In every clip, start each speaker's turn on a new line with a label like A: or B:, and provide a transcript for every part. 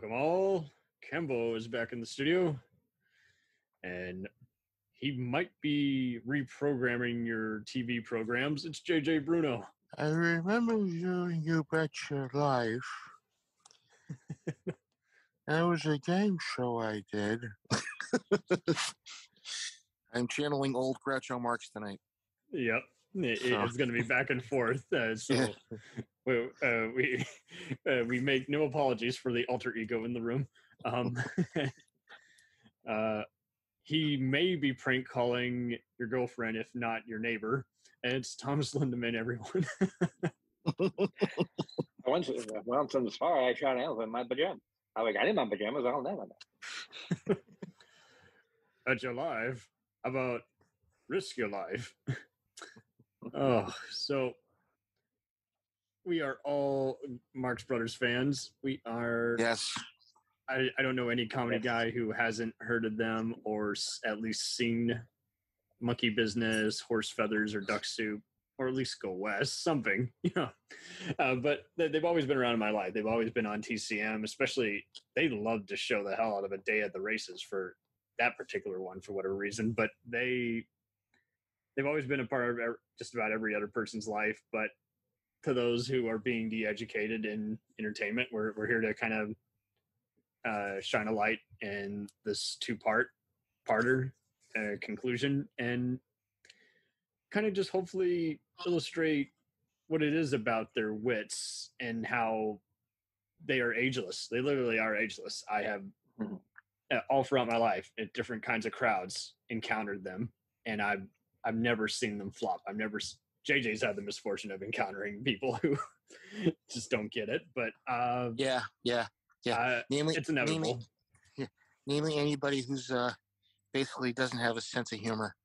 A: Welcome all. Kembo is back in the studio, and he might be reprogramming your TV programs. It's JJ Bruno.
B: I remember You Bet Your Life. That was a game show I did. I'm channeling old Groucho Marx tonight.
A: Yep. It's going to be back and forth. We make no apologies for the alter ego in the room. He may be prank calling your girlfriend, if not your neighbor. And it's Thomas Lindaman, everyone.
C: Once in the spa, I shot out in my pajamas. I was like, I did my pajamas all day.
A: At your life, how about risk your life? So we are all Marx Brothers fans. We are.
B: Yes.
A: I don't know any comedy guy who hasn't heard of them or at least seen Monkey Business, Horse Feathers, or Duck Soup, or at least Go West, something, but they've always been around in my life. They've always been on TCM, especially they love to show the hell out of A Day at the Races for that particular one for whatever reason. But they've always been a part of just about every other person's life. But to those who are being de-educated in entertainment, we're here to kind of shine a light in this two-parter conclusion and kind of just hopefully illustrate what it is about their wits and how they are ageless. They literally are ageless. I have all throughout my life at different kinds of crowds encountered them, and I've never seen them flop. JJ's had the misfortune of encountering people who just don't get it, but
B: Yeah. Namely,
A: it's inevitable.
B: Namely anybody who's basically doesn't have a sense of humor.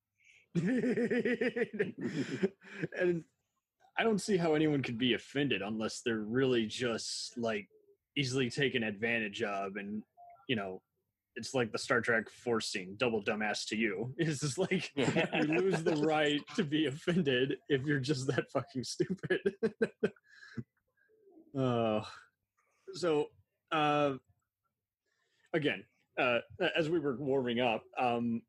A: And I don't see how anyone could be offended unless they're really just like easily taken advantage of, and it's like the Star Trek Force scene, double dumbass to you. It's just like you lose the right to be offended if you're just that fucking stupid. Again, as we were warming up, often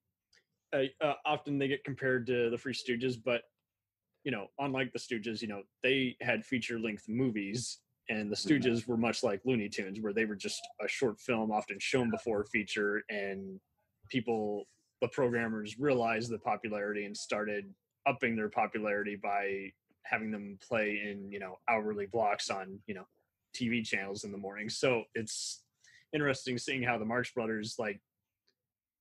A: they get compared to the Three Stooges, but unlike the Stooges, they had feature-length movies, and the Stooges were much like Looney Tunes, where they were just a short film, often shown before a feature, and the programmers realized the popularity and started upping their popularity by having them play in hourly blocks on TV channels in the morning. So it's interesting seeing how the Marx Brothers, like,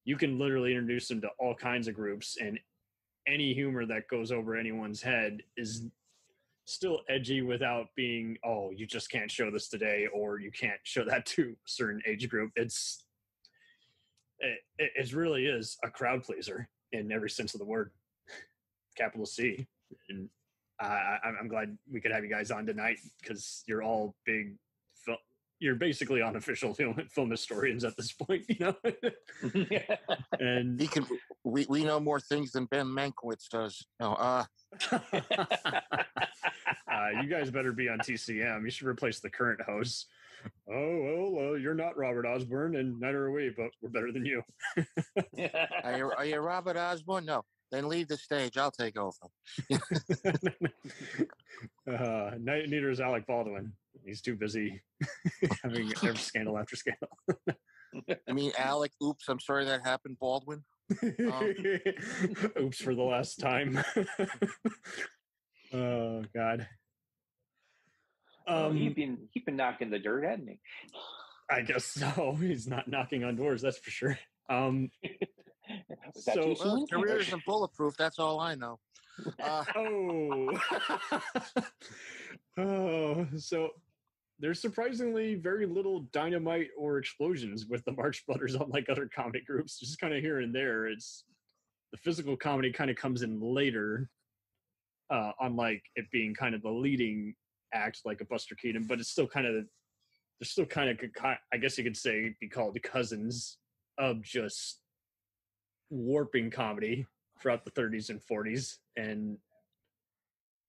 A: you can literally introduce them to all kinds of groups, and any humor that goes over anyone's head is still edgy without being, oh, you just can't show this today, or you can't show that to a certain age group. It really is a crowd pleaser in every sense of the word, capital C. And I'm glad we could have you guys on tonight because you're all big. You're basically unofficial film historians at this point, And
B: we know more things than Ben Mankiewicz does.
A: You guys better be on TCM. You should replace the current hosts. Oh well, you're not Robert Osborne, and neither are we, but we're better than you.
B: Are you Robert Osborne? No. Then leave the stage. I'll take over.
A: Neither is Alec Baldwin. He's too busy having scandal after scandal.
B: I mean, Alec, oops, I'm sorry that happened, Baldwin.
A: Oops for the last time. Oh, God.
C: He's been knocking the dirt, hasn't he?
A: I guess so. He's not knocking on doors, that's for sure.
B: Career isn't bulletproof. That's all I know.
A: So there's surprisingly very little dynamite or explosions with the Marx Brothers, unlike other comedy groups. Just kind of here and there. It's the physical comedy kind of comes in later, unlike it being kind of the leading act like a Buster Keaton. But it's still kind of, I guess you could say, be called cousins of just warping comedy throughout the 30s and 40s. And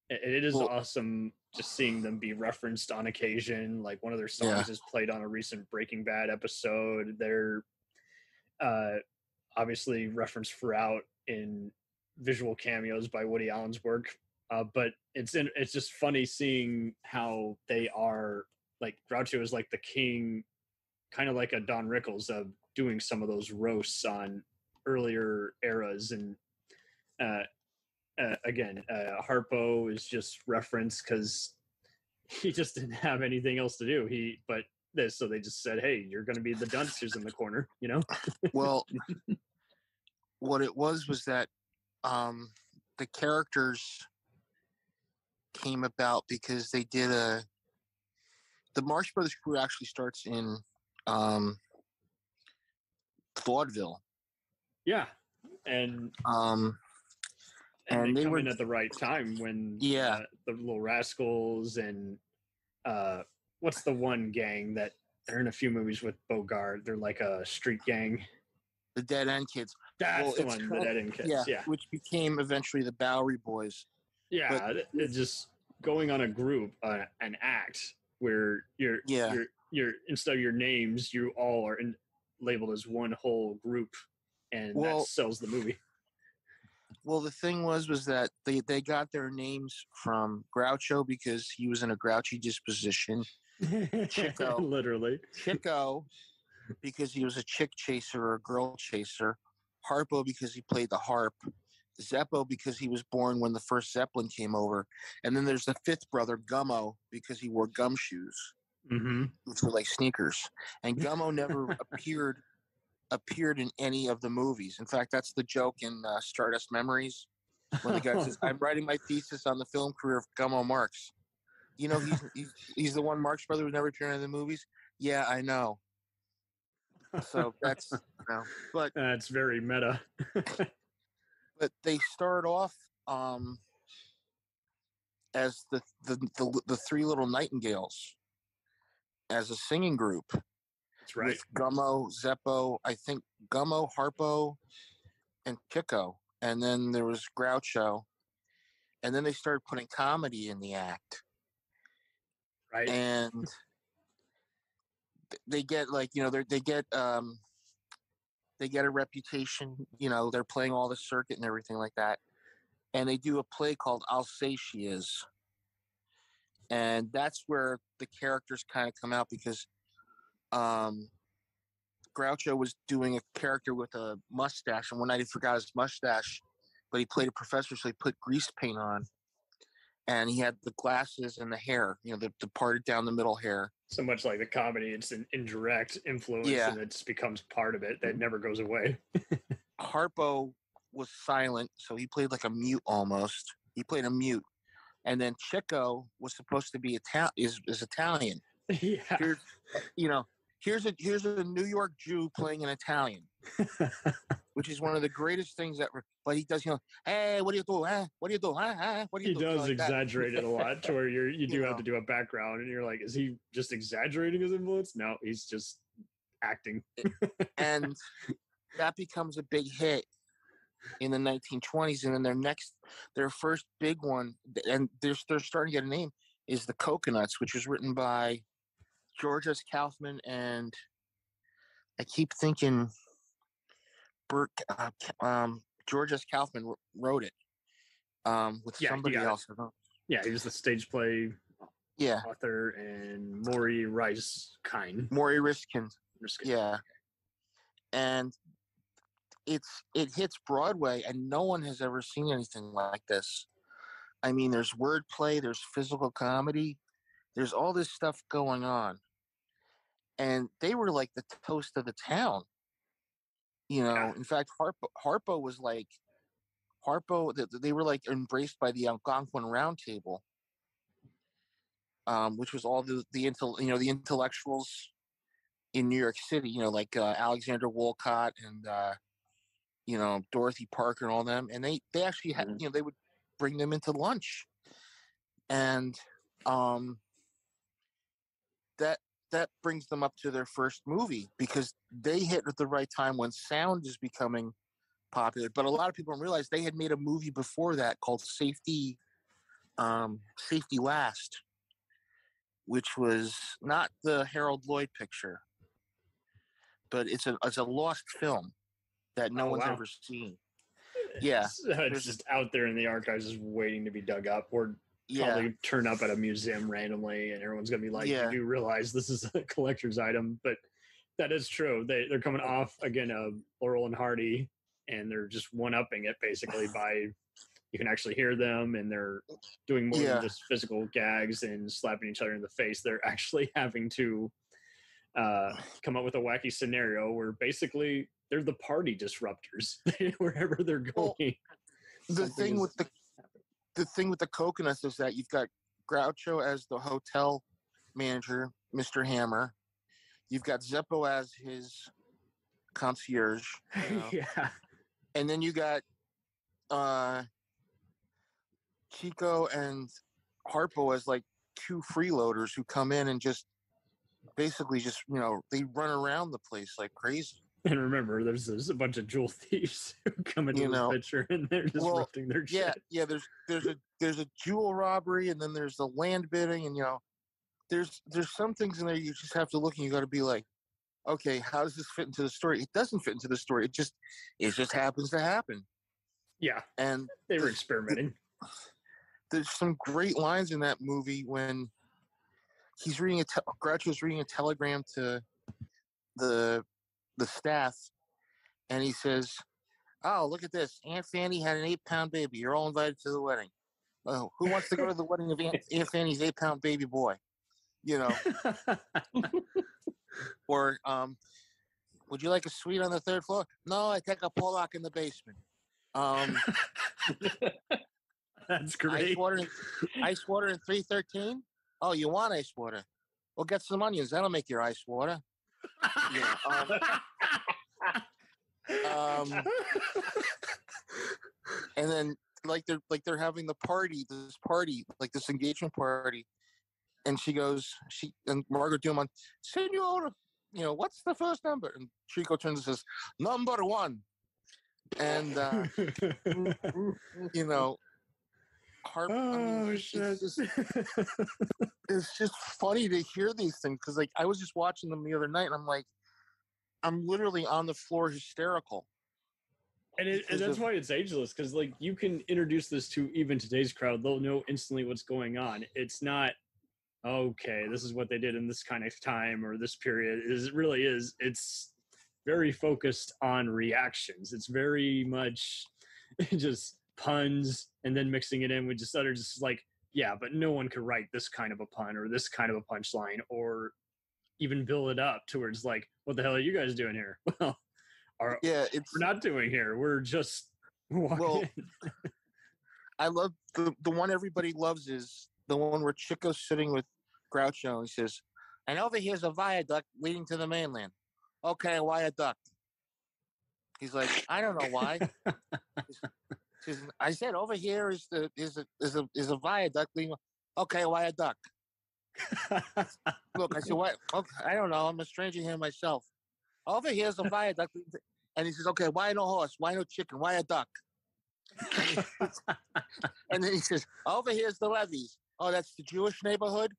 A: it is awesome just seeing them be referenced on occasion. Like one of their songs is played on a recent Breaking Bad episode. They're obviously referenced throughout in visual cameos by Woody Allen's work. But it's just funny seeing how they are, like Groucho is like the king, kind of like a Don Rickles of doing some of those roasts on earlier eras. And again, Harpo is just referenced because he just didn't have anything else to do. So they just said, "Hey, you're going to be the dunce who's in the corner," you know?
B: Well, what it was that the characters came about because they did the Marx Brothers crew actually starts in vaudeville.
A: Yeah, and they come in at the right time when the Little Rascals and what's the one gang that they're in a few movies with Bogart? They're like a street gang.
B: The Dead End Kids.
A: That's the one, the Dead End Kids. Yeah,
B: which became eventually the Bowery Boys.
A: Yeah, it's just going on a group, an act where you're instead of your names, you all are labeled as one whole group, and that sells the movie.
B: Well, the thing was that they got their names from Groucho because he was in a grouchy disposition. Chico,
A: literally.
B: Chico, because he was a chick chaser or a girl chaser. Harpo because he played the harp. Zeppo because he was born when the first Zeppelin came over. And then there's the fifth brother, Gummo, because he wore gumshoes, which were like sneakers. And Gummo never appeared in any of the movies. In fact, that's the joke in Stardust Memories when the guy says, "I'm writing my thesis on the film career of Gummo Marx." You know, he's the one Marx brother who never appeared in the movies. Yeah, I know. So that's but
A: that's very meta.
B: But they start off as the Three Little Nightingales as a singing group.
A: That's right.
B: With Gummo, Zeppo, I think Gummo, Harpo, and Chico. And then there was Groucho. And then they started putting comedy in the act.
A: Right.
B: And they get they get a reputation, they're playing all the circuit and everything like that. And they do a play called I'll Say She Is. And that's where the characters kind of come out because Groucho was doing a character with a mustache, and one night he forgot his mustache, but he played a professor, so he put grease paint on. And he had the glasses and the hair, the parted down the middle hair.
A: So much like the comedy, it's an indirect influence, and it just becomes part of it that never goes away.
B: Harpo was silent, so he played like a mute almost. He played a mute. And then Chico was supposed to be is Italian.
A: Yeah.
B: Here's a New York Jew playing an Italian, which is one of the greatest things ever. But he does, hey, what do you do? What do you do? What do you do?
A: He does exaggerate it a lot to where you do have to do a background, and you're like, is he just exaggerating his influence? No, he's just acting.
B: And that becomes a big hit in the 1920s, and then their first big one, and they're starting to get a name, is The Coconuts, which was written by George S. Kaufman, and I keep thinking George S. Kaufman wrote it with somebody else.
A: Yeah, he was the stage play author, and Maury Riskin.
B: Yeah. And it hits Broadway, and no one has ever seen anything like this. I mean, there's wordplay, there's physical comedy, there's all this stuff going on. And they were like the toast of the town. In fact, Harpo was like, they were like embraced by the Algonquin Round Table, which was all the intellectuals in New York City, like Alexander Wolcott and, Dorothy Parker and all them. And they actually had, they would bring them into lunch. And that brings them up to their first movie because they hit at the right time when sound is becoming popular. But a lot of people don't realize they had made a movie before that called Safety Safety Last, which was not the Harold Lloyd picture, but it's a lost film that no one's ever seen. Yeah,
A: it's just out there in the archives, just waiting to be dug up, or probably turn up at a museum randomly, and everyone's gonna be like, "You do realize this is a collector's item?" But that is true. They're coming off again of Laurel and Hardy, and they're just one-upping it basically by you can actually hear them, and they're doing more than just physical gags and slapping each other in the face. They're actually having to come up with a wacky scenario where basically they're the party disruptors wherever they're going.
B: Well, the thing with the coconuts is that you've got Groucho as the hotel manager, Mr. Hammer. You've got Zeppo as his concierge.
A: Yeah.
B: And then you got Chico and Harpo as like two freeloaders who come in and just basically they run around the place like crazy.
A: And remember, there's a bunch of jewel thieves who come into the picture, and they're disrupting their shit.
B: Yeah. There's a jewel robbery, and then there's the land bidding, and there's some things in there you just have to look, and you got to be like, okay, how does this fit into the story? It doesn't fit into the story. It just happens to happen.
A: Yeah,
B: and
A: they were experimenting.
B: There's some great lines in that movie when he's Groucho's reading a telegram to the staff, and he says, "Oh, look at this! Aunt Fanny had an 8-pound baby. You're all invited to the wedding. Oh, who wants to go to the wedding of Aunt Fanny's 8-pound baby boy? Or would you like a suite on the 3rd floor? No, I take a Pollock in the basement.
A: That's great.
B: Ice water in 313. Oh, you want ice water? Well, get some onions. That'll make your ice water." And then they're having this engagement party, and and Margaret Dumont, "Senora, what's the first number?" And Chico turns and says, "Number 1." And Harp. It's just funny to hear these things because, I was just watching them the other night, and I'm like, I'm literally on the floor hysterical.
A: And that's why it's ageless, because you can introduce this to even today's crowd; they'll know instantly what's going on. It's not okay. This is what they did in this kind of time or this period. It really is. It's very focused on reactions. It's very much just puns, and then mixing it in with just but no one could write this kind of a pun or this kind of a punchline or even build it up to where it's like, what the hell are you guys doing here? Well, we're not doing here. We're just walking in.
B: I love the one everybody loves is the one where Chico's sitting with Groucho and he says, "And over here's a viaduct leading to the mainland." "Okay, why a duck?" He's like, "I don't know why." "I said over here is a viaduct leading." "Okay, why a duck?" "Look," I said, "What?" "Okay, I don't know. I'm a stranger here myself." "Over here's a viaduct," and he says, "Okay, why no horse? Why no chicken? Why a duck?" And then he says, "Over here's the levees." "Oh, that's the Jewish neighborhood."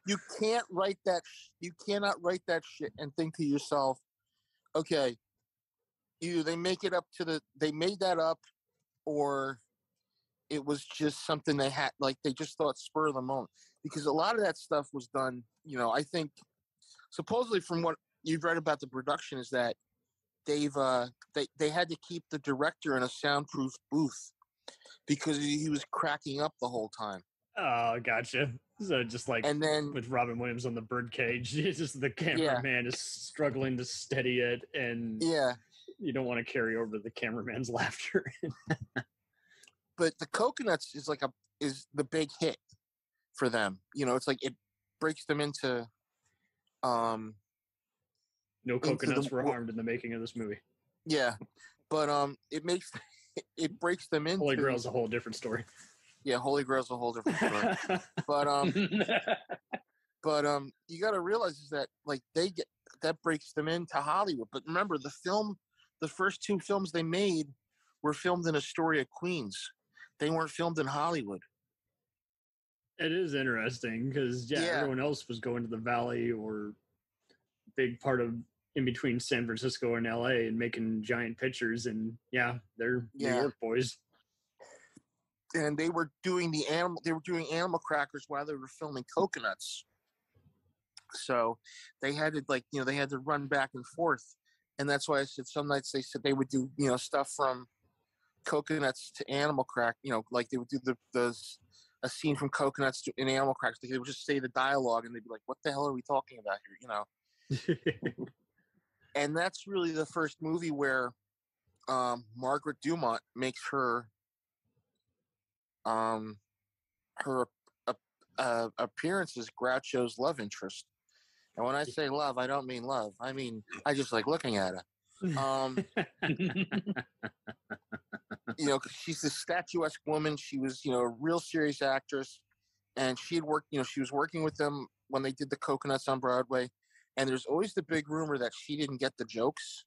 B: You can't write that. You cannot write that shit and think to yourself, okay, either they make it up they made that up, or it was just something they had, they just thought spur of the moment. Because a lot of that stuff was done, I think, supposedly from what you've read about the production, is that they had to keep the director in a soundproof booth because he was cracking up the whole time.
A: Oh, gotcha. So just and then with Robin Williams on the birdcage, it's just the cameraman is struggling to steady it, and you don't want to carry over the cameraman's laughter.
B: But the Coconuts is the big hit for them. It's it breaks them into.
A: No coconuts were harmed in the making of this movie.
B: Yeah, but it breaks them into.
A: Holy Grail's a whole different story.
B: Yeah, Holy Grail's a whole different story. But you got to realize is that that breaks them into Hollywood. But remember, the first 2 films they made were filmed in Astoria, Queens. They weren't filmed in Hollywood.
A: It is interesting because everyone else was going to the Valley or big part of in between San Francisco and LA and making giant pictures, and they're New York boys.
B: And they were doing animal crackers while they were filming Coconuts. So they had to run back and forth. And that's why I said some nights they said they would do, stuff from Coconuts to Animal Crack, like they would do a scene from Coconuts to in Animal Crackers. They would just say the dialogue and they'd be like, what the hell are we talking about here? And that's really the first movie where Margaret Dumont makes her appearance as Groucho's love interest. And when I say love, I don't mean love. I mean, I just like looking at her. She's this statuesque woman. She was, a real serious actress. And she had worked, she was working with them when they did the Coconuts on Broadway. And there's always the big rumor that she didn't get the jokes.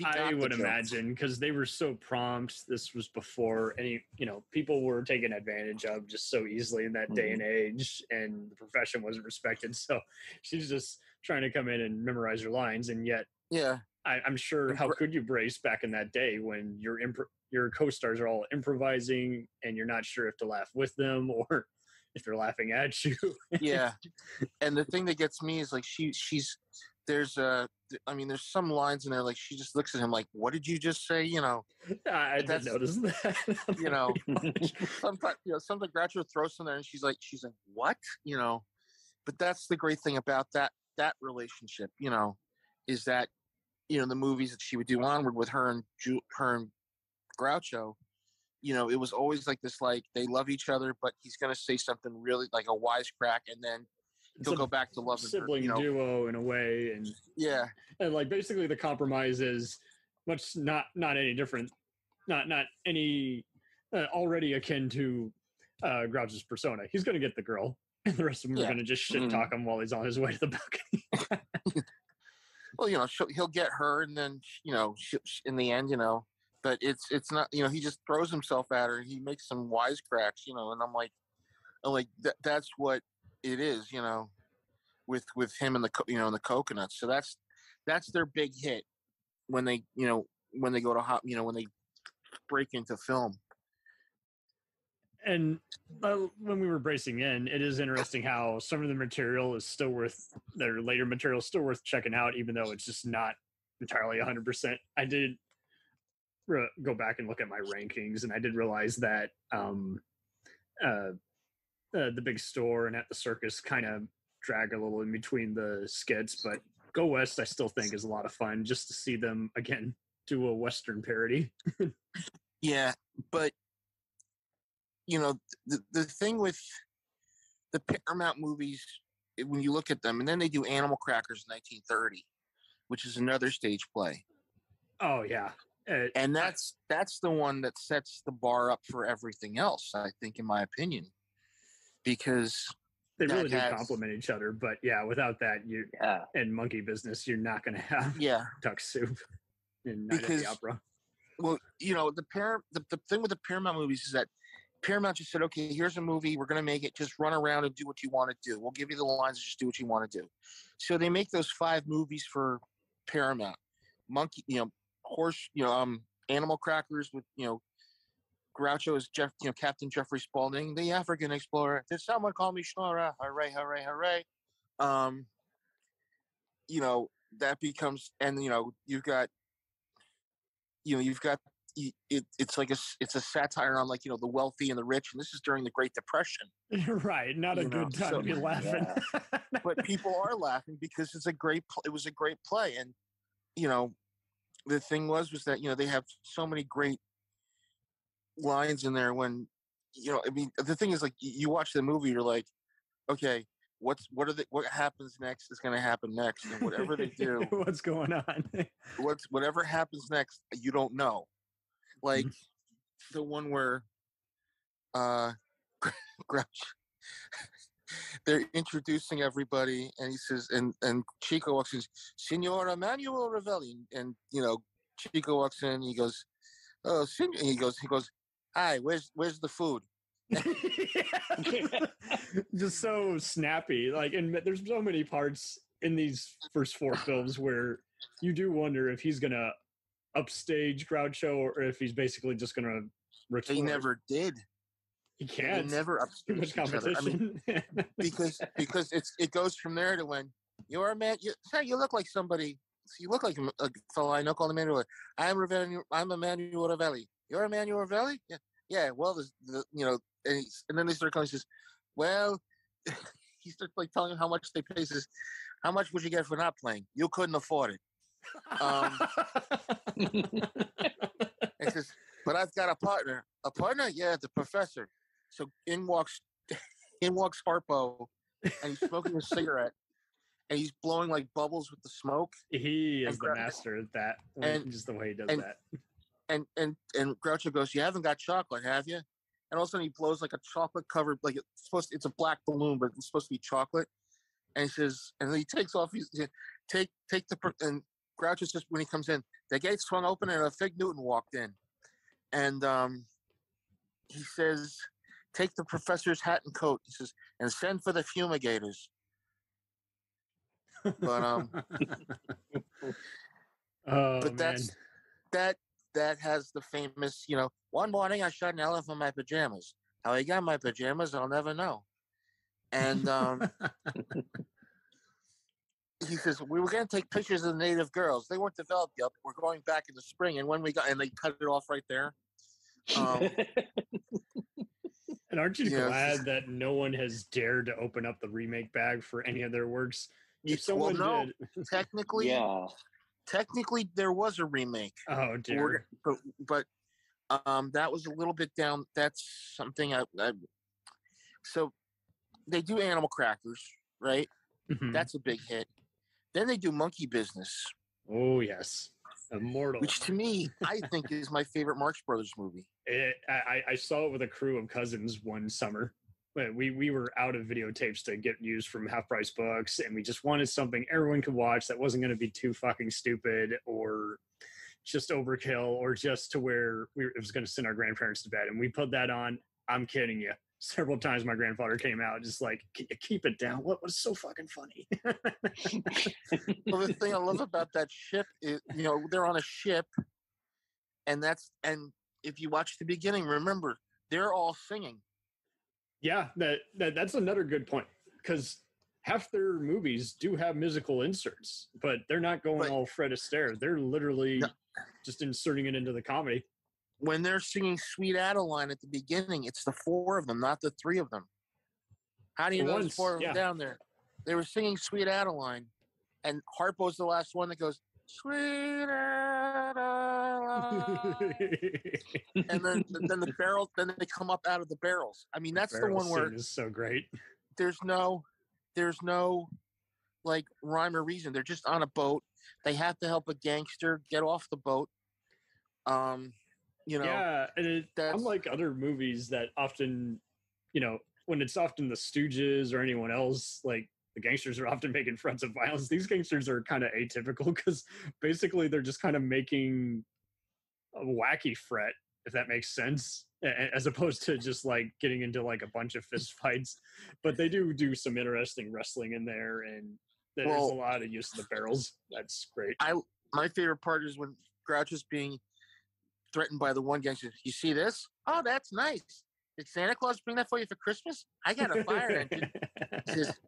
A: I would imagine because they were so prompt. This was before any, people were taken advantage of just so easily in that day and age, and the profession wasn't respected. So she's just trying to come in and memorize her lines, and yet, I'm sure how could you brace back in that day when your co-stars are all improvising and you're not sure if to laugh with them or if they're laughing at you.
B: And the thing that gets me is like there's some lines in there like she just looks at him like, what did you just say?
A: I did notice that.
B: Sometimes Groucho throws something there and she's like what? But that's the great thing about that relationship, is that the movies that she would do onward with her and Groucho, it was always like this, like they love each other, but he's going to say something really like a wisecrack, and then he'll go back to love
A: sibling duo in a way, and and like basically the compromise is much not any different, not any already akin to Groucho's persona. He's going to get the girl, and the rest of them are going to just shit talk him while he's on his way to the balcony.
B: Well, he'll get her, and then in the end, but it's not, he just throws himself at her. He makes some wisecracks, and I'm like that's what it is, with him and the Coconuts. So that's their big hit when they go to when they break into film.
A: And when we were bracing in, it is interesting how some of the material is still their later material is still worth checking out, even though it's just not entirely 100%. I did go back and look at my rankings, and I did realize that the Big Store and At the Circus kind of drag a little in between the skits, but Go West I still think is a lot of fun just to see them again do a Western parody.
B: But the thing with the Paramount movies, when you look at them, and then they do Animal Crackers in 1930, which is another stage play.
A: Oh yeah.
B: And that's the one that sets the bar up for everything else, I think, in my opinion, because
A: they really do complement each other. But without that, in Monkey Business, you're not going to have Duck Soup in Night at the Opera.
B: Well, the thing with the Paramount movies is that Paramount just said, okay, here's a movie, we're going to make it, just run around and do what you want to do. We'll give you the lines, just do what you want to do. So they make those 5 movies for Paramount. Monkey, Animal Crackers with, Groucho is Captain Jeffrey Spaulding, the African explorer. Did someone call me Schnorrer? Hooray, hooray, hooray. That becomes, and, you've got it's a satire on the wealthy and the rich, and this is during the Great Depression.
A: Right, not a good time to be laughing.
B: But people are laughing because it was a great play, and the thing was that they have so many great lines in there when the thing is, like, you watch the movie, you're like, okay, what happens next is going to happen next, and whatever they do,
A: what's going on,
B: whatever happens next, you don't know. Like the one where Grouch, they're introducing everybody, and he says, and Chico walks in, Signor Emmanuel Ravelli, and Chico walks in, he goes, oh, and he goes, hi, where's the food?
A: Just so snappy. Like, and there's so many parts in these first 4 films where you do wonder if he's gonna upstage Groucho or if he's basically just gonna retort.
B: They never did.
A: He can't.
B: They never
A: Too much competition.
B: I mean, because it goes from there to when you're a man. You look like somebody. You look like a fellow I know called Emmanuel. I'm Emmanuel Ravelli. You're Emmanuel Ravelli? Yeah. Yeah. Well, and then they start calling. He says, "Well," he starts like telling him how much they pay. He says, "How much would you get for not playing? You couldn't afford it." He says, "But I've got a partner. A partner? Yeah, the professor." So in walks Harpo, and he's smoking a cigarette, and he's blowing like bubbles with the smoke.
A: He is the master at that, and just the way he does that.
B: And Groucho goes, "You haven't got chocolate, have you?" And all of a sudden he blows like a chocolate covered, like it's a black balloon, but it's supposed to be chocolate. And he says, and then he takes off. He's take and Groucho says when he comes in, the gate swung open and a Fig Newton walked in, and he says, "Take the professor's hat and coat." He says, "And send for the fumigators." But that has the famous, one morning I shot an elephant in my pajamas. How I got my pajamas, I'll never know. And he says, "We were going to take pictures of the native girls. They weren't developed yet. We're going back in the spring." And when we got, and they cut it off right there.
A: And aren't you glad that no one has dared to open up the remake bag for any of their works? If someone did,
B: technically there was a remake.
A: Oh dear!
B: But that was a little bit down. That's something so they do Animal Crackers, right?
A: Mm-hmm.
B: That's a big hit. Then they do Monkey Business.
A: Oh yes, Immortal.
B: Which to me, I think is my favorite Marx Brothers movie.
A: I saw it with a crew of cousins one summer. We were out of videotapes to get used from Half Price Books, and we just wanted something everyone could watch that wasn't going to be too fucking stupid or just overkill or just to where it was going to send our grandparents to bed. And we put that on. I'm kidding you. Several times my grandfather came out just like, "Can you keep it down? What was so fucking funny?"
B: Well, the thing I love about that ship is, they're on a ship, and if you watch the beginning, remember they're all singing.
A: Yeah, that's another good point, because half their movies do have musical inserts, but they're not going all Fred Astaire. They're literally just inserting it into the comedy.
B: When they're singing Sweet Adeline at the beginning, it's the 4 of them, not the 3 of them. How do you know there's 4 of them down there? They were singing Sweet Adeline, and Harpo's the last one that goes, "Sweet Adeline." And then the barrels, then they come up out of the barrels. I mean, that's the one where
A: is so great.
B: There's no like rhyme or reason. They're just on a boat. They have to help a gangster get off the boat.
A: Yeah, and unlike other movies that often, when it's often the Stooges or anyone else, like the gangsters are often making fronts of violence. These gangsters are kind of atypical because basically they're just kind of making a wacky fret, if that makes sense, as opposed to just like getting into like a bunch of fist fights. But they do some interesting wrestling in there, and there's a lot of use of the barrels. That's great.
B: My favorite part is when Groucho's being threatened by the one gangster. "You see this? Oh, that's nice. Did Santa Claus bring that for you for Christmas? I got a fire engine." He says,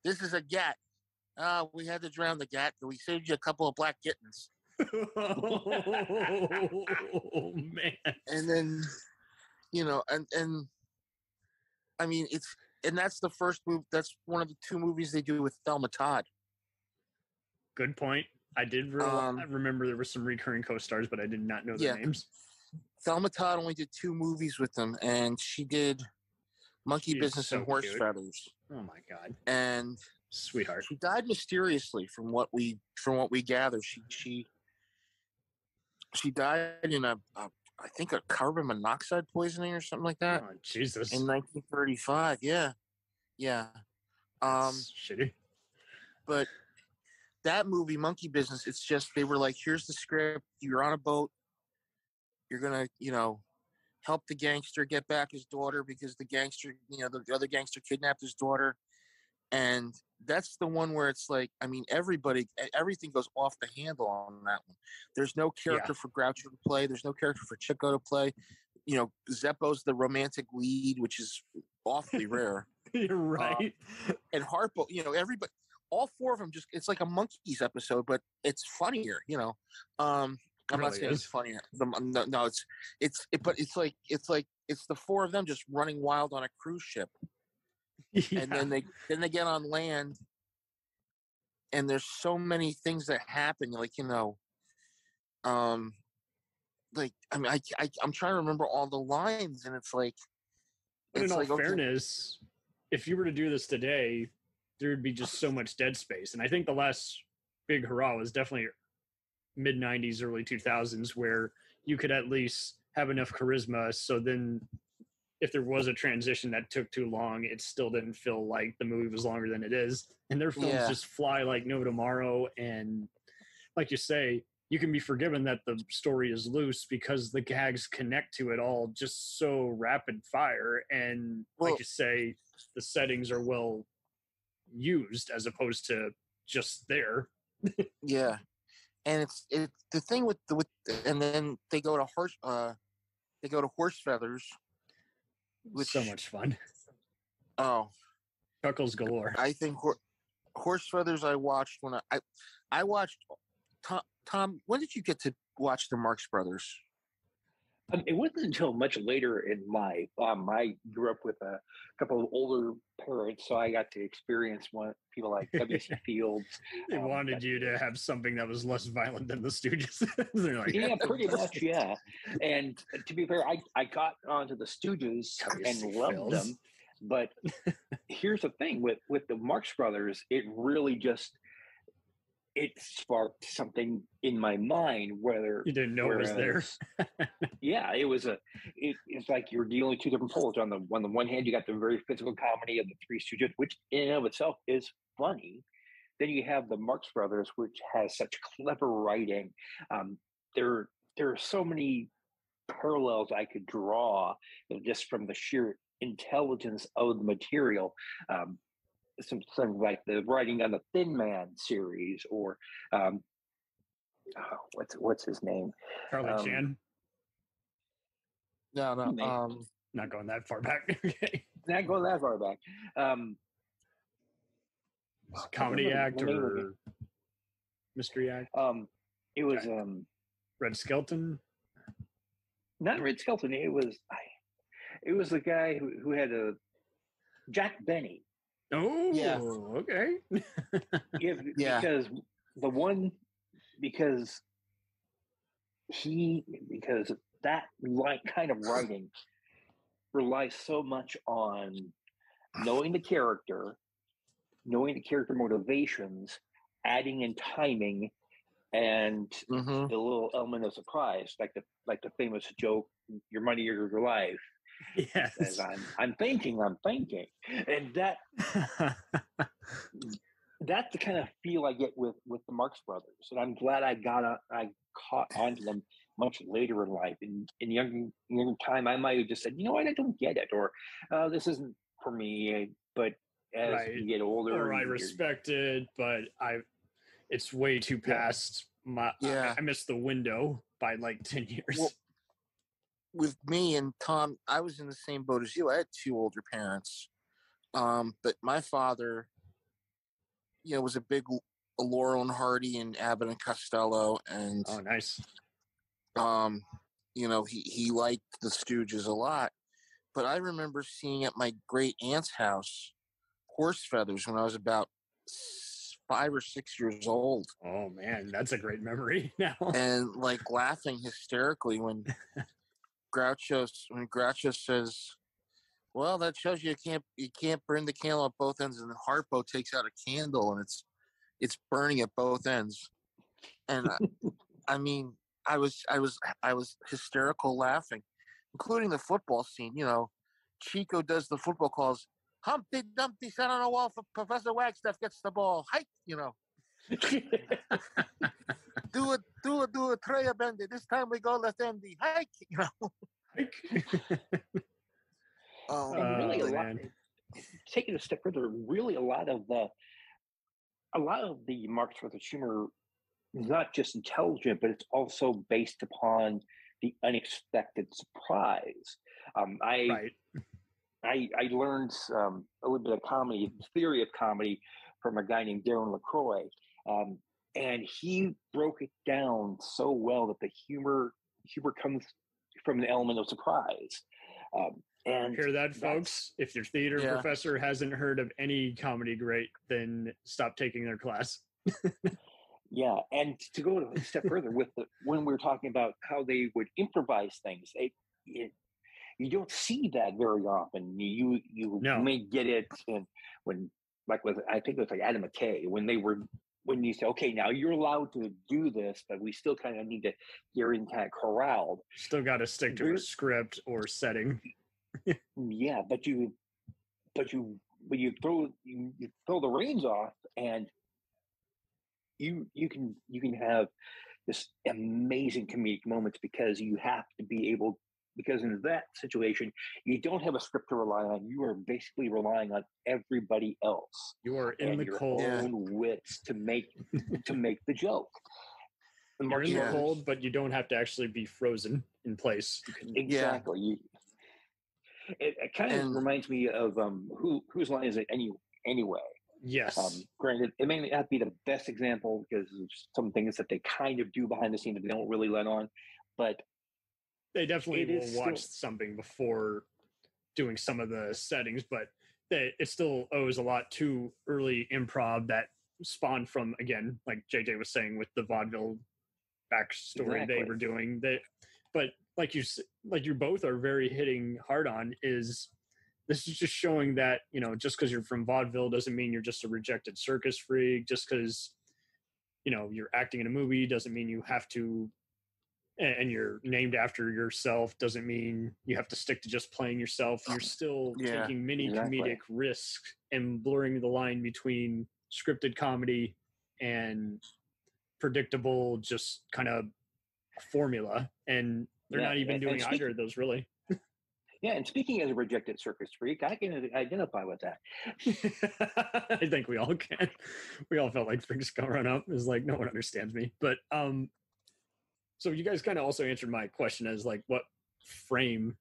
B: this is a gat. We had to drown the gat, but we saved you a couple of black kittens.
A: Oh man!
B: And then, and I mean, that's the first move. That's one of the 2 movies they do with Thelma Todd.
A: Good point. I did remember there were some recurring co-stars, but I did not know their names.
B: Thelma Todd only did 2 movies with them, and she did Monkey Business and Horse Feathers.
A: Oh my god!
B: And
A: sweetheart,
B: she died mysteriously, from what we gather. She died in I think a carbon monoxide poisoning or something like that.
A: Oh Jesus!
B: In 1935, yeah.
A: Shitty.
B: But that movie, Monkey Business, it's just they were like, "Here's the script. You're on a boat. you're gonna, help the gangster get back his daughter because the gangster, the other gangster kidnapped his daughter. And that's the one where it's like, I mean, everything goes off the handle on that one. There's no character for Groucho to play. There's no character for Chico to play. Zeppo's the romantic lead, which is awfully rare.
A: You're right.
B: And Harpo, everybody, all four of them it's like a Monkeys episode, but it's funnier, I'm not saying it's funnier. No, it's the four of them just running wild on a cruise ship. Yeah. And then they get on land, and there's so many things that happen. I'm trying to remember all the lines, and it's like.
A: But in all fairness, if you were to do this today, there would be just so much dead space. And I think the last big hurrah was definitely mid 90s, early 2000s, where you could at least have enough charisma. So then if there was a transition that took too long, it still didn't feel like the movie was longer than it is. And their films just fly like no tomorrow. And like you say, you can be forgiven that the story is loose because the gags connect to it all just so rapid fire. And like you say, the settings are well used as opposed to just there.
B: Yeah. And it's the thing with and then they go to horse feathers.
A: Which, so much fun.
B: Oh,
A: chuckles galore.
B: I think horse feathers. I watched when I watched Tom. When did you get to watch the Marx Brothers?
C: It wasn't until much later in life. I grew up with a couple of older parents, so I got to experience people like W.C. Fields.
A: They wanted you to have something that was less violent than the Stooges. Like,
C: yeah, pretty much, yeah. And to be fair, I got onto the Stooges and loved them. But here's the thing with the Marx Brothers, it really just it sparked something in my mind. Whether
A: you didn't know it was there.
C: Yeah, it's like you're dealing with two different poles. On the one hand, you got the very physical comedy of the Three Stooges, which in and of itself is funny. Then you have the Marx Brothers, which has such clever writing. There are so many parallels I could draw just from the sheer intelligence of the material. Something like the writing on the Thin Man series, or what's his name?
A: Charlie Chan.
B: No,
A: not going that far back. Okay.
C: Not going that far back.
A: Comedy act or mystery act?
C: It was
A: Red Skelton.
C: Not Red Skelton. It was the guy who had a Jack Benny.
A: Oh,
B: yeah.
A: Okay.
C: Because that kind of writing relies so much on knowing the character motivations, adding in timing, and the little element of surprise, like the famous joke, "Your money or your life."
A: Yes.
C: As I'm thinking, and that's the kind of feel I get with the Marx Brothers, and I'm glad I caught onto them much later in life. In young time, I might have just said, I don't get it, or this isn't for me. But as you get older,
A: or I respect it, but it's way too past my. I missed the window by like 10 years.
B: Well, with me and Tom, I was in the same boat as you. I had two older parents, but my father, was a big Laurel and Hardy and Abbott and Costello, and
A: oh, nice.
B: He liked the Stooges a lot, but I remember seeing at my great aunt's house Horse Feathers when I was about 5 or 6 years old.
A: Oh man, that's a great memory now.
B: And like laughing hysterically when Groucho says, "Well, that shows you can't burn the candle at both ends," and then Harpo takes out a candle and it's burning at both ends. And I mean, I was hysterical laughing, including the football scene. Chico does the football calls. Humpty Dumpty sat on a wall for Professor Wagstaff gets the ball. Hike, do a Treya Bende. This time we go left handy. Hike, you know.
C: And really, a lot.
A: Man.
C: Taking a step further, really, a lot of the Marx Brothers humor is not just intelligent, but it's also based upon the unexpected surprise.
A: Right.
C: I learned a little bit of comedy, theory of comedy, from a guy named Darren LaCroix, and he broke it down so well that the humor comes from an element of surprise. And
A: hear that, folks? If your theater professor hasn't heard of any comedy great, then stop taking their class.
C: Yeah, and to go a step further with when we were talking about how they would improvise things, you don't see that very often. You may get it when like with, I think it was like Adam McKay, when you say, okay, now you're allowed to do this, but we still kind of need to hear in kind of corralled.
A: Still got to stick to a script or setting.
C: Yeah, but you throw the reins off, and you can have this amazing comedic moments because you have to be able. Because in that situation, you don't have a script to rely on. You are basically relying on everybody else.
A: You are in the
C: your
A: cold.
C: own wits to make the joke.
A: You're in the cold, but you don't have to actually be frozen in place.
C: Exactly. It kind of reminds me of whose line is it anyway?
A: Yes.
C: Granted, it may not be the best example because some things that they kind of do behind the scenes that they don't really let on, but
A: they definitely will watch something before doing some of the settings, but it still owes a lot to early improv that spawned from, again, like JJ was saying, with the vaudeville backstory they were doing. But like you both are very hitting hard on, is this is just showing that, you know, just because you're from vaudeville doesn't mean you're just a rejected circus freak. Just because, you know, you're acting in a movie doesn't mean you have to, and you're named after yourself doesn't mean you have to stick to just playing yourself. You're still taking many comedic risks and blurring the line between scripted comedy and predictable, just kind of formula. And they're not even doing either of those, really.
C: Yeah, and speaking as a rejected circus freak, I can identify with that.
A: I think we all can. We all felt like freaks growing up. It's like, no one understands me. But so you guys kind of also answered my question as like what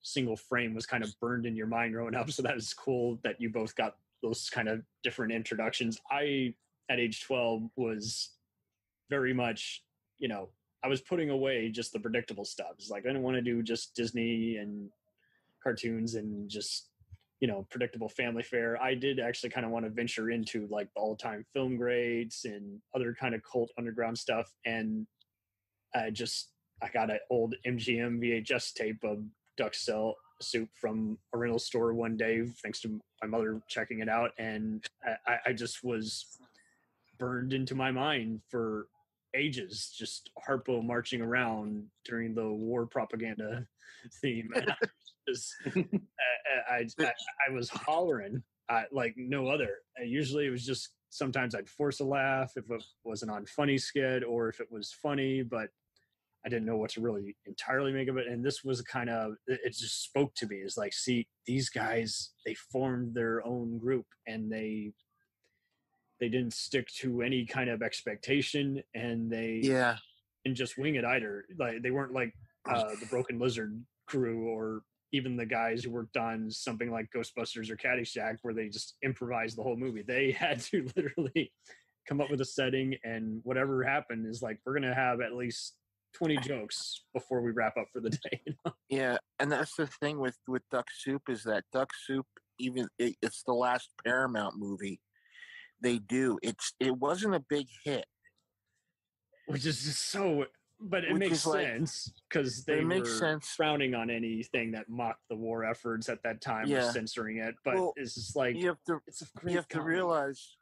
A: single frame was kind of burned in your mind growing up. So that is cool that you both got those kind of different introductions. I, at age 12, was very much, you know, I was putting away just the predictable stuff. It's like, I didn't want to do just Disney and cartoons and just, you know, predictable family fare. I did actually kind of want to venture into like the all-time film greats and other kind of cult underground stuff. And I got an old MGM VHS tape of duck soup from a rental store one day, thanks to my mother checking it out. And I just was burned into my mind for ages, just Harpo marching around during the war propaganda theme. And I was hollering like no other. Usually it was just, sometimes I'd force a laugh if it wasn't on funny skit or if it was funny, but I didn't know what to really entirely make of it. And this was kind of, it just spoke to me. It's like, see, these guys, they formed their own group and they didn't stick to any kind of expectation, and they didn't just wing it either. Like they weren't like the Broken Lizard crew, or even the guys who worked on something like Ghostbusters or Caddyshack, where they just improvised the whole movie. They had to literally come up with a setting, and whatever happened is like, we're going to have at least 20 jokes before we wrap up for the day. You know?
B: Yeah, and that's the thing with Duck Soup, is that Duck Soup, it's the last Paramount movie they do. It wasn't a big hit,
A: which is just so, but it makes sense because they were frowning on anything that mocked the war efforts at that time, or censoring it. But it's just like,
B: you have to realize,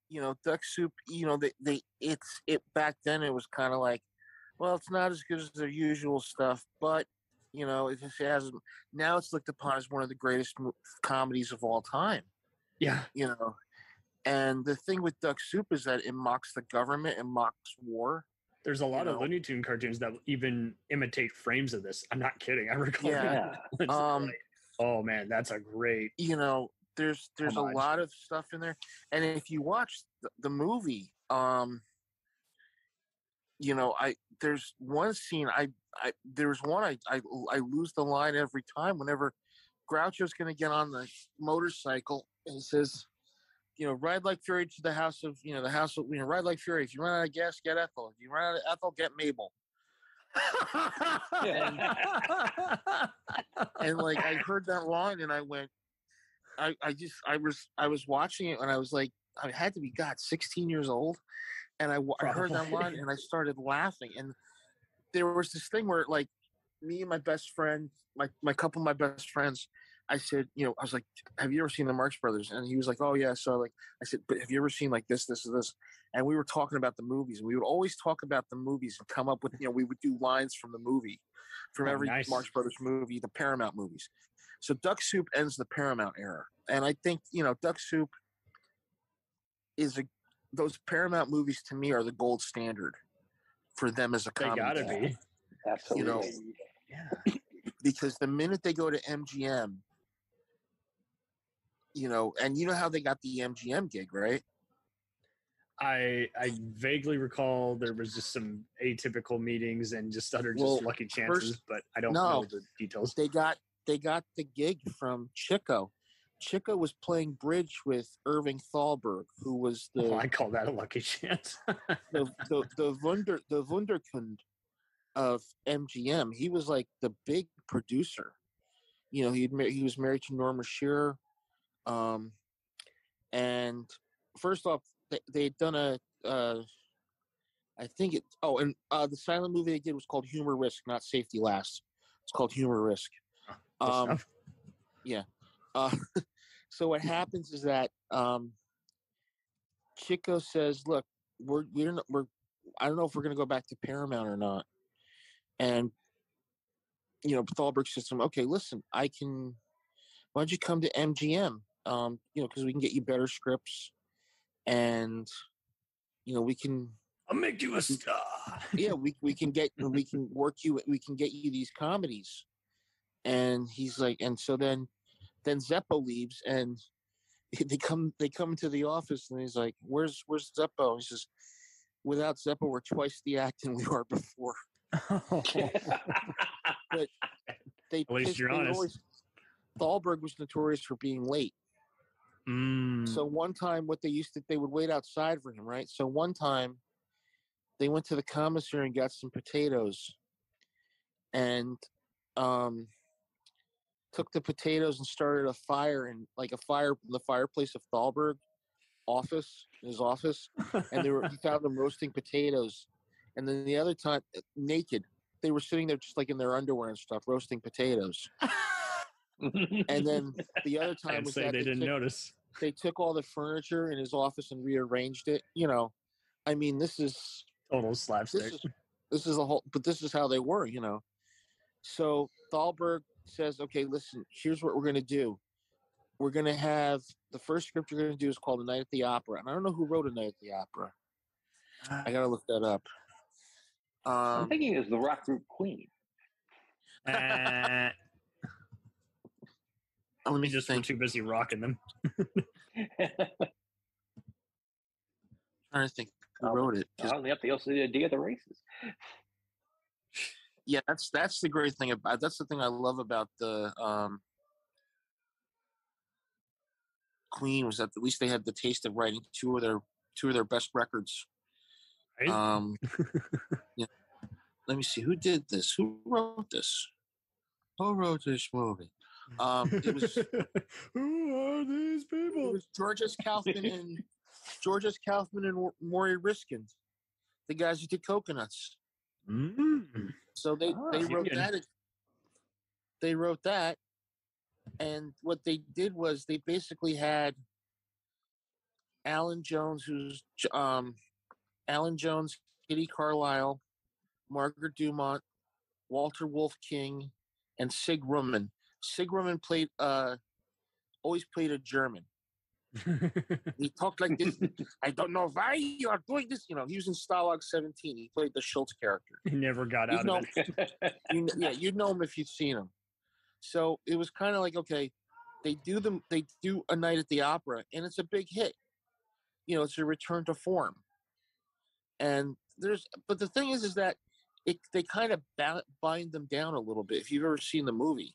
B: you know, Duck Soup, you know, it back then it was kind of like, well, it's not as good as their usual stuff, but you know, it just hasn't. Now it's looked upon as one of the greatest comedies of all time.
A: Yeah,
B: you know. And the thing with Duck Soup is that it mocks the government and mocks war.
A: There's a lot of Looney Tune cartoons that even imitate frames of this. I'm not kidding. I recall.
B: Yeah.
A: Oh man, that's a great.
B: There's a lot of stuff in there, and if you watch the movie, there's one scene I lose the line every time whenever Groucho's going to get on the motorcycle and he says, ride like fury to the house of, ride like fury. If you run out of gas, get Ethel. If you run out of Ethel, get Mabel. and like I heard that line and I went, I was watching it and I was like, I had to be 16 years old, and I heard that line and I started laughing. And there was this thing where like me and my best friend, my couple of my best friends, I said, I was like, have you ever seen the Marx Brothers? And he was like, oh yeah. So like I said, but have you ever seen like this, and this? And we were talking about the movies, and we would always talk about the movies and come up with, we would do lines from the movie, from every Marx Brothers movie, the Paramount movies. So Duck Soup ends the Paramount era. And I think, Duck Soup is those Paramount movies to me are the gold standard for them as a comedy.
A: They gotta be.
C: Absolutely.
B: Yeah. Because the minute they go to MGM, and you know how they got the MGM gig, right?
A: I vaguely recall there was just some atypical meetings and just lucky chances, but I don't know the details.
B: They got the gig from Chico. Chico was playing bridge with Irving Thalberg, who was
A: I call that a lucky chance.
B: the Wunderkind of MGM. He was like the big producer. He was married to Norma Shearer. And first off, they'd done the silent movie they did was called Humor Risk, not Safety Last. It's called Humor Risk. Yeah. So what happens is that Chico says, "Look, we're I don't know if we're going to go back to Paramount or not." And Thalberg says to him, "Okay, listen, why don't you come to MGM? Because we can get you better scripts, and we can.
A: I'll make you a star.
B: Yeah, we can work you. We can get you these comedies." And he's like, and so then Zeppo leaves, and they come into the office, and he's like, "Where's Zeppo?" He says, "Without Zeppo, we're twice the acting we were before." But
A: at least you're honest.
B: Thalberg was notorious for being late. So one time, they would wait outside for him, right? So one time, they went to the commissary and got some potatoes, and took the potatoes and started a fire in the fireplace of Thalberg his office, and he found them roasting potatoes. And then the other time, naked, they were sitting there just like in their underwear and stuff, roasting potatoes. And then the other time was that
A: they didn't notice.
B: They took all the furniture in his office and rearranged it. I mean, this is
A: total slapstick.
B: This is but this is how they were, So Thalberg says, "Okay, listen, here's what we're going to do. We're going to have the first script you're going to do is called A Night at the Opera." And I don't know who wrote A Night at the Opera. I got to look that up.
C: I'm thinking it's the rock group Queen.
B: Let me just
A: we're too busy rocking them.
B: Trying to think who wrote it.
C: Only up the day of the races.
B: Yeah, that's the great thing about. That's the thing I love about the Queen, was that at least they had the taste of writing two of their best records. Right? Yeah. Let me see who did this. Who wrote this? Who wrote this movie? It was.
A: Who are these people?
B: It was Georges Kaufman and Maury Riskin, the guys who did Coconuts. So they wrote that. They wrote that, and what they did was they basically had Alan Jones, Kitty Carlisle, Margaret Dumont, Walter Wolf King, and Sig Rumman. Sig Rumman always played a German. He talked like this. I don't know why you are doing this. He was in Stalag 17. He played the Schultz character.
A: He never got out of it.
B: You'd know him if you'd seen him. So it was kind of like, okay, they do A Night at the Opera, and it's a big hit. It's a return to form. And but the thing is that they kind of bind them down a little bit. If you've ever seen the movie,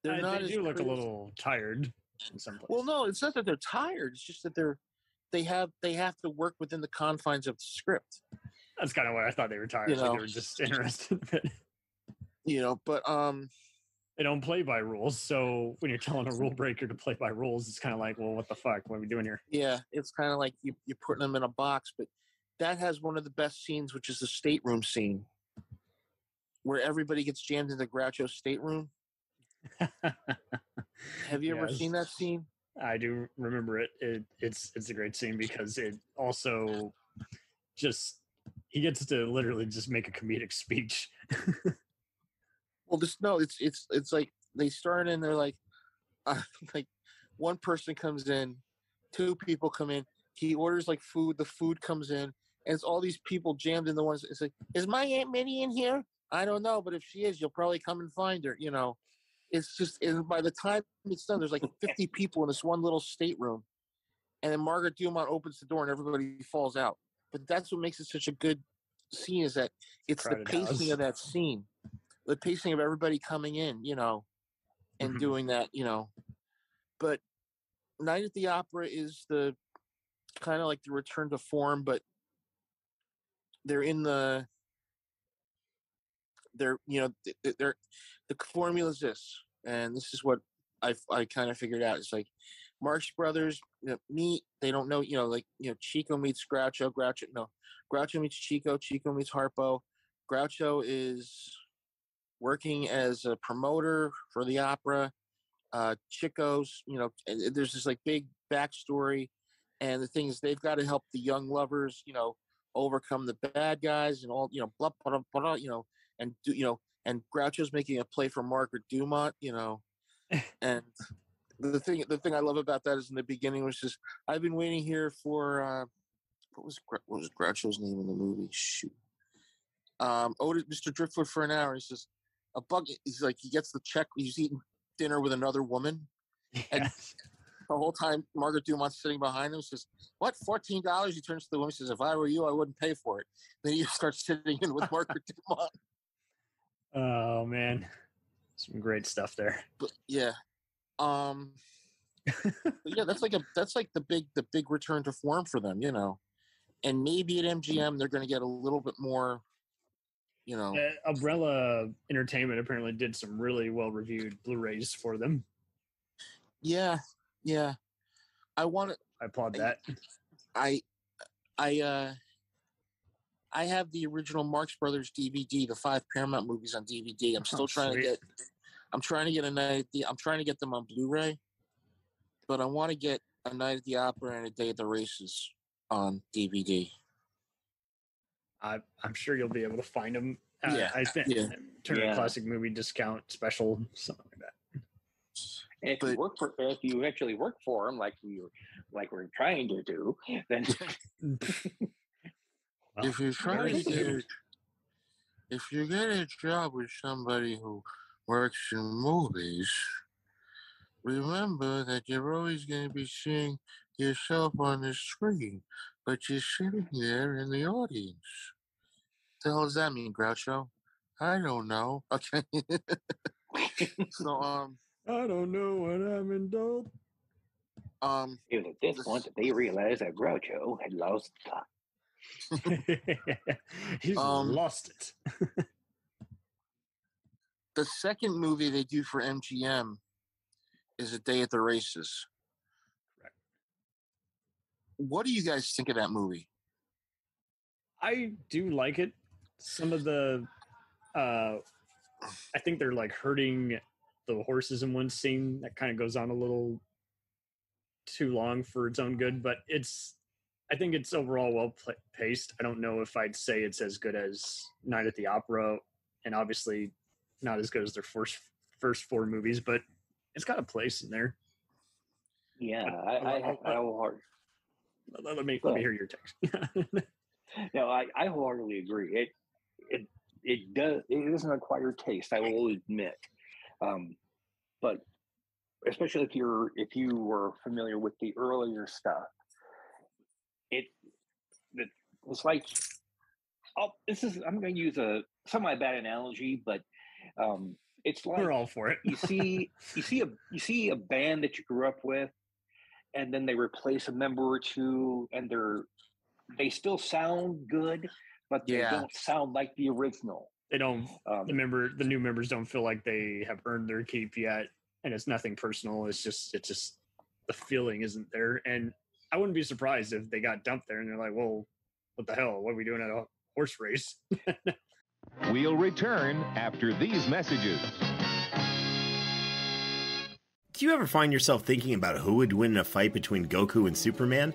A: They do look a little tired in some places.
B: Well, no, it's not that they're tired. It's just that they have to work within the confines of the script.
A: That's kind of why I thought they were tired. Like they were just interested in it.
B: But
A: they don't play by rules. So when you're telling a rule breaker to play by rules, it's kind of like, well, what the fuck? What are we doing here?
B: Yeah, it's kind of like you're putting them in a box. But that has one of the best scenes, which is the stateroom scene, where everybody gets jammed into Groucho's stateroom. Have you ever seen that scene?
A: I do remember it. It's a great scene because it also he gets to literally just make a comedic speech.
B: Well, it's like they start in, they're like one person comes in, two people come in, he orders like food, the food comes in, and it's all these people jammed in the ones. It's like, is my Aunt Minnie in here? I don't know, but if she is, you'll probably come and find her. It's just, and by the time it's done, there's like 50 people in this one little stateroom, and then Margaret Dumont opens the door and everybody falls out. But that's what makes it such a good scene, is that it's the pacing of that scene, the pacing of everybody coming in, and doing that, But Night at the Opera is the kind of like the return to form, but the formula is this, and this is what I kind of figured out. It's like Marx Brothers meet. They don't know, Chico meets Groucho. Groucho meets Chico. Chico meets Harpo. Groucho is working as a promoter for the opera. Chico's, there's this like big backstory, and the thing is, they've got to help the young lovers, overcome the bad guys and all, blah, blah, blah, blah, and do, and Groucho's making a play for Margaret Dumont, and the thing I love about that is in the beginning was just, I've been waiting here for what was Groucho's name in the movie? Shoot, Mr. Driftwood for an hour. He says a bug. He's like, he gets the check. He's eating dinner with another woman, and the whole time Margaret Dumont's sitting behind him. Says, "What? $14?" He turns to the woman. Says, "If I were you, I wouldn't pay for it." Then he starts sitting in with Margaret Dumont.
A: Oh man, some great stuff there.
B: But yeah, but yeah, that's like the big return to form for them, And maybe at MGM they're going to get a little bit more,
A: Umbrella Entertainment apparently did some really well reviewed Blu-rays for them.
B: Yeah. I
A: applaud that.
B: I have the original Marx Brothers DVD, the 5 Paramount movies on DVD. I'm still trying to get. I'm trying to get I'm trying to get them on Blu-ray, but I want to get A Night at the Opera and A Day at the Races on DVD.
A: I'm sure you'll be able to find them.
B: I
A: think Turner Classic Movie Discount Special, something like that.
C: And if you actually work for them, like we're trying to do, then
B: if you get a job with somebody who works in movies, remember that you're always going to be seeing yourself on the screen, but you're sitting there in the audience. What the hell does that mean, Groucho? I don't know. Okay. So,
A: I don't know what I'm indulged.
C: it was at this point that they realized that Groucho had lost the plot.
A: He's lost it.
B: The second movie they do for MGM is A Day at the Races.
A: Correct.
B: What do you guys think of that movie?
A: I do like it. Some of the, I think they're like hurting the horses in one scene that kind of goes on a little too long for its own good, but I think it's overall well paced. I don't know if I'd say it's as good as Night at the Opera, and obviously not as good as their first 4 movies, but it's got a place in there.
C: Yeah, I wholeheartedly.
A: Let me hear your text.
C: No, I wholeheartedly agree. It doesn't acquire taste, I will admit, but especially if you were familiar with the earlier stuff, it's like, I'm going to use a semi bad analogy, but it's like
A: we're all for it.
C: you see a band that you grew up with, and then they replace a member or two, and they still sound good, but they don't sound like the original.
A: They don't. The new members don't feel like they have earned their keep yet, and it's nothing personal. It's just the feeling isn't there, and I wouldn't be surprised if they got dumped there, and they're like, "Well, what the hell? What are we doing at a horse race?"
D: We'll return after these messages.
E: Do you ever find yourself thinking about who would win in a fight between Goku and Superman?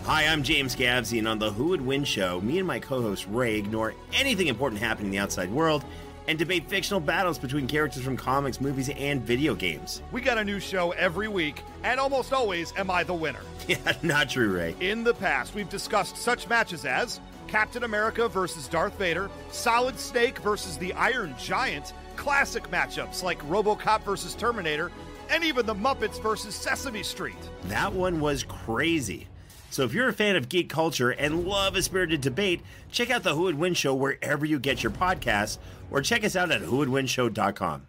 E: Hi, I'm James Gavsey, and on the Who Would Win show, me and my co-host Ray ignore anything important happening in the outside world and debate fictional battles between characters from comics, movies, and video games.
F: We got a new show every week, and almost always am I the winner.
E: Yeah, not true, Ray.
F: In the past, we've discussed such matches as Captain America versus Darth Vader, Solid Snake versus the Iron Giant, classic matchups like RoboCop versus Terminator, and even the Muppets versus Sesame Street.
E: That one was crazy. So if you're a fan of geek culture and love a spirited debate, check out the Who Would Win show wherever you get your podcasts, or check us out at whowouldwinshow.com.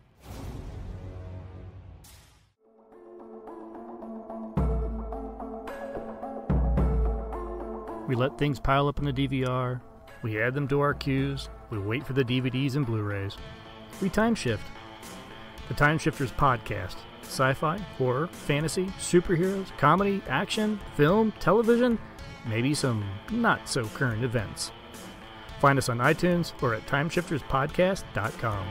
G: We let things pile up in the DVR, we add them to our queues, we wait for the DVDs and Blu-rays. We time shift. The Time Shifters Podcast. Sci-fi, horror, fantasy, superheroes, comedy, action, film, television, maybe some not-so-current events. Find us on iTunes or at timeshifterspodcast.com.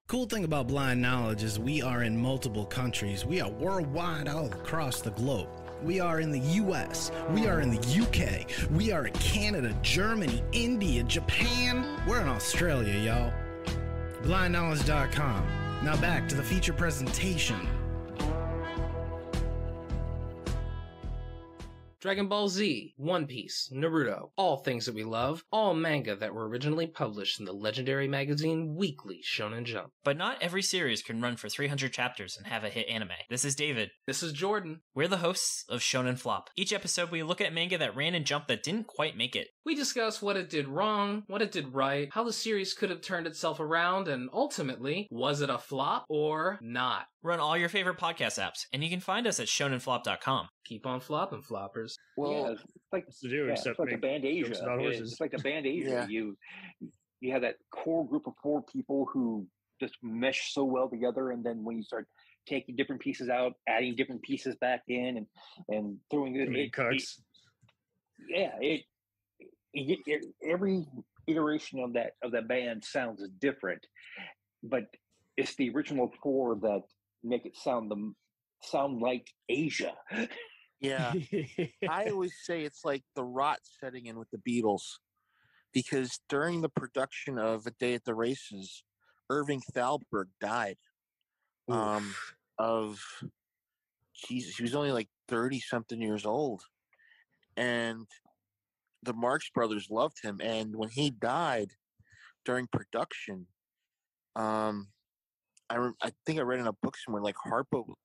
H: Cool thing about Blind Knowledge is we are in multiple countries. We are worldwide all across the globe. We are in the US, we are in the UK, we are in Canada, Germany, India, Japan. We're in Australia, y'all. BlindKnowledge.com. Now back to the feature presentation.
I: Dragon Ball Z, One Piece, Naruto, all things that we love, all manga that were originally published in the legendary magazine Weekly Shonen Jump.
J: But not every series can run for 300 chapters and have a hit anime. This is David.
I: This is Jordan.
J: We're the hosts of Shonen Flop. Each episode we look at manga that ran in Jump that didn't quite make it.
I: We discuss what it did wrong, what it did right, how the series could have turned itself around, and ultimately, was it a flop or not?
J: We're on all your favorite podcast apps, and you can find us at shonenflop.com.
I: Keep on flopping, floppers.
C: Well, yeah, it's like the band Asia. It's like the band Asia. Yeah. You have that core group of four people who just mesh so well together, and then when you start taking different pieces out, adding different pieces back in, and throwing it, every iteration of that band sounds different, but it's the original four that make it sound like Asia.
B: Yeah. I always say it's like the rot setting in with the Beatles, because during the production of A Day at the Races, Irving Thalberg died. He was only like 30-something years old. And the Marx Brothers loved him. And when he died during production, I think I read in a book somewhere, like Groucho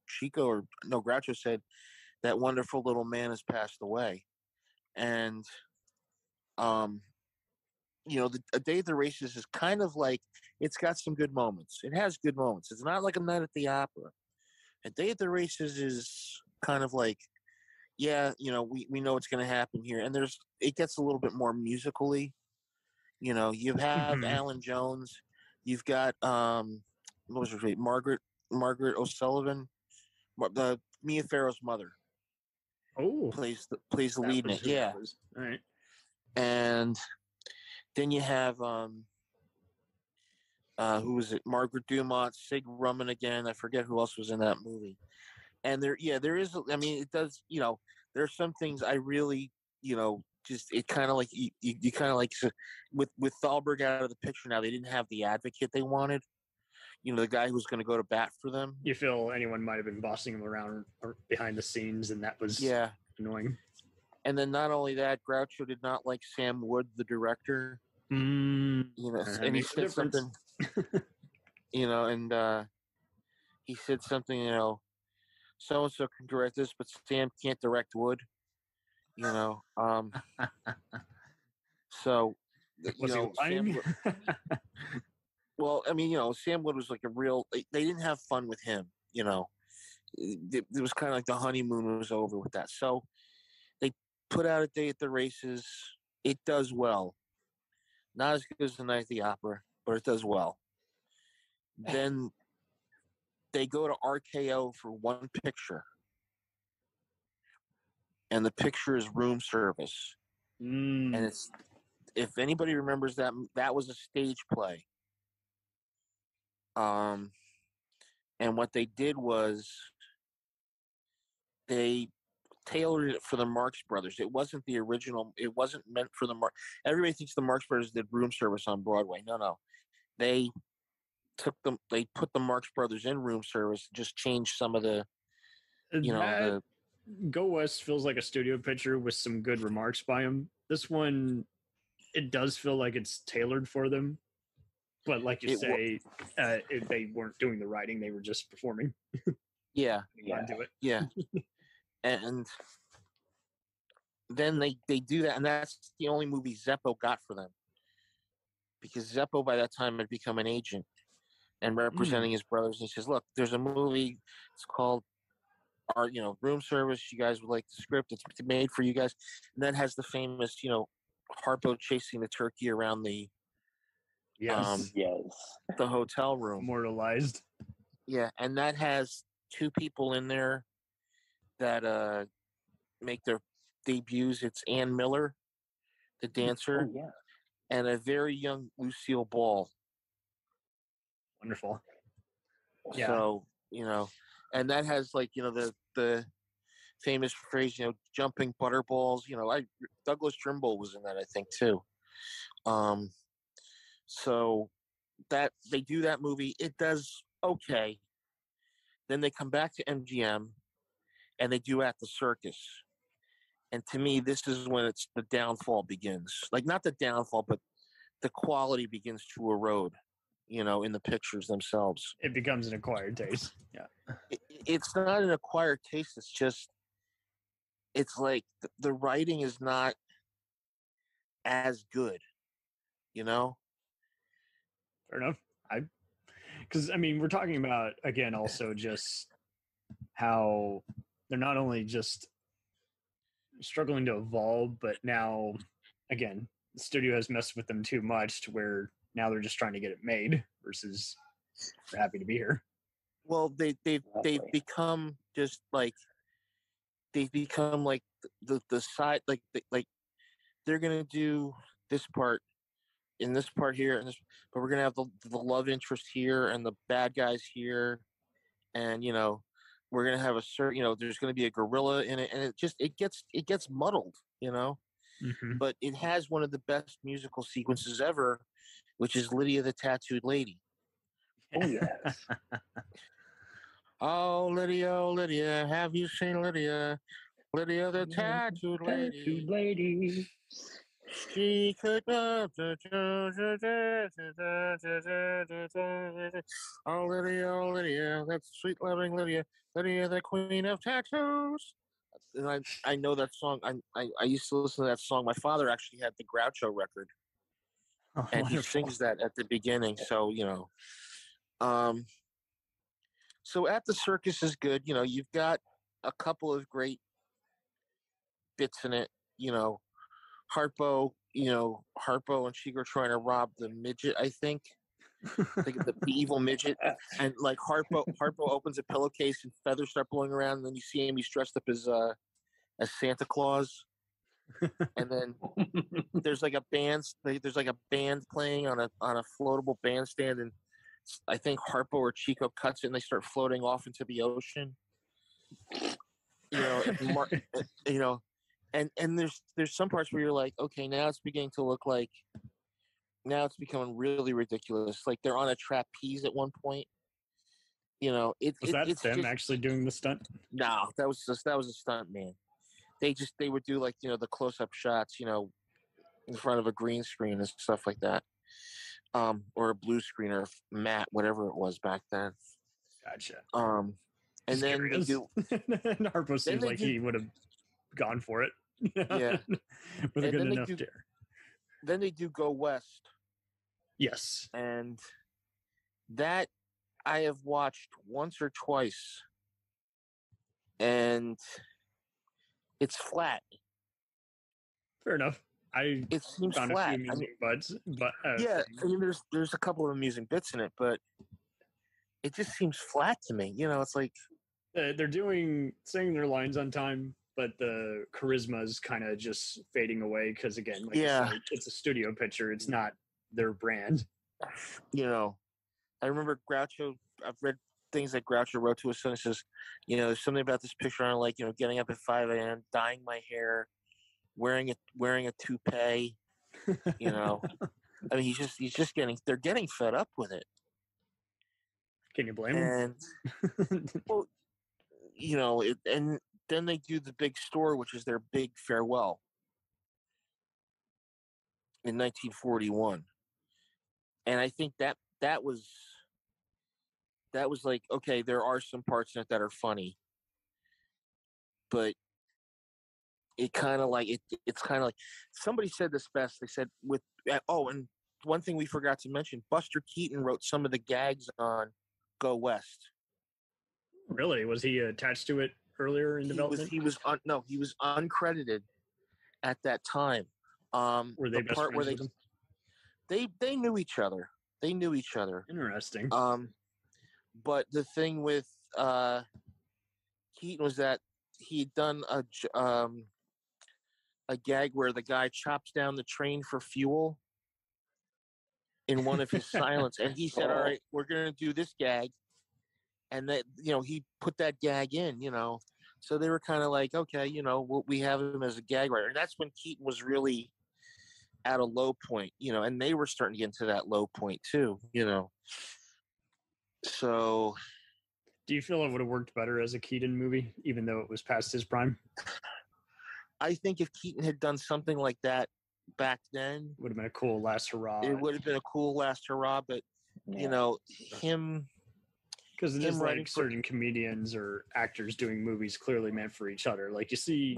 B: said, that wonderful little man has passed away. And, A Day at the Races is kind of like, it's got some good moments. It has good moments. It's not like A Night at the Opera. A Day at the Races is kind of like, we know what's going to happen here. And it gets a little bit more musically. You have Alan Jones. You've got, what was her name? Margaret O'Sullivan, Mia Farrow's mother. Plays the lead in it. Yeah.
A: All right.
B: And then you have who was it? Margaret Dumont, Sig Rumman again. I forget who else was in that movie. And there is. I mean, it does. There are some things I really, just it kind of like you kind of like with Thalberg out of the picture now. They didn't have the advocate they wanted. the guy who was going to go to bat for them.
A: You feel anyone might have been bossing him around or behind the scenes, and that was annoying.
B: And then not only that, Groucho did not like Sam Wood, the director. And he said something, and he said something, so-and-so can direct this, but Sam can't direct Wood, so,
A: was he lying?
B: Well, I mean, Sam Wood was like they didn't have fun with him, It was kind of like the honeymoon was over with that. So they put out A Day at the Races. It does well. Not as good as The Night at the Opera, but it does well. Then they go to RKO for one picture. And the picture is Room Service. And it's, if anybody remembers that was a stage play. And what they did was they tailored it for the Marx Brothers. It wasn't the original. It wasn't meant for the Marx. Everybody thinks the Marx Brothers did Room Service on Broadway. No. They put the Marx Brothers in Room Service, just changed some of the, the
A: Go West feels like a studio picture with some good remarks by him. This one, it does feel like it's tailored for them. But like you say, they weren't doing the writing; they were just performing.
B: Yeah.
A: Do it.
B: Yeah. And then they do that, and that's the only movie Zeppo got for them, because Zeppo by that time had become an agent and representing his brothers. And he says, "Look, there's a movie. It's called Room Service. You guys would like the script? It's made for you guys." And that has the famous, Harpo chasing the turkey around the the hotel room,
A: immortalized.
B: Yeah, and that has two people in there that make their debuts. It's Ann Miller, the dancer, and a very young Lucille Ball.
A: Wonderful. Yeah.
B: So, and that has the famous phrase, jumping butterballs. Douglas Trimble was in that, I think, too. So that they do that movie, it does okay. Then they come back to MGM and they do At the Circus. And to me, this is when it's the downfall begins. Like, not the downfall, but the quality begins to erode, in the pictures themselves.
A: It becomes an acquired taste. Yeah.
B: It's not an acquired taste. It's just, it's like the writing is not as good,
A: Fair enough. Because we're talking about, again, also just how they're not only just struggling to evolve, but now, again, the studio has messed with them too much to where now they're just trying to get it made versus they're happy to be here.
B: Well, they've become just like, the side, like they're gonna do this part in this part here, and this, but we're gonna have the love interest here and the bad guys here, and we're gonna have a certain, there's gonna be a gorilla in it, and it gets muddled, But it has one of the best musical sequences ever, which is Lydia the Tattooed Lady.
C: Oh yes.
B: Oh Lydia, have you seen Lydia? Lydia the Tattooed Lady. She could oh Lydia, that's sweet loving Lydia the queen of tattoos. And I know that song. I used to listen to that song. My father actually had the Groucho record, and wonderful. He sings that at the beginning. So so At the Circus is good. You've got a couple of great bits in it. Harpo and Chico trying to rob the midget, I think. The evil midget. And like Harpo opens a pillowcase and feathers start blowing around, and then you see him, he's dressed up as Santa Claus. And then there's like a band playing on a floatable bandstand, and I think Harpo or Chico cuts it and they start floating off into the ocean. And there's some parts where you're like, okay, now it's beginning to look like, now it's becoming really ridiculous. Like they're on a trapeze at one point,
A: Was that
B: it's
A: them
B: just,
A: actually doing the stunt?
B: no, that was a stunt man. They would do like the close up shots, in front of a green screen and stuff like that, or a blue screen or matte, whatever it was back then.
A: Gotcha.
B: And
A: Just
B: then
A: curious.
B: they do.
A: And Harpo seems like he would have gone for it.
B: Yeah.
A: With a
B: And
A: good
B: then they
A: enough
B: do-
A: dare.
B: Then they do Go West,
A: Yes.
B: and that I have watched once or twice, and it's flat.
A: Fair enough. I
B: It seems
A: found
B: flat.
A: a few amusing but
B: Yeah, I mean, there's a couple of amusing bits in it, but it just seems flat to me. It's like,
A: they're saying their lines on time, but the charisma is kind of just fading away because, again, like
B: Yeah.
A: you said, it's a studio picture. It's not their brand.
B: I remember Groucho. I've read things that Groucho wrote to his son. It says, there's something about this picture I like. Getting up at 5 a.m., dyeing my hair, wearing a toupee. I mean, he's just they're getting fed up with it.
A: Can you blame them?
B: And well, and then they do the big store, which is their big farewell in 1941, and I think that was like, okay, there are some parts in it that are funny, but it kind of like it's kind of like, somebody said this best. They said and one thing we forgot to mention, Buster Keaton wrote some of the gags on Go West.
A: Really? Was he attached to it earlier in development?
B: He was uncredited at that time.
A: Were they best friends with him?
B: They knew each other.
A: Interesting.
B: But the thing with Keaton was that he'd done a gag where the guy chops down the train for fuel in one of his silence, and he said, "All right, we're gonna do this gag," and that he put that gag in, so they were kind of like, okay, we have him as a gag writer, and that's when Keaton was really at a low point, and they were starting to get into that low point too, So,
A: do you feel it would have worked better as a Keaton movie, even though it was past his prime?
B: I think if Keaton had done something like that back then,
A: would have been a cool last hurrah.
B: It would have been a cool last hurrah, but him,
A: because it is like certain comedians or actors doing movies clearly meant for each other. Like you see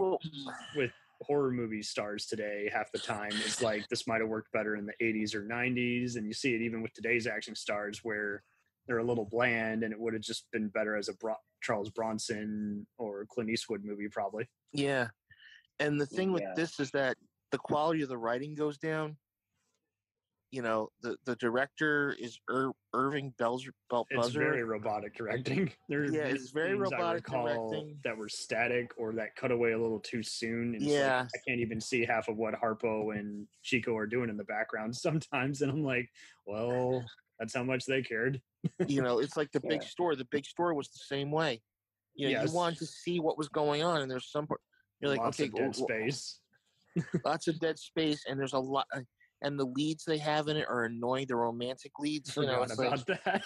A: with horror movie stars today, half the time it's like this might have worked better in the 80s or 90s, and you see it even with today's action stars where they're a little bland, and it would have just been better as a Charles Bronson or Clint Eastwood movie, probably.
B: Yeah, and the thing with this is that the quality of the writing goes down. The director is Irving Belzer.
A: It's very robotic directing.
B: It's very robotic directing
A: that were static or that cut away a little too soon. And I can't even see half of what Harpo and Chico are doing in the background sometimes, and I'm like, well, that's how much they cared.
B: It's like the big store. The big store was the same way. You wanted to see what was going on, and there's some. You're like,
A: lots
B: okay,
A: of dead space.
B: Lots of dead space, and there's a lot. And the leads they have in it are annoying. The romantic leads.
A: Forgot about that.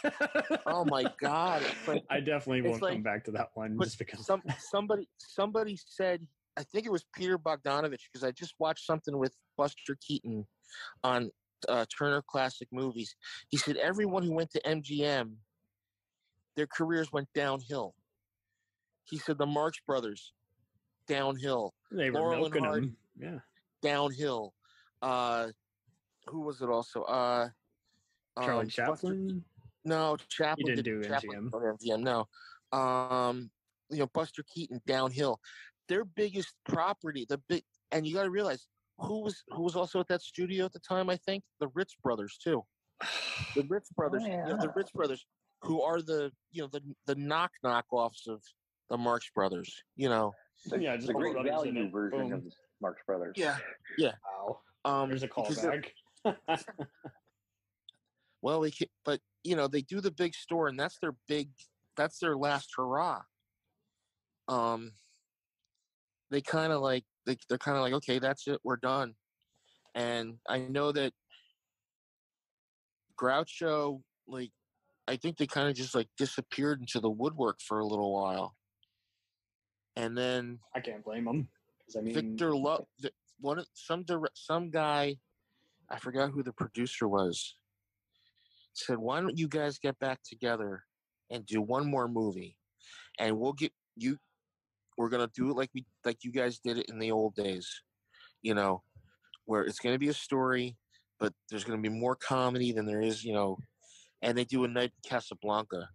B: Oh my god!
A: I definitely won't come back to that one just because.
B: Somebody said, I think it was Peter Bogdanovich, because I just watched something with Buster Keaton on Turner Classic Movies. He said everyone who went to MGM, their careers went downhill. He said the Marx Brothers, downhill.
A: They were
B: Laurel
A: milking
B: and Hardy,
A: them. Yeah.
B: Downhill. Who was it also?
A: Charlie Chaplin?
B: No, Chaplin
A: didn't do MGM.
B: MGM, no. Buster Keaton, downhill. Their biggest property, and you got to realize who was also at that studio at the time. I think the Ritz Brothers too. The Ritz Brothers, the Ritz Brothers, who are the knockoffs of the Marx Brothers.
C: Yeah, just a great value version of Marx Brothers.
B: Yeah.
A: Wow. There's a callback.
B: Well, but they do the big store, and that's their last hurrah. They kind of like they're kind of like, okay, that's it, we're done. And I know that Groucho, like, I think they kind of just like disappeared into the woodwork for a little while. And then
A: I can't blame them. I mean,
B: Victor Love, some guy, I forgot who the producer was, said, "Why don't you guys get back together and do one more movie, and we'll get you. We're gonna do it like you guys did it in the old days, you know, where it's gonna be a story, but there's gonna be more comedy than there is, you know." And they do a night in Casablanca,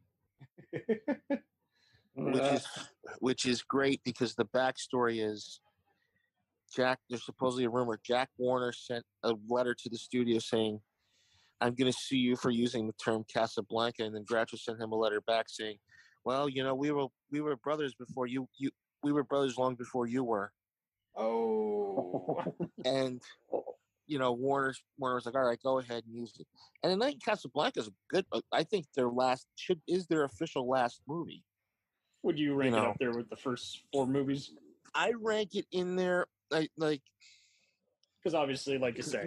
B: which is great because the backstory is there's supposedly a rumor Jack Warner sent a letter to the studio saying, "I'm going to sue you for using the term Casablanca," and then Groucho sent him a letter back saying, "Well, you know, we were brothers before you we were brothers long before you were."
A: Oh.
B: And you know, Warner was like, "All right, go ahead and use it." And The Night in Casablanca is good. I think is their official last movie.
A: Would you rank it up there with the first 4 movies?
B: I rank it in there, like
A: because obviously, like you say,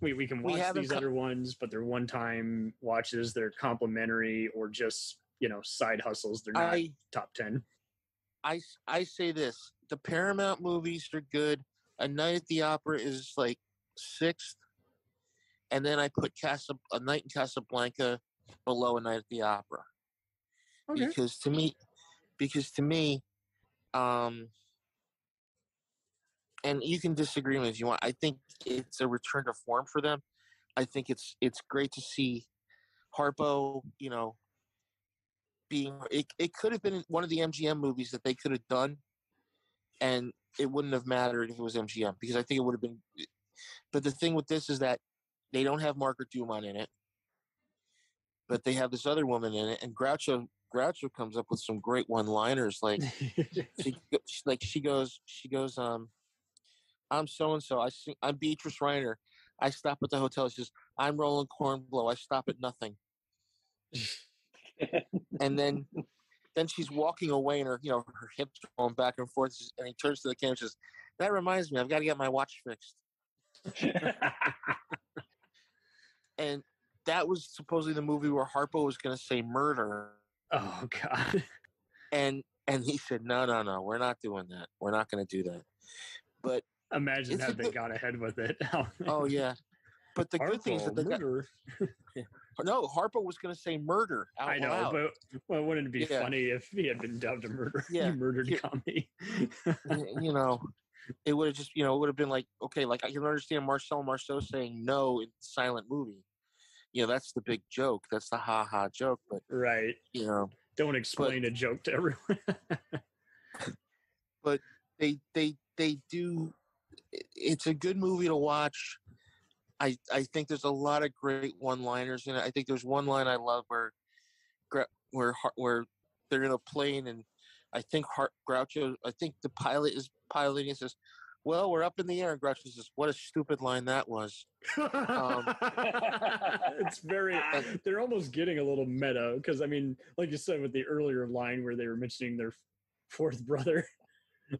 A: we can watch these other ones, but they're one-time watches. They're complimentary or just, you know, side hustles. They're not top 10.
B: I say this: the Paramount movies are good. A Night at the Opera is like 6th, and then I put A Night in Casablanca below A Night at the Opera. Okay. Because to me, and you can disagree with me if you want, I think it's a return to form for them. I think it's great to see Harpo, you know, it could have been one of the MGM movies that they could have done, and it wouldn't have mattered if it was MGM, because I think it would have been. But the thing with this is that they don't have Margaret Dumont in it, but they have this other woman in it, and Groucho comes up with some great one-liners, like she goes, "I'm so and so. I'm Beatrice Reiner. I stop at the hotel." She says, "I'm Roland Cornblow. I stop at nothing." And then she's walking away, and her hips are going back and forth, and he turns to the camera and says, "That reminds me, I've got to get my watch fixed." And that was supposedly the movie where Harpo was going to say murder.
A: Oh God!
B: And he said, "No, we're not doing that. We're not going to do that." But
A: imagine how they got ahead with it.
B: Oh yeah, but the
A: Harpo,
B: good thing is that they
A: murder.
B: No, Harpo was going to say murder out
A: I know,
B: loud.
A: but wouldn't it be funny if he had been dubbed a murder?
B: Yeah,
A: murdered comedy.
B: You know, it would have just, it would have been like, okay, like I can understand Marcel Marceau saying no in silent movie. That's the big joke. That's the ha-ha joke. But
A: right. Don't explain a joke to everyone.
B: But they do. It's a good movie to watch. I think there's a lot of great one-liners in it. I think there's one line I love where they're in a plane, and I think Groucho, I think the pilot is piloting and says, "Well, we're up in the air," and Groucho says, "What a stupid line that was."
A: It's very. They're almost getting a little meta because, I mean, like you said with the earlier line where they were mentioning their 4th brother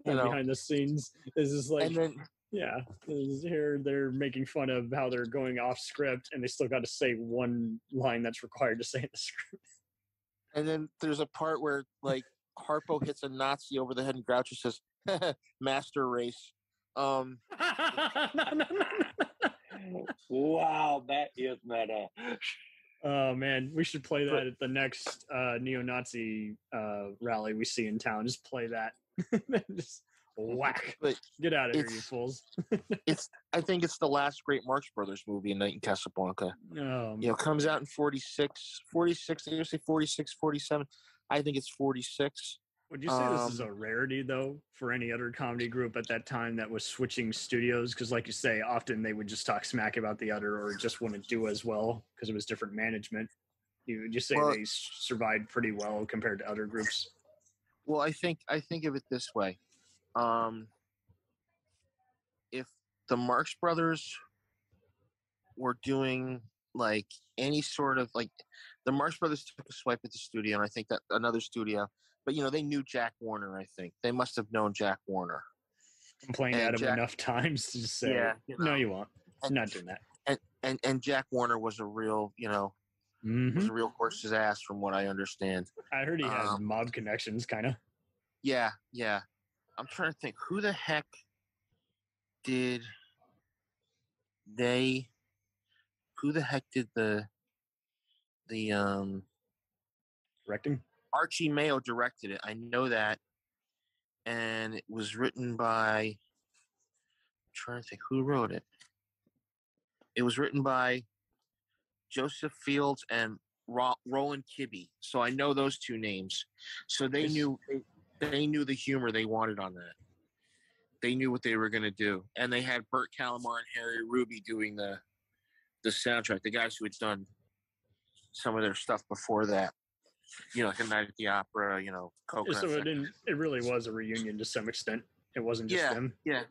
A: behind the scenes, is just like.
B: And then,
A: yeah, here they're making fun of how they're going off script, and they still got to say one line that's required to say in the script.
B: And then there's a part where, like, Harpo hits a Nazi over the head, and Groucho says, "Master race."
C: Wow, that is meta.
A: Oh man, we should play that at the next neo-Nazi rally we see in town. Just play that. Just whack.
B: But
A: get out of here, you fools.
B: I think it's the last great Marx Brothers movie, Night in Casablanca. Comes out in 46, I say 46, 47. I think it's 46.
A: Would you say this is a rarity, though, for any other comedy group at that time that was switching studios? Because, like you say, often they would just talk smack about the other or just wouldn't do as well because it was different management. Would you say they survived pretty well compared to other groups?
B: Well, I think of it this way. If the Marx Brothers were doing like any sort of like the Marx Brothers took a swipe at the studio, and I think that another studio, but they knew Jack Warner. I think they must have known Jack Warner.
A: Complained at him enough times to say, no, you won't. I'm not doing that.
B: And Jack Warner was a real, Was a real horse's ass, from what I understand.
A: I heard he had mob connections, kind of.
B: Yeah. I'm trying to think, who the heck did the
A: directing?
B: Archie Mayo directed it. I know that. And it was written by, I'm trying to think who wrote it. It was written by Joseph Fields and Roland Kibbe. So I know those two names. So they knew the humor they wanted on that. They knew what they were going to do. And they had Burt Calamar and Harry Ruby doing the soundtrack, the guys who had done some of their stuff before that. Like A Night at the Opera, Coconut.
A: So it really was a reunion to some extent. It wasn't just them.
B: Yeah.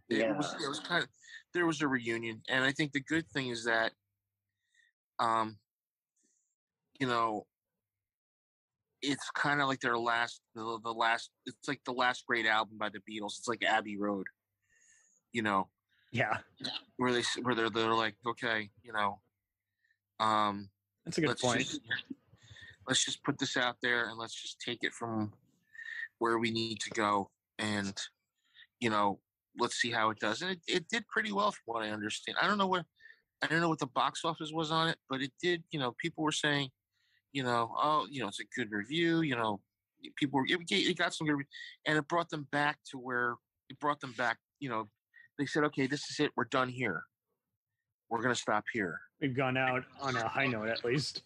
B: It was kind of, there was a reunion. And I think the good thing is that, it's kind of like their last, it's like the last great album by the Beatles. It's like Abbey Road,
A: Yeah.
B: Where they're like, okay,
A: that's a good point.
B: Let's just put this out there and let's just take it from where we need to go, and let's see how it does. And it did pretty well, from what I understand. I don't know what the box office was on it, but it did. People were saying, it's a good review. It got some good, and it brought them back to where it brought them back. They said, okay, this is it. We're done here. We're going to stop here.
A: We've gone out on a high note, at least.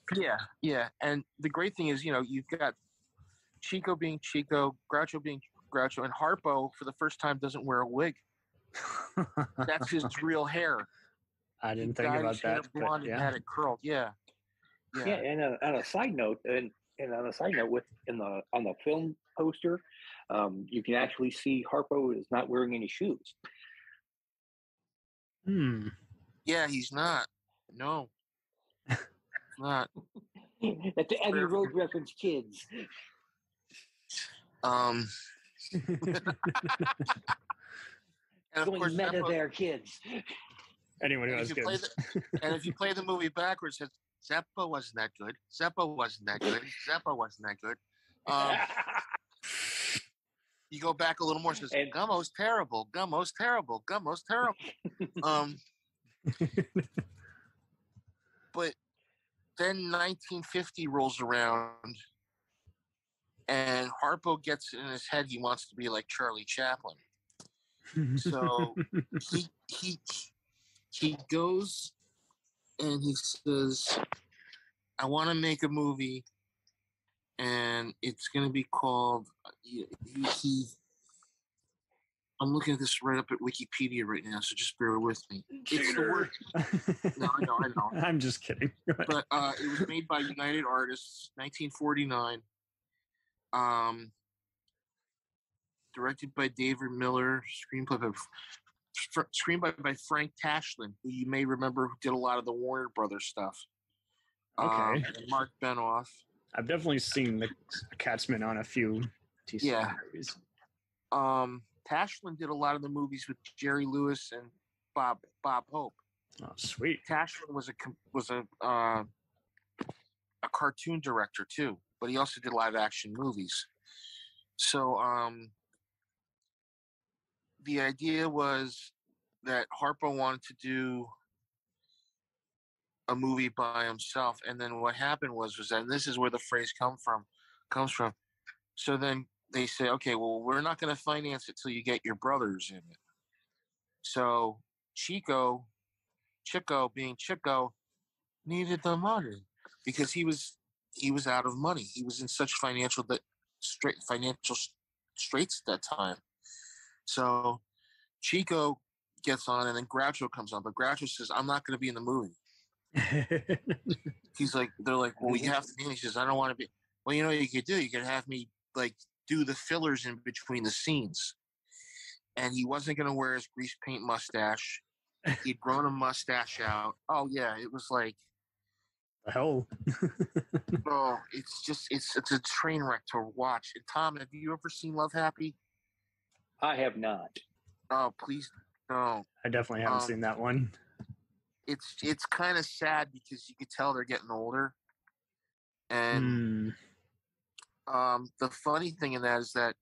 B: Yeah. And the great thing is, you've got Chico being Chico, Groucho being Groucho, and Harpo, for the first time, doesn't wear a wig. That's his real hair.
A: I didn't think about that.
B: Blonde and had it curled. Yeah.
C: And on a side note, on the film poster, you can actually see Harpo is not wearing any shoes.
B: Yeah, he's not. No, not.
C: That's the Abbey Road reference, kids.
B: And of
C: Going
B: course,
C: meta there, kids.
A: Anyone who has kids.
B: And if you play the movie backwards, Zeppo wasn't that good. Zeppo wasn't that good. Zeppo wasn't that good. You go back a little more, it says, Gummo's terrible. Gummo's terrible. Gummo's terrible. But then 1950 rolls around, and Harpo gets in his head he wants to be like Charlie Chaplin. So he goes and he says, I want to make a movie, and it's going to be called, I'm looking at this right up at Wikipedia right now, so just bear with me. It's the word. No, I know.
A: I'm just kidding.
B: But it was made by United Artists, 1949. Directed by David Miller, screenplay by Frank Tashlin, who you may remember, who did a lot of the Warner Brothers stuff.
A: Okay.
B: And Mark Benoff.
A: I've definitely seen the Catsman on a few TV movies.
B: Tashlin did a lot of the movies with Jerry Lewis and Bob Hope.
A: Oh, sweet.
B: Tashlin was a cartoon director too, but he also did live action movies. So the idea was that Harpo wanted to do a movie by himself, and then what happened was that, and this is where the phrase comes from. So then they say, okay, well, we're not going to finance it till you get your brothers in it. So Chico being Chico, needed the money because he was out of money. He was in such financial straits at that time. So Chico gets on, and then Groucho comes on, but Groucho says, I'm not going to be in the movie. They're like, well, you have to be. He says, I don't want to be. Well, you know what you could do? You could have me do the fillers in between the scenes. And he wasn't going to wear his grease paint mustache. He'd grown a mustache out. Oh yeah, it was like
A: the hell.
B: Oh, it's a train wreck to watch. And Tom, have you ever seen Love Happy?
C: I have not.
B: Oh, please don't.
A: I definitely haven't seen that one.
B: It's kind of sad because you could tell they're getting older. And the funny thing in that is that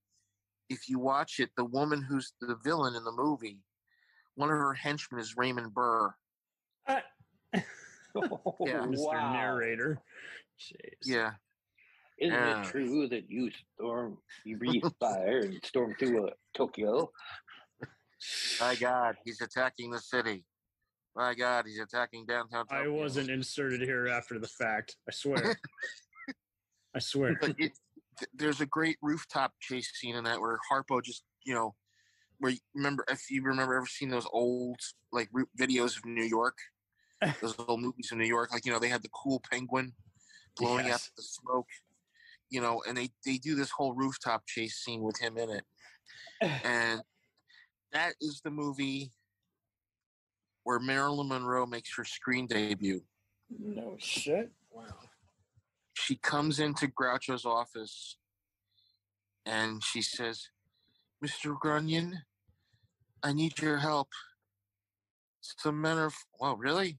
B: if you watch it, the woman who's the villain in the movie, one of her henchmen is Raymond Burr.
A: Yeah, Mr.
C: Wow.
A: Narrator. Jeez.
B: Yeah.
C: Isn't it true that you breathe fire and storm through Tokyo?
B: My God, he's attacking the city. My God, he's attacking downtown Tokyo.
A: I wasn't inserted here after the fact. I swear. I swear.
B: But there's a great rooftop chase scene in that where Harpo just, where if you remember ever seen those old like videos of New York, those old movies in New York, like, they had the cool penguin blowing out the smoke, and they do this whole rooftop chase scene with him in it. And that is the movie where Marilyn Monroe makes her screen debut.
A: No shit. Wow.
B: She comes into Groucho's office and she says, "Mr. Grunion, I need your help. Some men are..." "Well, really?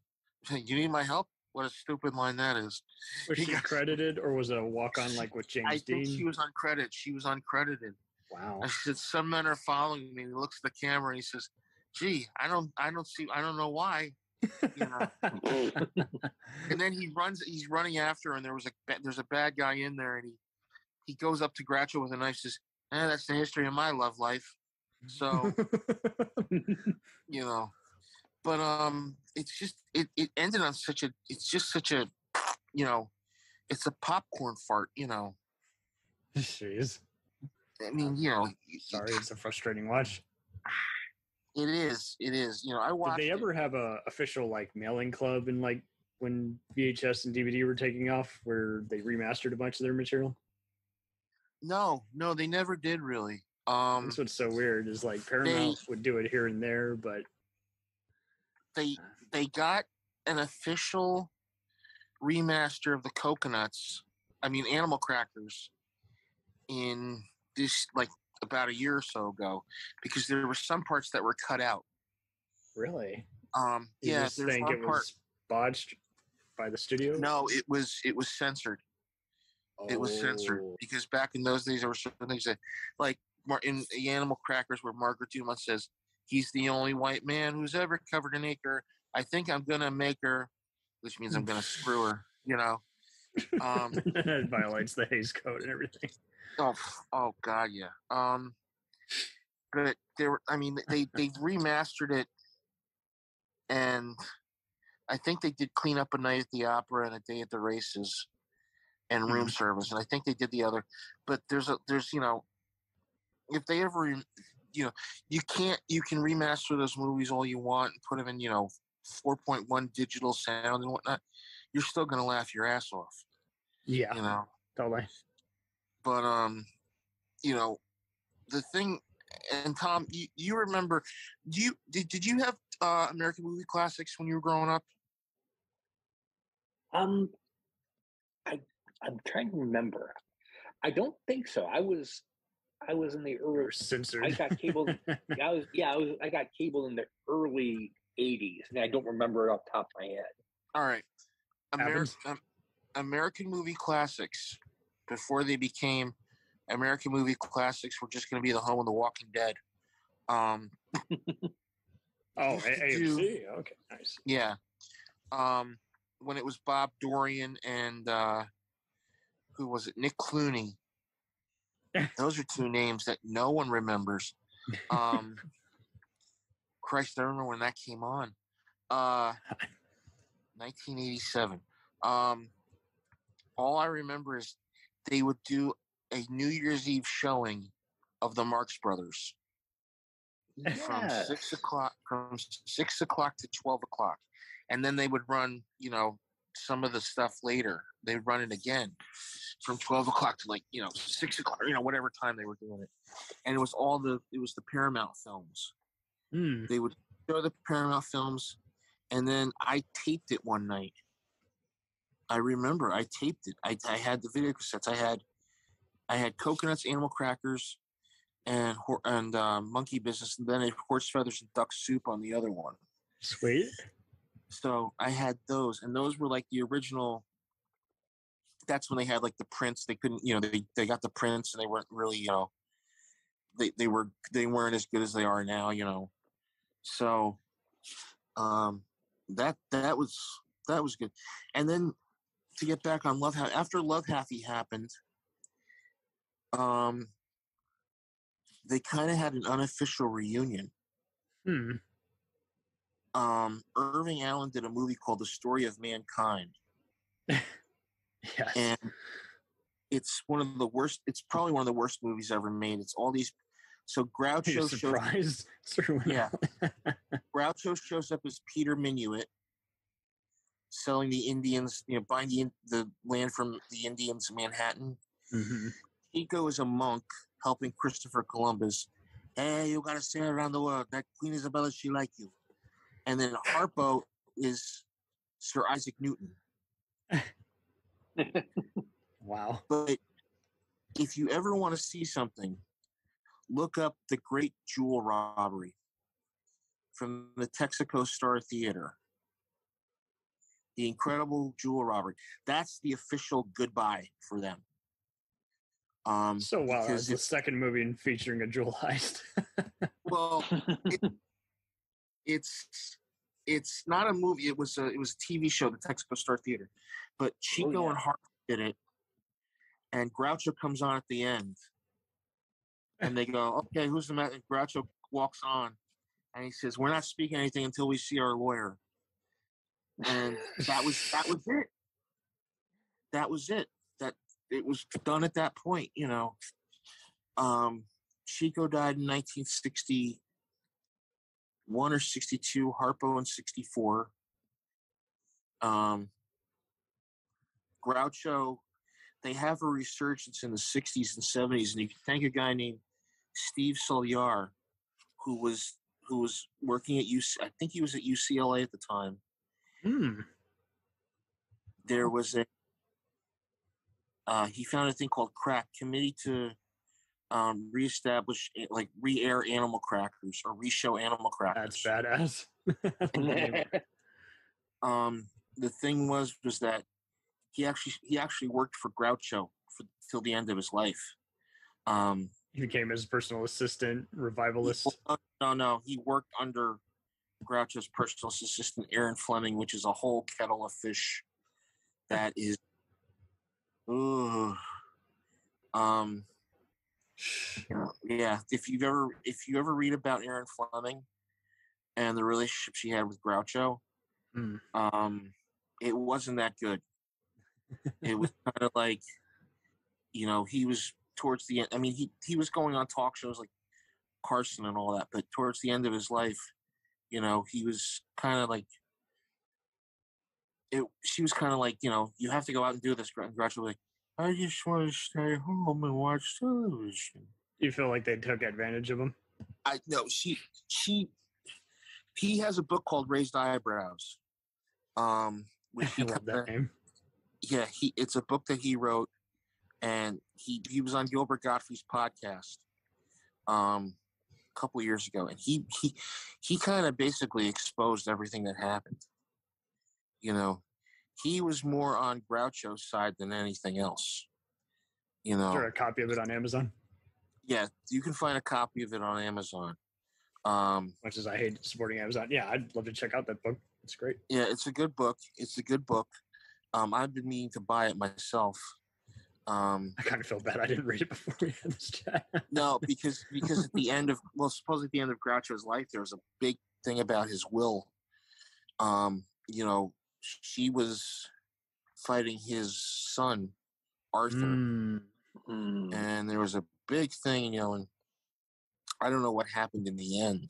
B: You need my help?" What a stupid line that is.
A: Was she credited, or was it a walk-on like with James Dean?
B: I think she was uncredited. She was uncredited.
A: Wow.
B: And she said, "Some men are following me." He looks at the camera and he says, "Gee, I don't know why." And then he's running after her, and there's a bad guy in there, and he goes up to Groucho with a knife, says, "That's the history of my love life." So, but it's just it ended on such a it's a popcorn fart,
A: Jeez.
B: I mean,
A: sorry, it's a frustrating watch.
B: It is. I watched.
A: Did they ever have a official like mailing club in like when VHS and DVD were taking off, where they remastered a bunch of their material?
B: No, they never did really.
A: That's what's so weird is like Paramount would do it here and there, but
B: they got an official remaster of the Animal Crackers, in this like about a year or so ago, because there were some parts that were cut out.
A: Really?
B: Yeah.
A: There's one part was botched by the studio.
B: No, it was censored.
A: Oh.
B: It was censored because back in those days there were certain things that, like in the Animal Crackers, where Margaret Dumont says, "He's the only white man who's ever covered an acre. I think I'm gonna make her," which means I'm gonna screw her.
A: It violates the Hays Code and everything.
B: Oh God, yeah. But they remastered it, and I think they did Clean Up a Night at the Opera and A Day at the Races, and Room Service, and I think they did the other. But there's if they ever, you can remaster those movies all you want and put them in 4.1 digital sound and whatnot. You're still gonna laugh your ass off.
A: Yeah. Totally.
B: But the thing, and Tom, you remember? Did you have American Movie Classics when you were growing up?
C: I'm trying to remember. I don't think so. I was in the early
A: censored.
C: I got cable. I got cable in the early '80s, and I don't remember it off the top of my head.
B: All right, American Movie Classics, before they became American Movie Classics, were just going to be the home of The Walking Dead.
A: AMC. Okay, nice.
B: Yeah. When it was Bob Dorian and who was it? Nick Clooney. Those are two names that no one remembers. Christ, I don't remember when that came on. 1987. All I remember is they would do a New Year's Eve showing of the Marx Brothers from 6 o'clock to 12 o'clock, and then they would run, some of the stuff later. They'd run it again from 12 o'clock to 6 o'clock, whatever time they were doing it. And it was the Paramount films. They would show the Paramount films, and then I taped it one night. I remember I taped it. I had the video cassettes. I had Coconuts, Animal Crackers, and Monkey Business, and then I had Horse Feathers and Duck Soup on the other one.
A: Sweet.
B: So I had those, and those were like the original that's when they had like the prints. They couldn't, they got the prints and they weren't really, they weren't as good as they are now, So, that was good. And then to get back on after Love Happy happened, they kind of had an unofficial reunion. Irving Allen did a movie called The Story of Mankind.
A: Yes.
B: And it's probably one of the worst movies ever made. It's all these, so Groucho
A: surprised.
B: Yeah. Groucho shows up as Peter Minuit, selling the Indians, buying the land from the Indians in Manhattan.
A: Mm-hmm.
B: Chico is a monk helping Christopher Columbus. Hey, you gotta sail around the world. That Queen Isabella, she like you. And then Harpo is Sir Isaac Newton.
A: Wow.
B: But if you ever want to see something, look up The Great Jewel Robbery from the Texaco Star Theater. The Incredible Jewel Robbery. That's the official goodbye for them.
A: So wow, that's the second movie featuring a jewel heist.
B: Well, it's not a movie. It was a TV show, the Texaco Star Theater. But Chico and Hart did it, and Groucho comes on at the end, and they go, "Okay, who's the man?" And Groucho walks on, and he says, "We're not speaking anything until we see our lawyer." And that was it. That was it. That it was done at that point, Chico died in 1961 or 62. Harpo in 64. Groucho, they have a resurgence in the 60s and 70s, and you can thank a guy named Steve Solyar, who was working at I think he was at UCLA at the time. There was he found a thing called CRACK, Committee to reestablish, like re-air animal crackers or re-show animal crackers.
A: That's badass.
B: The thing was that he actually worked for Groucho till the end of his life.
A: He became his personal assistant, revivalist.
B: No, he worked under Groucho's personal assistant, Aaron Fleming, which is a whole kettle of fish. That is, yeah. If you ever read about Aaron Fleming and the relationship she had with Groucho, it wasn't that good. It was kind of like, he was towards the end. I mean, he was going on talk shows like Carson and all that, but towards the end of his life, he was kind of like, she was kind of like, you have to go out and do this. And Groucho was like, I just want to stay home and watch television.
A: Do you feel like they took advantage of him?
B: No, he has a book called Raised Eyebrows. Which
A: I love that name.
B: Yeah, it's a book that he wrote, and he was on Gilbert Gottfried's podcast a couple of years ago, and he kind of basically exposed everything that happened. He was more on Groucho's side than anything else.
A: Is there a copy of it on Amazon?
B: Yeah, you can find a copy of it on Amazon.
A: Much as I hate supporting Amazon, yeah, I'd love to check out that book. It's great.
B: Yeah, it's a good book. I've been meaning to buy it myself.
A: I kind of feel bad I didn't read it before we had this chat.
B: No, because at the end of supposedly at the end of Groucho's life, there was a big thing about his will. She was fighting his son, Arthur, and there was a big thing, and I don't know what happened in the end,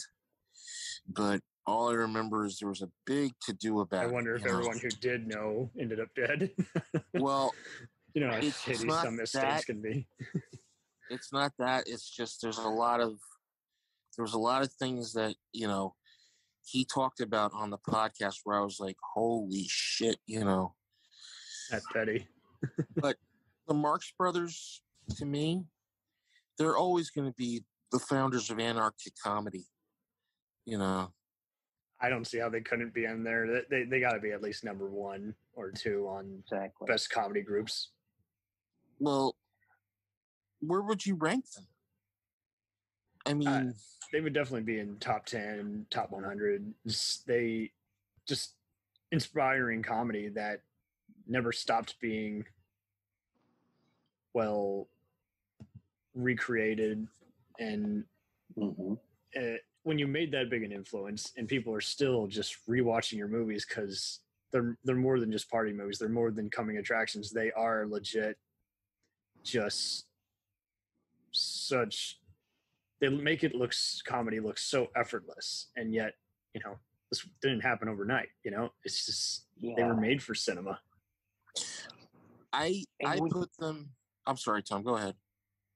B: but all I remember is there was a big to-do about it.
A: I wonder if everyone who did know ended up dead.
B: Well,
A: how shitty some mistakes can be.
B: It's not that. It's just there was a lot of things that, he talked about on the podcast where I was like, holy shit,
A: That's petty.
B: But the Marx Brothers, to me, they're always going to be the founders of anarchic comedy.
A: I don't see how they couldn't be in there. They got to be at least number 1 or 2 on best comedy groups.
B: Well, where would you rank them? I mean,
A: they would definitely be in top 10, top 100. They just inspiring comedy that never stopped being well recreated. And when you made that big an influence and people are still just rewatching your movies because they're more than just party movies, they're more than coming attractions, they are legit just such, they make it comedy looks so effortless, and yet this didn't happen overnight. It's just they were made for cinema.
B: I put them. I'm sorry, Tom. Go ahead.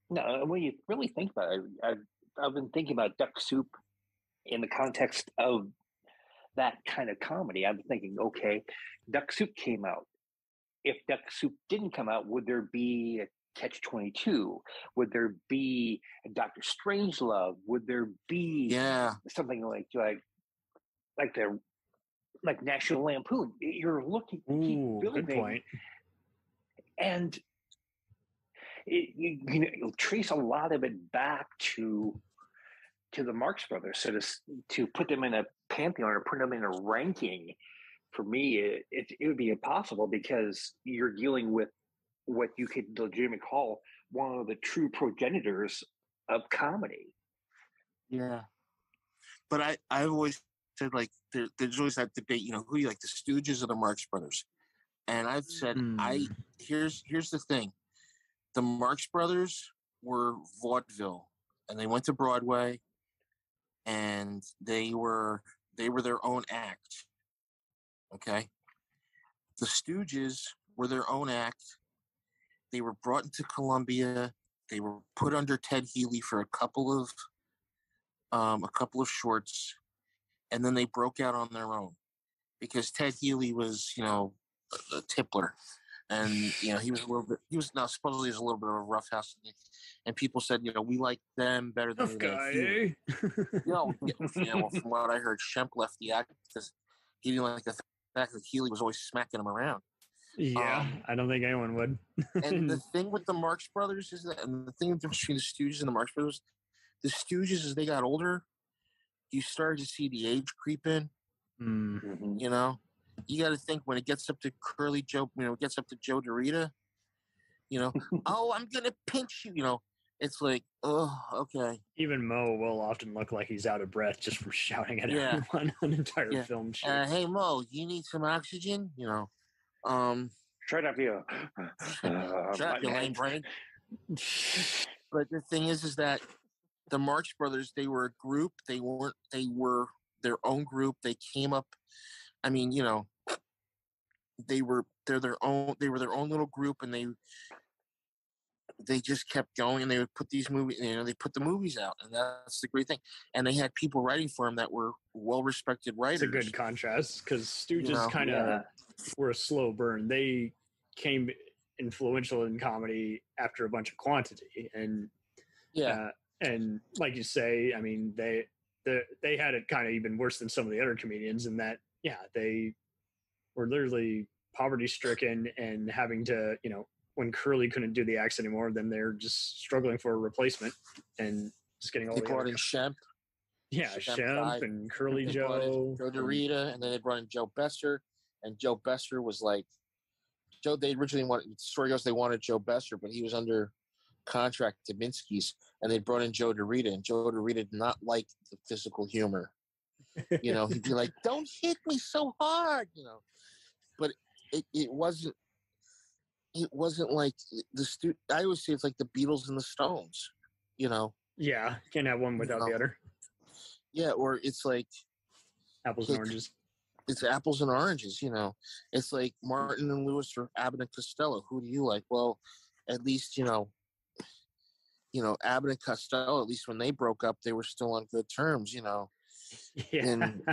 C: No, when you really think about it, I've been thinking about Duck Soup in the context of that kind of comedy. I'm thinking, okay, Duck Soup came out. If Duck Soup didn't come out, would there be a Catch-22? Would there be a Dr. Strangelove? Would there be something like National Lampoon? You're looking.
A: Ooh, good point.
C: And you'll trace a lot of it back to the Marx Brothers. So to put them in a pantheon or put them in a ranking, for me, it would be impossible, because you're dealing with what you could legitimately call one of the true progenitors of comedy.
B: Yeah. But I've always said, like, there's always that debate, who do you like, the Stooges or the Marx Brothers? And I've said, here's the thing. The Marx Brothers were vaudeville, and they went to Broadway, and they were their own act. Okay? The Stooges were their own act. They were brought into Columbia. They were put under Ted Healy for a couple of shorts, and then they broke out on their own, because Ted Healy was, a tippler, and he was supposedly a little bit of a roughhouse, and people said, we like them better than Healy. Well, from what I heard, Shemp left the act because he didn't like the fact that Healy was always smacking him around.
A: Yeah, I don't think anyone would.
B: And the thing with the Marx Brothers is that, and the thing between the Stooges and the Marx Brothers, the Stooges, as they got older, you started to see the age creep in.
A: Mm-hmm.
B: You got to think, when it gets up to Curly Joe, it gets up to Joe DeRita, oh, I'm going to pinch you, it's like, oh, okay.
A: Even Mo will often look like he's out of breath just from shouting at everyone on an entire film shoot.
B: Hey, Mo, you need some oxygen?
C: Shut up, you.
B: Shut up, you lame brain. But the thing is that the Marx Brothers, they were a group. They were their own group. They came up. I mean, they were their own little group, and they just kept going, and they would put these movies, they put the movies out, and that's the great thing. And they had people writing for them that were well-respected writers.
A: It's a good contrast, because Stooges kind of were a slow burn. They came influential in comedy after a bunch of quantity, and and like you say, I mean, they had it kind of even worse than some of the other comedians in that, they were literally poverty-stricken and having to, when Curly couldn't do the acts anymore, then they're just struggling for a replacement and just getting all
B: they brought in Shemp.
A: Yeah, Shemp and Curly Joe.
B: Joe DeRita, and then they brought in Joe Besser, and Joe Besser was like, they originally wanted, the story goes, they wanted Joe Besser, but he was under contract to Minsky's, and they brought in Joe DeRita, and Joe DeRita did not like the physical humor. He'd be like, don't hit me so hard, but it wasn't like I always say it's like the Beatles and the Stones,
A: Yeah, can't have one without the other.
B: Yeah, or it's like
A: apples and oranges.
B: It's apples and oranges, It's like Martin and Lewis or Abbott and Costello. Who do you like? Well, at least, Abbott and Costello, at least when they broke up, they were still on good terms,
A: Yeah.
B: And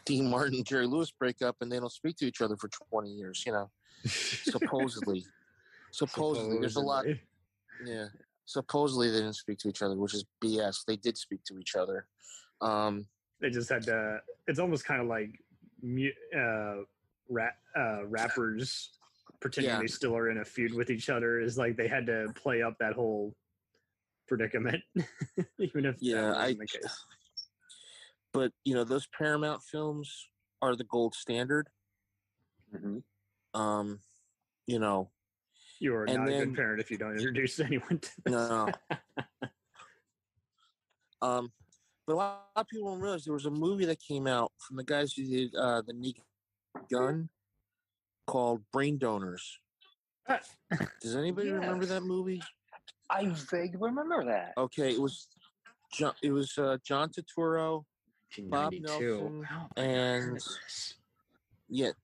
B: Dean Martin and Jerry Lewis break up, and they don't speak to each other for 20 years, supposedly. There's a lot. Yeah. Supposedly they didn't speak to each other, which is BS. They did speak to each other.
A: They just had to, it's almost kind of like rappers pretending they still are in a feud with each other. Is like they had to play up that whole predicament, even if that wasn't the case.
B: But those Paramount films are the gold standard.
C: Mm-hmm.
A: You are not a good parent if you don't introduce anyone to this.
B: No. But a lot of people don't realize there was a movie that came out from the guys who did the Naked Gun called Brain Donors. Does anybody remember that movie?
C: I vaguely remember that.
B: Okay, it was John Turturro, Bob Nelson, and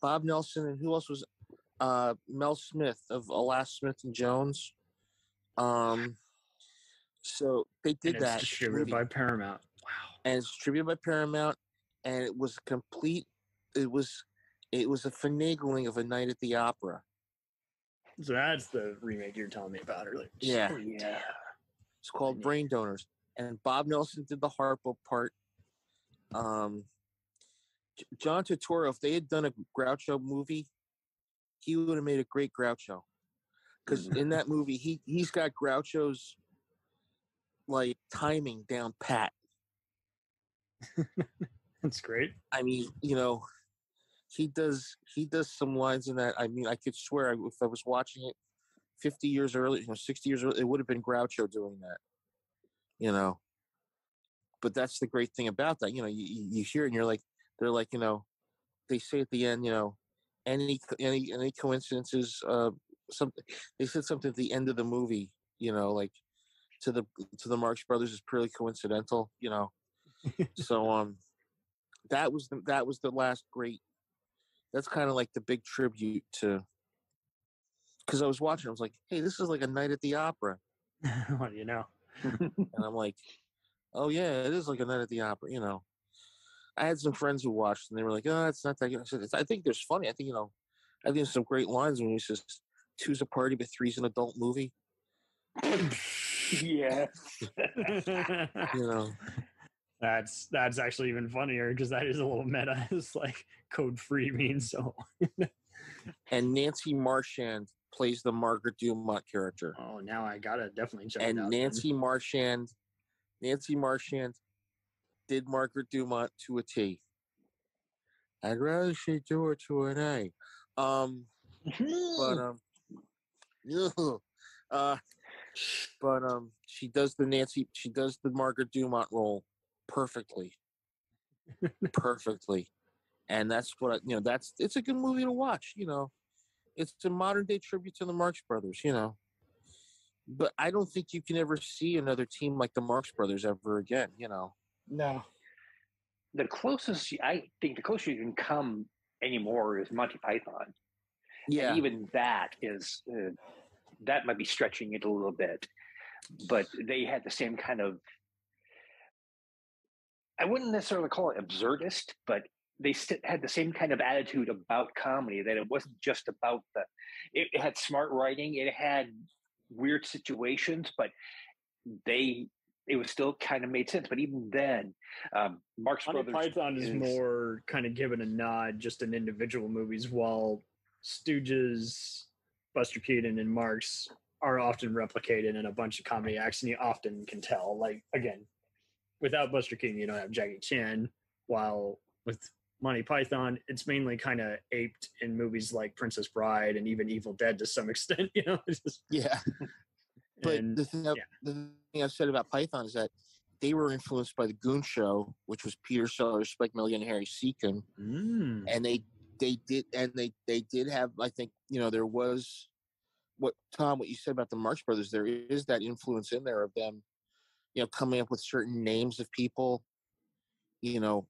B: Bob Nelson, and who else was Mel Smith of Alas, Smith and Jones. So they did that.
A: It's distributed by Paramount. Wow.
B: And it's distributed by Paramount, and it was complete. It was a finagling of A Night at the Opera.
A: So that's the remake you're telling me about earlier.
B: Yeah.
A: Oh, yeah.
B: It's called Brain Donors, and Bob Nelson did the Harpo part. John Turturro, if they had done a Groucho movie, he would have made a great Groucho. Because in that movie, he's got Groucho's like timing down pat.
A: That's great.
B: I mean, he does some lines in that. I mean, I could swear if I was watching it 50 years earlier, 60 years earlier, it would have been Groucho doing that. But that's the great thing about that. You hear it and you're like, they're like, they say at the end, any coincidences, something. They said something at the end of the movie, like to the Marx Brothers is purely coincidental, So that was the last great. That's kind of like the big tribute to. Because I was watching, I was like, hey, this is like A Night at the Opera.
A: What do you know?
B: And I'm like, oh yeah, it is like A Night at the Opera. I had some friends who watched and they were like, oh, it's not that good. I said, I think there's funny. I think there's some great lines when he says, two's a party, but three's an adult movie.
C: Yeah.
A: That's actually even funnier because that is a little meta. It's like code free means so.
B: And Nancy Marchand plays the Margaret Dumont character.
A: Oh, now I gotta definitely check it out.
B: And Nancy Marchand did Margaret Dumont to a T. I'd rather she do it to an A. She does the Margaret Dumont role perfectly. And that's what it's a good movie to watch, It's a modern day tribute to the Marx Brothers, But I don't think you can ever see another team like the Marx Brothers ever again,
C: No. The closest you can come anymore is Monty Python.
B: Yeah.
C: And even that is that might be stretching it a little bit, but they had the same kind of. I wouldn't necessarily call it absurdist, but they had the same kind of attitude about comedy, that it wasn't just about it had smart writing, it had weird situations, but it was still kind of made sense. But even then, Marx
A: Monty
C: Brothers
A: Python is more kind of given a nod just in individual movies, while Stooges, Buster Keaton, and Marx are often replicated in a bunch of comedy acts, and you often can tell. Like, again, without Buster Keaton, you don't have Jackie Chan, while with Monty Python, it's mainly kind of aped in movies like Princess Bride and even Evil Dead to some extent, It's just,
B: yeah. But the thing I've said about Python is that they were influenced by the Goon Show, which was Peter Sellers, Spike Milligan, and Harry Seacombe, and they did have. I think there was what you said about the Marx Brothers. There is that influence in there of them, coming up with certain names of people,
A: and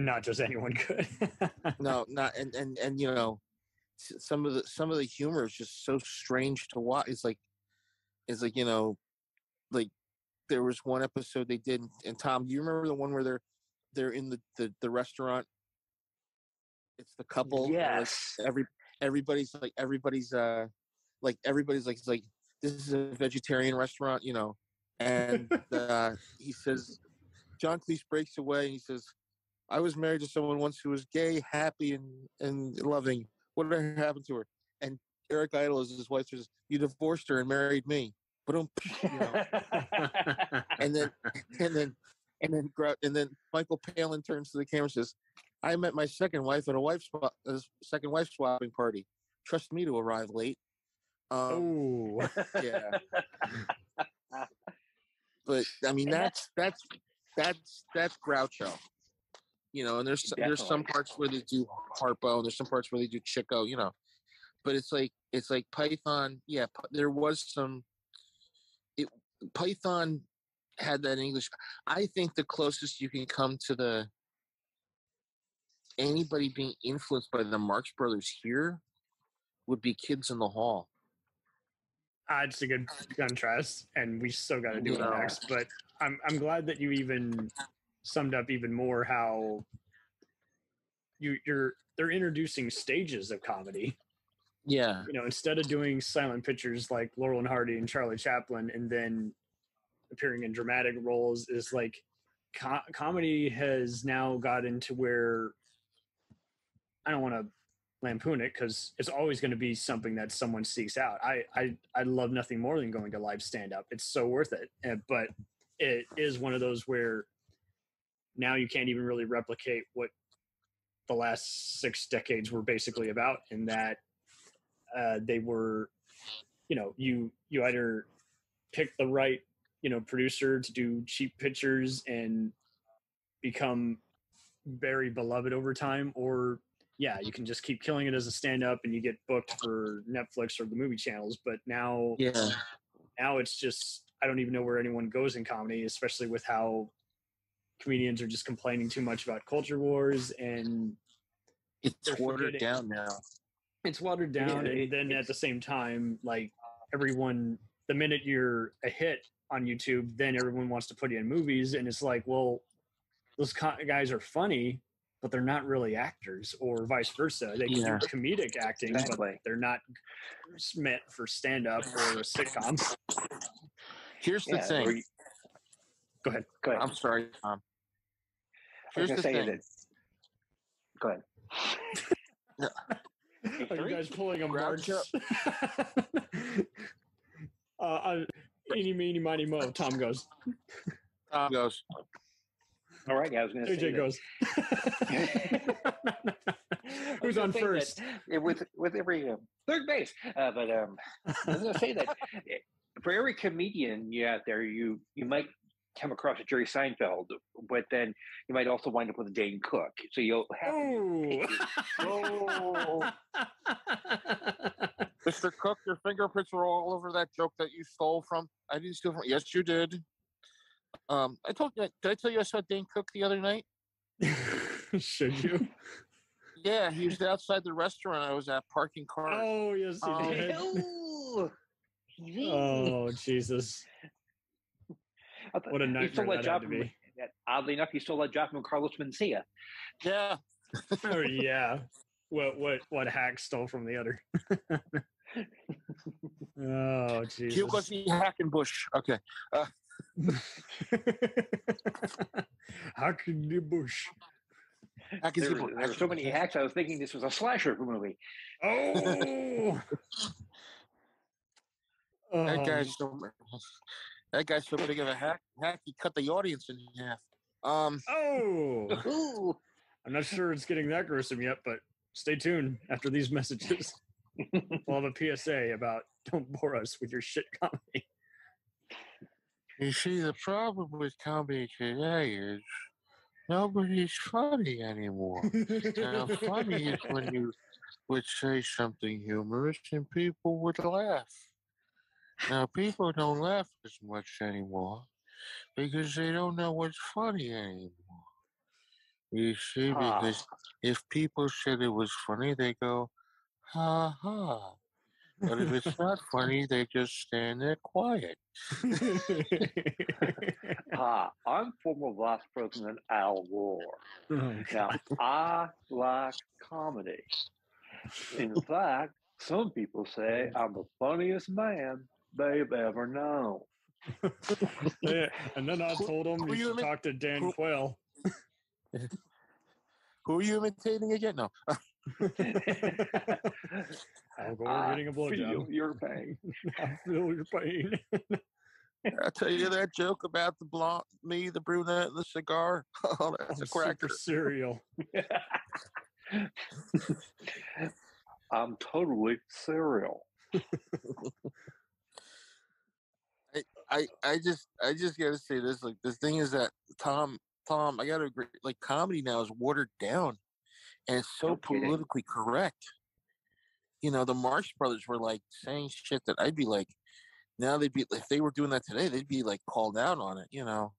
A: not just anyone could.
B: No, not and some of the humor is just so strange to watch. It's like like there was one episode they did, and Tom, do you remember the one where they're in the restaurant? It's the couple.
C: Yes.
B: Everybody's like this is a vegetarian restaurant, and he says, John Cleese breaks away and he says, I was married to someone once who was gay, happy, and loving. Whatever happened to her? And Eric Idle, as his wife, says, "You divorced her and married me." But and then Michael Palin turns to the camera and says, "I met my second wife at a second wife swapping party. Trust me to arrive late." Yeah. But I mean, that's Groucho. And there's some parts where they do Harpo, and there's some parts where they do Chico. But it's like Python. Yeah, there was some. Python had that in English. I think the closest you can come to anybody being influenced by the Marx Brothers here would be Kids in the Hall.
A: It's a good contrast, and we still got to do it next. But I'm glad that you even summed up even more how they're introducing stages of comedy.
B: Yeah.
A: Instead of doing silent pictures like Laurel and Hardy and Charlie Chaplin and then appearing in dramatic roles, is like comedy has now gotten to where, I don't want to lampoon it because it's always going to be something that someone seeks out. I love nothing more than going to live stand-up. It's so worth it. But it is one of those where now you can't even really replicate what the last 6 decades were basically about, in that they were, you either pick the right, producer to do cheap pictures and become very beloved over time, or you can just keep killing it as a stand-up and you get booked for Netflix or the movie channels. But now it's just, I don't even know where anyone goes in comedy, especially with how comedians are just complaining too much about culture wars, and
B: it's watered down now.
A: It's watered down, and then at the same time, like everyone, the minute you're a hit on YouTube, then everyone wants to put you in movies, and it's like, well, those guys are funny, but they're not really actors, or vice versa. They can do comedic acting, but they're not meant for stand-up or a sitcom.
B: Here's the thing.
A: Go ahead.
B: I'm sorry, Tom. Here's the thing.
C: Go ahead.
A: Are you guys pulling a March? Eeny, meeny, miny, mo. Tom goes.
B: Tom goes.
C: All right, I was going to say
A: AJ goes. Who's on first?
C: With every third base. But I was going to say that for every comedian out there, you might come across a Jerry Seinfeld, but then you might also wind up with a Dane Cook. So you'll have
B: Mr. Cook, your fingerprints were all over that joke that you stole from. I didn't steal from. Yes, you did. Did I tell you I saw Dane Cook the other night?
A: Should you?
B: Yeah, he was outside the restaurant I was at parking cars.
A: Oh, yes, he did. Oh, Jesus. What a nightmare that had to be.
C: Oddly enough, he stole that job from Carlos Mencia.
B: Yeah.
A: Oh, yeah. What hack stole from the other? Oh, Jesus.
B: Hughley Hackenbush. Okay.
A: Hackenbush.
C: There's so many hacks. I was thinking this was a slasher movie.
A: Oh.
B: That guy's so big of a hack. He cut the audience in half.
A: Oh. I'm not sure it's getting that gruesome yet, but stay tuned after these messages. We'll have a PSA about don't bore us with your shit comedy.
B: You see, the problem with comedy today is nobody's funny anymore. Now, funny is when you would say something humorous and people would laugh. Now, people don't laugh as much anymore because they don't know what's funny anymore. You see, because if people said it was funny, they go, ha ha. But if it's not funny, they just stand there quiet.
C: I'm former Vice President Al Gore. Now, I like comedy. In fact, some people say I'm the funniest man they've ever known.
A: Yeah, and then I told them you should talk to Dan Quayle.
B: Who are you imitating again? No.
A: Al Gore getting a blowjob.
C: Feel your pain.
A: I feel your pain.
B: I tell you that joke about the blonde, me, the brunette, and the cigar. Oh, that's a cracker.
A: Super cereal.
C: I'm totally cereal.
B: I just gotta say this. Like, the thing is that Tom, I gotta agree. Like, comedy now is watered down, and it's so politically correct. You know, the Marx Brothers were like saying shit that I'd be like, now they'd be, if they were doing that today, they'd be like called out on it. You know,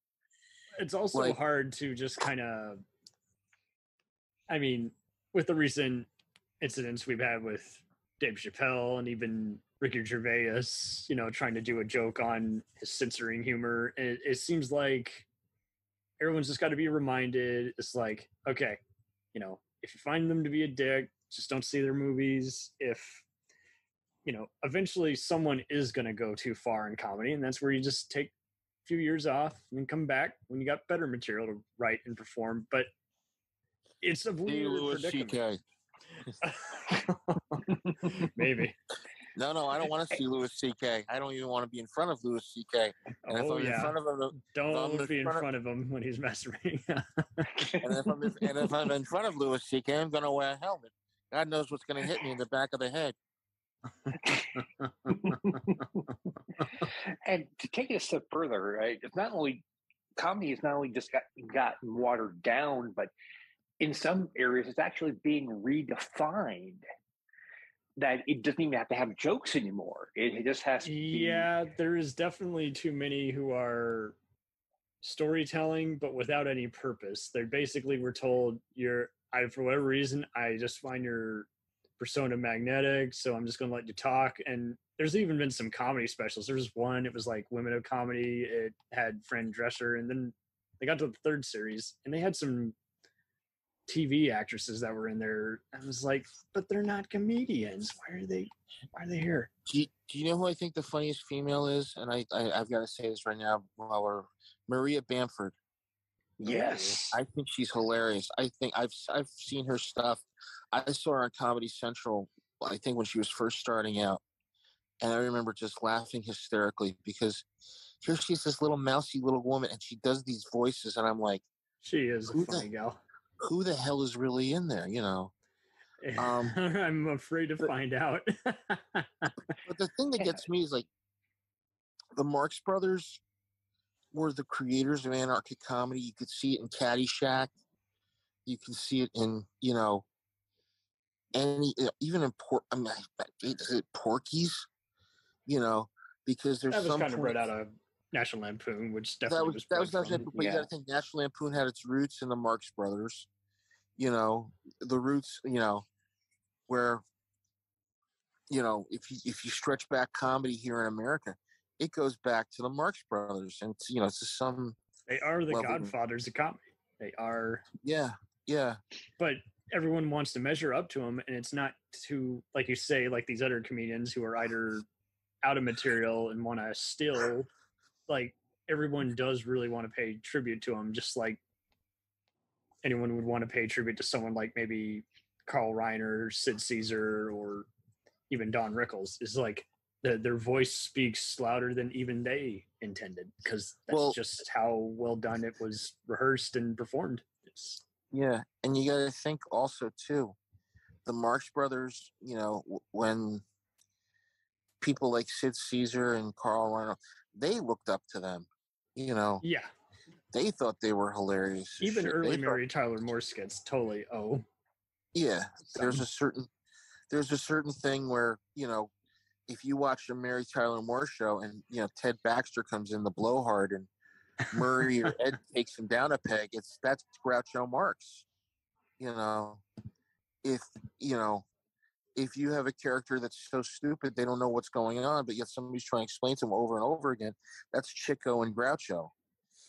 A: it's also
B: like,
A: hard to just kind of, I mean, with the recent incidents we've had with Dave Chappelle and even Ricky Gervais, you know, trying to do a joke on his censoring humor. And it seems like everyone's just got to be reminded. It's like, okay, you know, if you find them to be a dick, just don't see their movies. If, you know, eventually someone is going to go too far in comedy, and that's where you just take a few years off and then come back when you got better material to write and perform. But it's a weird
B: Louis
A: predicament.
B: C.K.
A: Maybe.
B: No, I don't want to see Louis C.K. I don't even want to be in front of Louis C.K. And
A: Oh,
B: if I'm in front of him,
A: don't be in front of him when he's masturbating.
B: and if I'm in front of Louis C.K., I'm going to wear a helmet. God knows what's going to hit me in the back of the head.
C: And to take it a step further, right, it's not only comedy has not only just gotten watered down, but in some areas it's actually being redefined. That it doesn't even have to have jokes anymore. It just has to be.
A: Yeah, there is definitely too many who are storytelling, but without any purpose. They basically were told, for whatever reason, I just find your persona magnetic, so I'm just going to let you talk. And there's even been some comedy specials. There was one, it was like Women of Comedy. It had Fran Drescher, and then they got to the third series, and they had some TV actresses that were in there. I was like, but they're not comedians. Why are they here?
B: Do you know who I think the funniest female is? And I've got to say this right now while we're Maria Bamford.
C: Yes,
B: I think she's hilarious. I think I've seen her stuff. I saw her on Comedy Central, I think when she was first starting out, and I remember just laughing hysterically because here she's this little mousy little woman, and she does these voices, and I'm like,
A: she is a funny gal.
B: Who the hell is really in there? You know.
A: I'm afraid to find out.
B: But the thing that gets me is like the Marx Brothers were the creators of anarchic comedy. You could see it in Caddyshack. You can see it in, you know, even in is it Porky's? You know, because there's
A: that was
B: some
A: kind of bred out of National Lampoon, which
B: that
A: definitely
B: was
A: bred from.
B: but you got to think National Lampoon had its roots in the Marx Brothers. You know, the roots, you know, where, you know, if you stretch back comedy here in America, it goes back to the Marx Brothers, and you know, to some.
A: They are the godfathers of comedy. They are.
B: Yeah.
A: But everyone wants to measure up to them, and it's not to, like you say, like these other comedians who are either out of material and want to still, like, everyone does really want to pay tribute to them, just like anyone would want to pay tribute to someone like maybe Carl Reiner, Sid Caesar, or even Don Rickles. Is like their voice speaks louder than even they intended, because that's just how well done it was rehearsed and performed.
B: Yeah, and you got to think also too, the Marx Brothers. You know, when people like Sid Caesar and Carl Reiner, they looked up to them. You know.
A: Yeah.
B: They thought they were hilarious.
A: Even early Mary Tyler Moore skits, totally. Oh,
B: yeah. There's a certain thing where, you know, if you watch the Mary Tyler Moore show and, you know, Ted Baxter comes in the blowhard and Murray or Ed takes him down a peg, that's Groucho Marx. You know, if you have a character that's so stupid they don't know what's going on, but yet somebody's trying to explain to them over and over again, that's Chico and Groucho.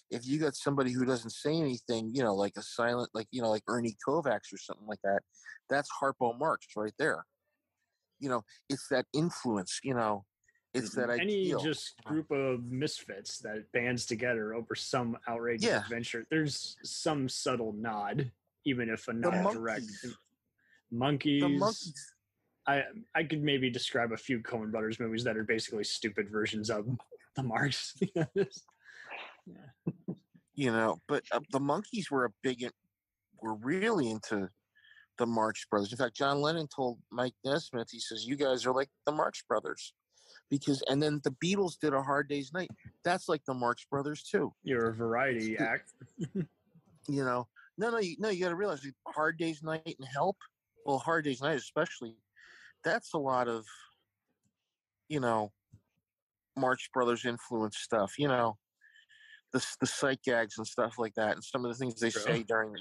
B: If you got somebody who doesn't say anything, you know, like a silent, like, you know, like Ernie Kovacs or something like that, that's Harpo Marx right there. You know, it's that influence, you know, it's that ideal.
A: Any just group of misfits that bands together over some outrageous adventure. There's some subtle nod, even if a not direct Monkeys.
B: The Monkeys.
A: I could maybe describe a few Coen Brothers movies that are basically stupid versions of the Marx.
B: You know, but the Monkeys were really into the Marx Brothers. In fact, John Lennon told Mike Nesmith, he says, "You guys are like the Marx Brothers," and then the Beatles did A Hard Day's Night. That's like the Marx Brothers too.
A: You're a variety act.
B: You know, you got to realize Hard Day's Night and Help. Well, Hard Day's Night especially. That's a lot of, Marx Brothers influence stuff. The sight gags and stuff like that, and some of the things they say during,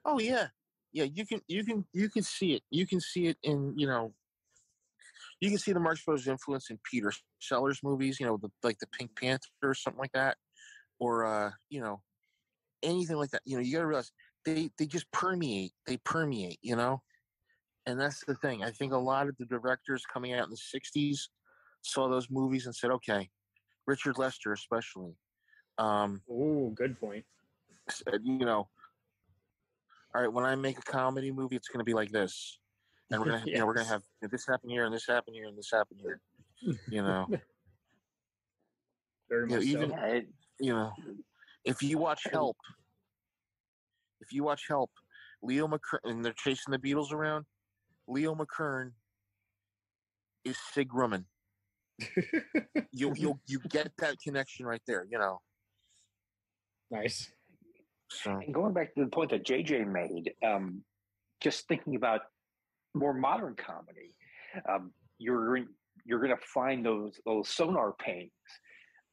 B: oh yeah, you can see it. You can see it in, you can see the Marx Brothers influence in Peter Sellers movies, like the Pink Panther or something like that, or anything like that. You got to realize they just permeate. They permeate, and that's the thing. I think a lot of the directors coming out in the '60s saw those movies and said, okay, Richard Lester especially.
A: Good point.
B: Said, all right, when I make a comedy movie, it's going to be like this, and we're going to, we're going to have this happen here, and this happen here, and this happen here.
A: Very much
B: even
A: so.
B: if you watch Help, Leo McKern, and they're chasing the Beatles around. Leo McKern is Sig Rumman. You get that connection right there,
A: Nice.
B: So.
C: And going back to the point that JJ made, just thinking about more modern comedy, you're going to find those sonar paintings.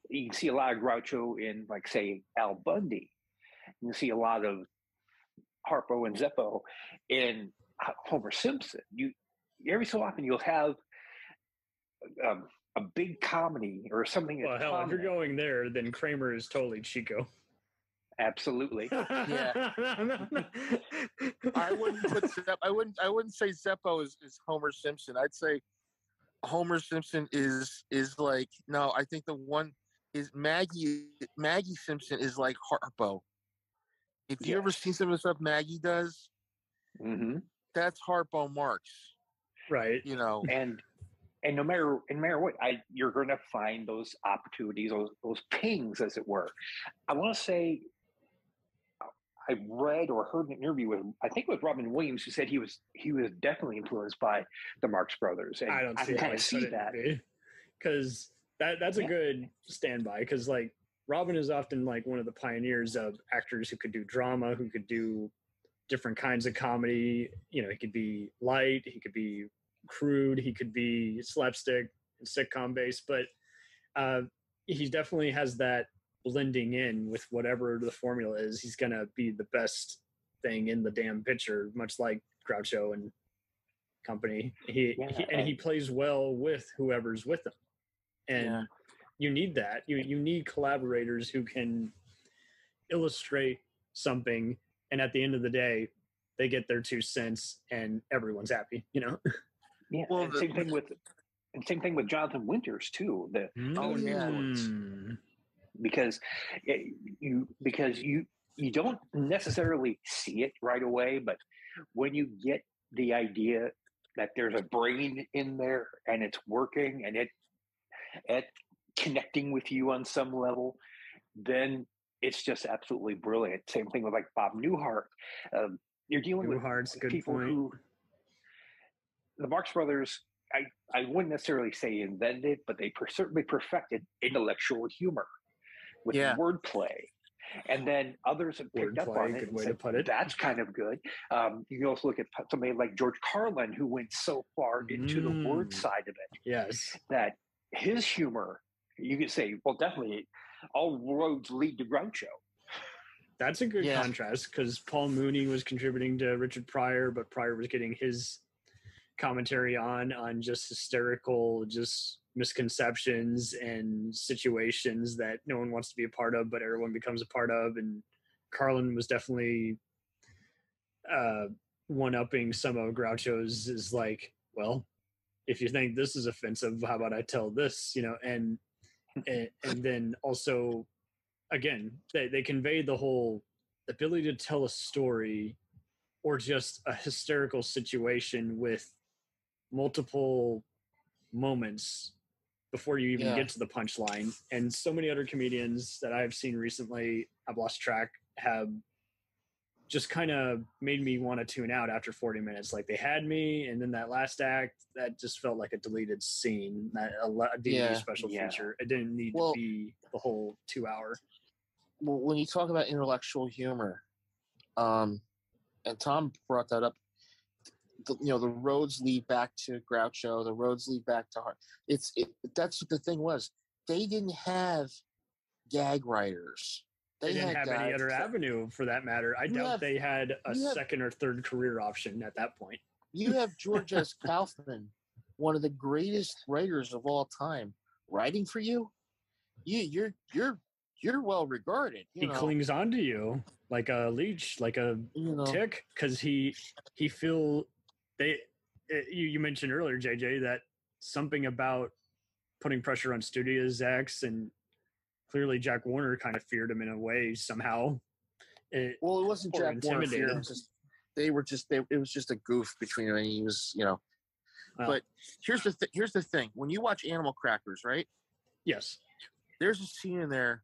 C: You can see a lot of Groucho in, like, say, Al Bundy. You can see a lot of Harpo and Zeppo in Homer Simpson. You every so often you'll have a big comedy or something.
A: Well, hell, if you're going there, then Kramer is totally Chico.
C: Absolutely.
B: Yeah. I wouldn't say Zeppo is Homer Simpson. I'd say Homer Simpson is like, no, I think the one is Maggie Simpson is like Harpo. If you ever see some of the stuff Maggie does, that's Harpo Marx.
A: Right.
C: And no matter what, you're going to find those opportunities, those pings, as it were. I want to say, I read or heard an interview with, I think it was Robin Williams, who said he was definitely influenced by the Marx Brothers. And
A: I don't see
C: kind of see that,
A: because that's a good standby. Because, like, Robin is often like one of the pioneers of actors who could do drama, who could do different kinds of comedy. He could be light, he could be crude, he could be slapstick and sitcom based, but he definitely has that blending in with whatever the formula is. He's gonna be the best thing in the damn picture, much like Groucho and company. He plays well with whoever's with him, and you need that. You need collaborators who can illustrate something, and at the end of the day, they get their 2 cents, and everyone's happy.
C: Yeah. Well, and same thing with Jonathan Winters too. The influence. Because you don't necessarily see it right away, but when you get the idea that there's a brain in there and it's working and it connecting with you on some level, then it's just absolutely brilliant. Same thing with, like, Bob Newhart. You're dealing with people who the Marx Brothers, I wouldn't necessarily say invented, but they certainly perfected intellectual humor with wordplay. And then others have picked up on it and said, that's kind of good. You can also look at somebody like George Carlin, who went so far into the word side of it.
A: Yes.
C: That his humor, you could say, well, definitely all roads lead to Groucho.
A: That's a good contrast, because Paul Mooney was contributing to Richard Pryor, but Pryor was getting his commentary on just hysterical, just misconceptions and situations that no one wants to be a part of, but everyone becomes a part of. And Carlin was definitely one-upping some of Groucho's, is like, well, if you think this is offensive, how about I tell this, and then also, again, they convey the whole ability to tell a story or just a hysterical situation with multiple moments before you even get to the punchline. And so many other comedians that I've seen recently, I've lost track, have just kind of made me want to tune out after 40 minutes. Like they had me, and then that last act, that just felt like a deleted scene, a DVD special feature. It didn't need to be the whole 2 hour.
B: Well, when you talk about intellectual humor, and Tom brought that up, the roads lead back to Groucho, the roads lead back to Hart. That's what the thing was. They didn't have gag writers.
A: They didn't have any other avenue for that matter. I doubt they had a second or third career option at that point.
B: You have George S. Kaufman, one of the greatest writers of all time, writing for you. You're well regarded.
A: He clings on to you like a leech, like a tick, because you mentioned earlier, JJ, that something about putting pressure on studio execs, and clearly Jack Warner kind of feared him in a way somehow.
B: It wasn't Jack Warner feared him. It was just a goof between him and he was, Well, but here's the thing. When you watch Animal Crackers, right?
A: Yes.
B: There's a scene in there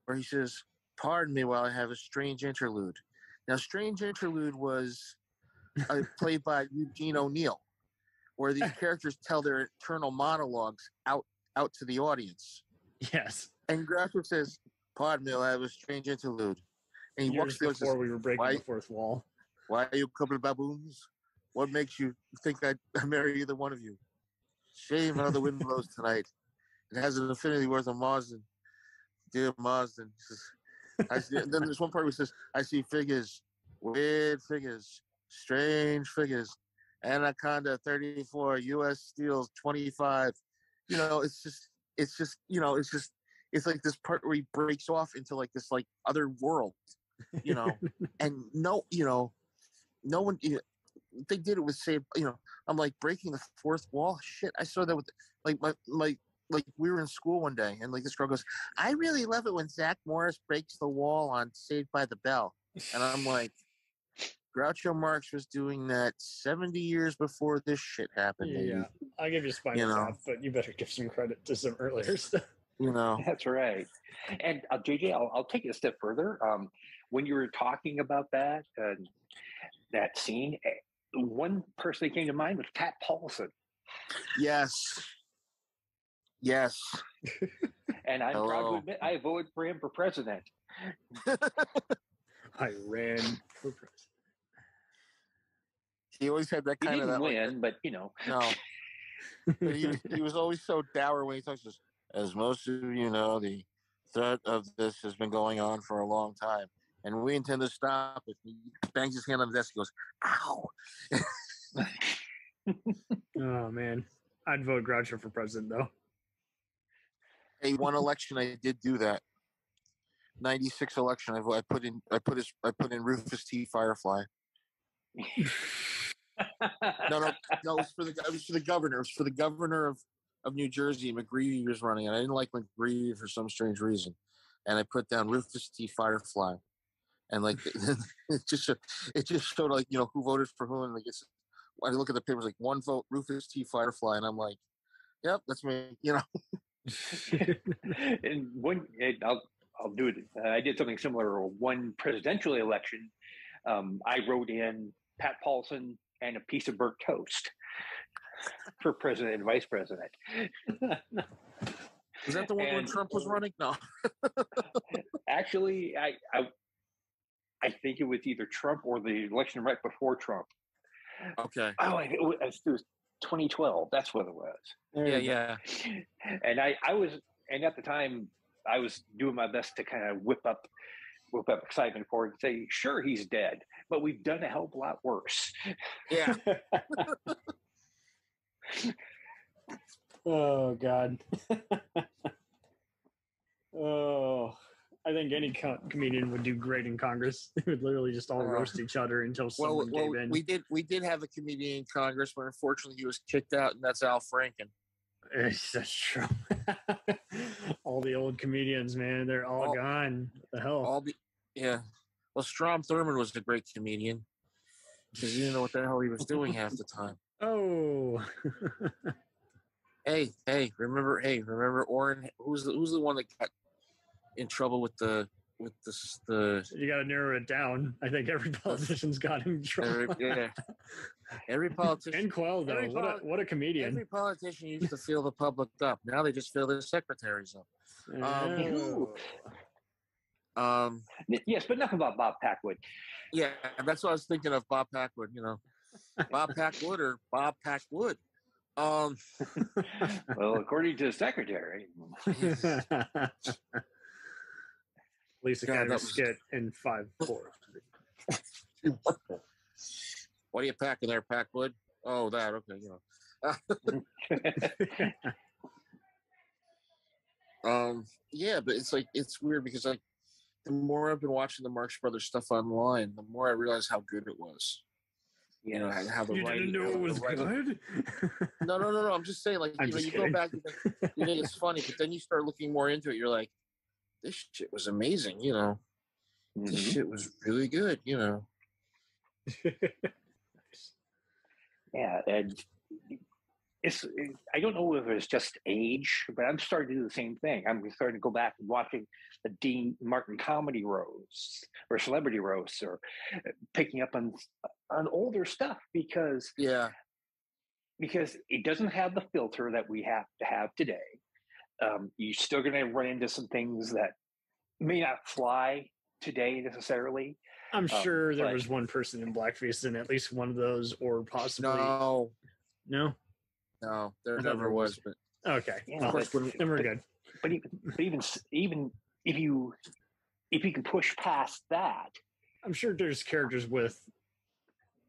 B: where he says, "Pardon me while I have a strange interlude." Now, strange interlude was played by Eugene O'Neill, where these characters tell their internal monologues out to the audience.
A: Yes.
B: And Groucho says, "Pardon me, I have a strange interlude." And he walks
A: before we were breaking the fourth wall.
B: "Why are you a couple of baboons? What makes you think I'd marry either one of you? Shame how the wind blows tonight. It has an affinity worth of Marsden. Dear Marsden." Then there's one part where he says, "I see figures, weird figures, strange figures. Anaconda 34, U.S. Steel's 25. It's like this part where he breaks off into like this like other world, and no one, they did it with I'm like breaking the fourth wall. Shit, I saw that with like we were in school one day and like this girl goes, "I really love it when Zach Morris breaks the wall on Saved by the Bell," and I'm like, Groucho Marx was doing that 70 years before this shit happened.
A: Yeah, I'll give you Spinal Tap, but you better give some credit to some earlier stuff.
C: That's right. And JJ, I'll take it a step further. When you were talking about that scene, one person that came to mind was Pat Paulson.
B: Yes.
C: And I'm proud to admit I voted for him for president.
A: I ran for president.
B: He always had that kind
C: of
B: that
C: win, but
B: no. But he was always so dour when he talks. As most of you know, the threat of this has been going on for a long time, and we intend to stop it. He bangs his hand on the desk and goes, "Ow!"
A: Oh man, I'd vote Groucho for president though.
B: Hey, one election I did do that. 96 election. I put in Rufus T. Firefly. No, it was for the governor. It was for the governor of New Jersey. McGreevy was running, and I didn't like McGreevy for some strange reason. And I put down Rufus T. Firefly, and like it just showed like who voted for who, and like I look at the papers like one vote Rufus T. Firefly, and I'm like, yep, that's me.
C: And I'll do it. I did something similar. One presidential election, I wrote in Pat Paulson and a piece of burnt toast for president and vice president.
B: Was that the one when Trump was running? No.
C: Actually, I think it was either Trump or the election right before Trump.
B: Okay.
C: Oh, it was 2012. That's what it was.
B: Yeah.
C: And I was, and at the time, I was doing my best to kind of whip up excitement for it and say, sure, he's dead, but we've done a hell of a lot worse.
B: Yeah.
A: Oh God. Oh, I think any comedian would do great in Congress. They would literally just all roast each other until someone gave in.
B: We did have a comedian in Congress, but unfortunately he was kicked out, and that's Al Franken.
A: That's true. All the old comedians, man, they're all gone. What the hell?
B: Yeah. Well, Strom Thurmond was a great comedian. because he didn't know what the hell he was doing half the time.
A: Oh.
B: Hey, remember Orrin? Who's the one that got in trouble with the
A: You got to narrow it down. I think every politician's got in trouble.
B: Every politician.
A: And Quell, though. What a comedian.
B: Every politician used to fill the public up. Now they just fill their secretaries up.
C: Yes, but enough about Bob Packwood.
B: Yeah, that's what I was thinking of, Bob Packwood. Bob Packwood or Bob Packwood.
C: Well, according to the secretary.
A: Lisa got a skit in 5/4.
B: What are you packing there, Packwood? Oh, that, okay, yeah, but it's weird because the more I've been watching the Marx Brothers stuff online, the more I realize how good it was. And how the
A: you
B: writing.
A: Didn't know it was good?
B: No. I'm just saying, you go back, you think it's funny, but then you start looking more into it. You're like, this shit was amazing, This shit was really good,
C: Yeah, and I don't know whether it's just age, but I'm starting to do the same thing. I'm starting to go back and watching the Dean Martin comedy roasts or celebrity roasts, or picking up on older stuff because it doesn't have the filter that we have to have today. You're still going to run into some things that may not fly today necessarily.
A: I'm sure there was one person in blackface in at least one of those, or possibly no,
B: there never was. But
A: okay,
C: yeah,
A: then we're good.
C: But even if you can push past that,
A: I'm sure there's characters with,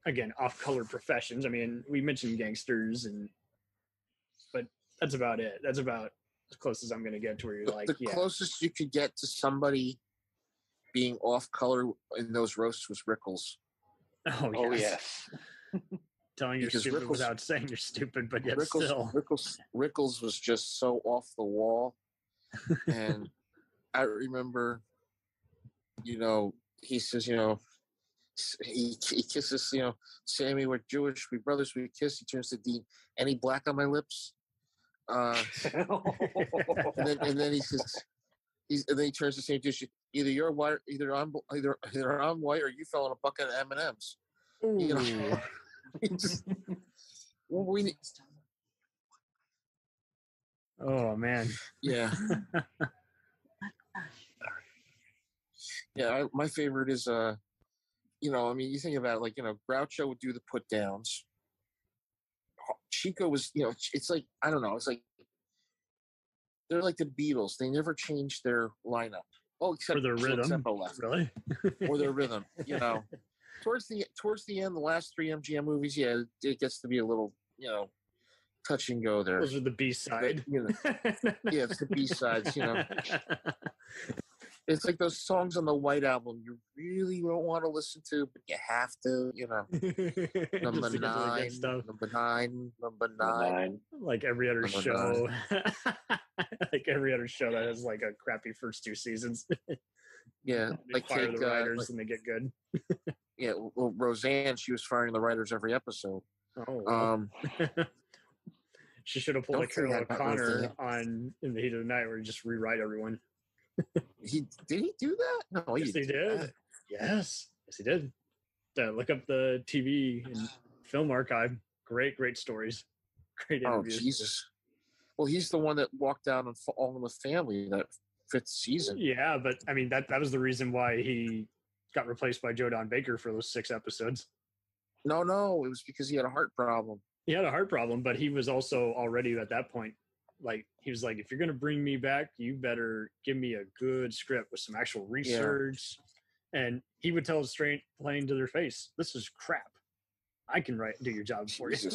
A: again, off-color professions. I mean, we mentioned gangsters, but that's about it. That's about as close as I'm going to get to where you're like,
B: the closest you could get to somebody being off-color in those roasts was Rickles.
A: Oh yes. Telling you're stupid without saying you're stupid, but yet
B: Rickles was just so off the wall. And I remember, he says, he kisses, Sammy, we're Jewish, we brothers, we kiss. He turns to Dean, any black on my lips? And then he says, and then he turns to Sammy, either you're white, either I'm white, or you fell in a bucket of M&Ms.
A: Oh man.
B: Yeah. Yeah, my favorite is you think about it, Groucho would do the put downs. Chico was, it's like, I don't know, it's like they're like the Beatles. They never changed their lineup. Oh, except
A: for their rhythm. Really?
B: Or their rhythm, Towards the end, the last 3 MGM movies, it gets to be a little, touch and go there.
A: Those are the B-side.
B: Yeah, it's the B-sides, It's like those songs on the White Album you really don't want to listen to, but you have to, Number 9.
A: Like every other show. Like every other show that has like a crappy first 2 seasons.
B: Yeah,
A: they fire the writers and they get good.
B: Yeah, well, Roseanne, she was firing the writers every episode.
A: Oh, she should have pulled a Carol O'Connor on In the Heat of the Night, where he just rewrite everyone.
B: Did he do that? No,
A: yes, he did. Yes, he did. Look up the TV and film archive. Great stories. Great interviews.
B: Oh Jesus! Well, he's the one that walked out on All in the Family that 5th season.
A: Yeah, but I mean that was the reason why he got replaced by Joe Don Baker for those 6 episodes.
B: No, it was because he had a heart problem.
A: He had a heart problem, but he was also already at that point. Like, he was like, if you're going to bring me back, you better give me a good script with some actual research. Yeah. And he would tell us straight, plain to their face, this is crap. I can do your job for you.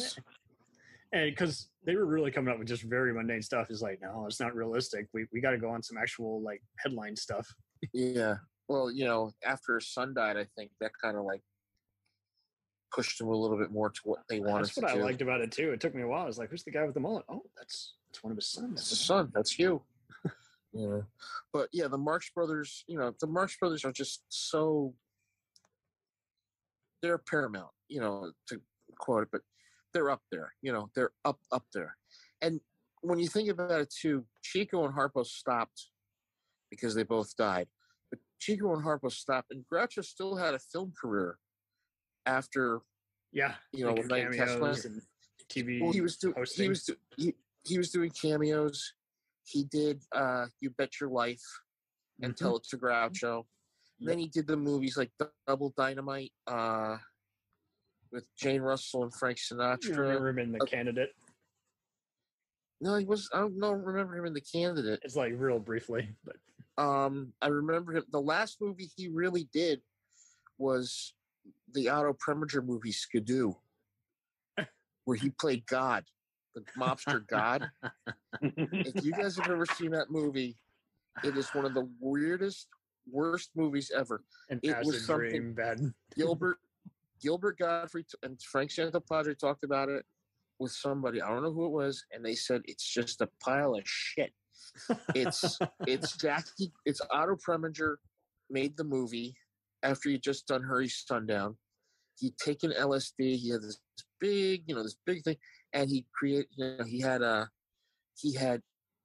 A: And because they were really coming up with just very mundane stuff. It's like, no, it's not realistic. We got to go on some actual like headline stuff.
B: Yeah. Well, after his son died, I think that kind of like pushed him a little bit more to what they wanted to do.
A: That's what I liked about it too. It took me a while. I was like, who's the guy with the mullet? Oh, that's one of his sons.
B: That's his son. That's you. But yeah, the Marx Brothers, the Marx Brothers are just so, they're paramount. to quote it, but they're up there. They're up there. And when you think about it too, Chico and Harpo stopped because they both died. But Chico and Harpo stopped, and Groucho still had a film career after.
A: Yeah,
B: Night
A: cameos and TV.
B: Well, he was doing cameos. He did You Bet Your Life and Tell It to Groucho. And then he did the movies like Double Dynamite with Jane Russell and Frank Sinatra.
A: You remember him in The Candidate?
B: No, he was. I don't remember him in The Candidate.
A: It's like real briefly, but
B: I remember him. The last movie he really did was the Otto Preminger movie Skidoo, where he played God, the mobster God. If you guys have ever seen that movie, it is one of the worst movies ever.
A: An
B: it
A: acid
B: was something
A: dream, bad.
B: Gilbert Godfrey and Frank Santopadre talked about it with somebody. I don't know who it was, and they said it's just a pile of shit. It's Otto Preminger made the movie after he'd just done Hurry Sundown. He'd taken LSD. He had this big thing, and he created. He had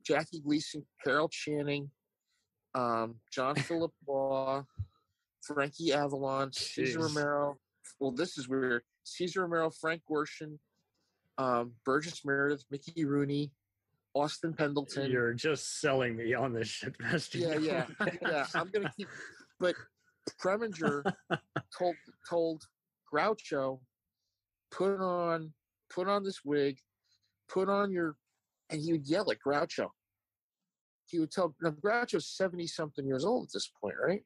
B: Jackie Gleason, Carol Channing, John Philip Law, Frankie Avalon, Cesar Romero. Well, this is weird. Cesar Romero, Frank Gorshin, Burgess Meredith, Mickey Rooney, Austin Pendleton.
A: You're just selling me on this shit, Master.
B: Yeah. I'm gonna keep. But Preminger told Groucho, put on this wig, and he would yell at Groucho. He would tell. Now Groucho's 70-something years old at this point, right?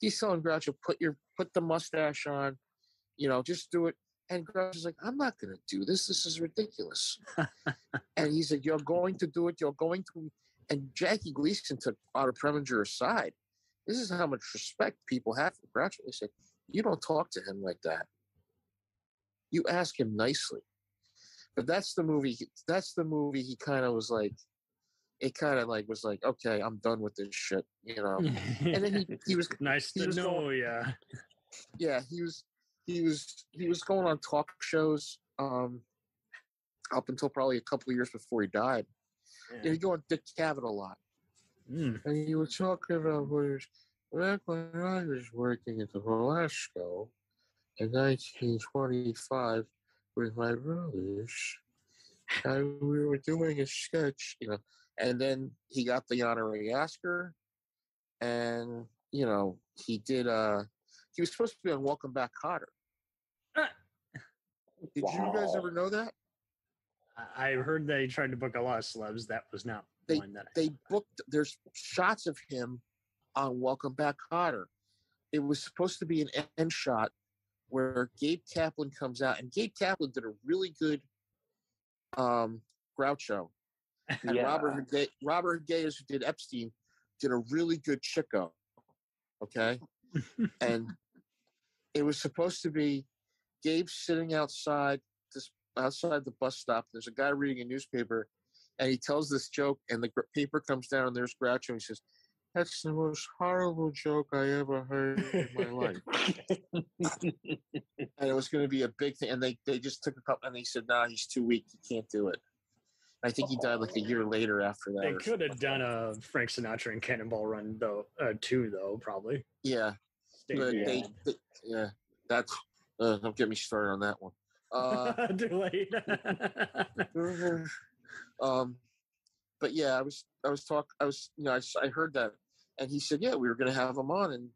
B: He's telling Groucho, put the mustache on, just do it. And Groucho's like, I'm not going to do this. This is ridiculous. And he said, you're going to do it. You're going to. And Jackie Gleason took Otto Preminger aside. This is how much respect people have for Groucho. They said, you don't talk to him like that. You ask him nicely. But that's the movie. He kind of was like, it kind of like was like, okay, I'm done with this shit, And then he was
A: nice to know, yeah.
B: Yeah, he was going on talk shows up until probably a couple of years before he died. Yeah. He'd go on Dick Cavett a lot. And he was talking about back when I was working at the Velasco in 1925 with my brothers, and we were doing a sketch, and then he got the honorary Oscar, and he did he was supposed to be on Welcome Back, Kotter. Did you guys ever know that?
A: I heard they tried to book a lot of celebs. That was not one that
B: they booked. There's shots of him on Welcome Back, Kotter. It was supposed to be an end shot where Gabe Kaplan comes out, and Gabe Kaplan did a really good Groucho. And Robert Gayes, who did Epstein, did a really good Chico. Okay? And it was supposed to be Gabe sitting outside the bus stop. There's a guy reading a newspaper, and he tells this joke, and the paper comes down, and there's Groucho, and he says, "That's the most horrible joke I ever heard in my life." And it was going to be a big thing, and they just took a couple, and they said, "Nah, he's too weak. He can't do it." I think he died like a year later after that.
A: They could have done a Frank Sinatra and Cannonball Run too, though, probably.
B: Yeah, but that's don't get me started on that one.
A: Too late.
B: But yeah, I heard that, and he said, yeah, we were going to have him on, and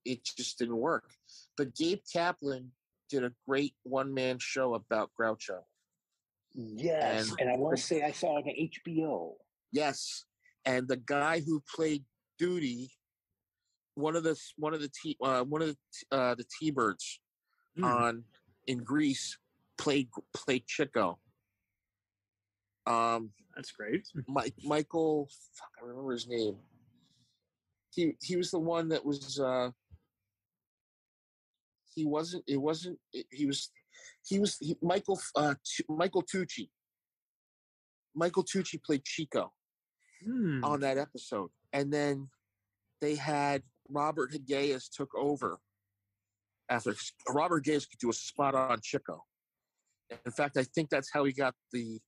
B: it just didn't work. But Gabe Kaplan did a great one-man show about Groucho.
C: Yes, and I want to say I saw it on HBO.
B: Yes, and the guy who played Duty, one of the T-Birds in Greece played Chico.
A: That's great.
B: Michael, I remember his name. He was the one that was. Michael Tucci. Michael Tucci played Chico on that episode, and then they had Robert Hagayes took over after. Robert Gage could do a spot on Chico. In fact, I think that's how he got the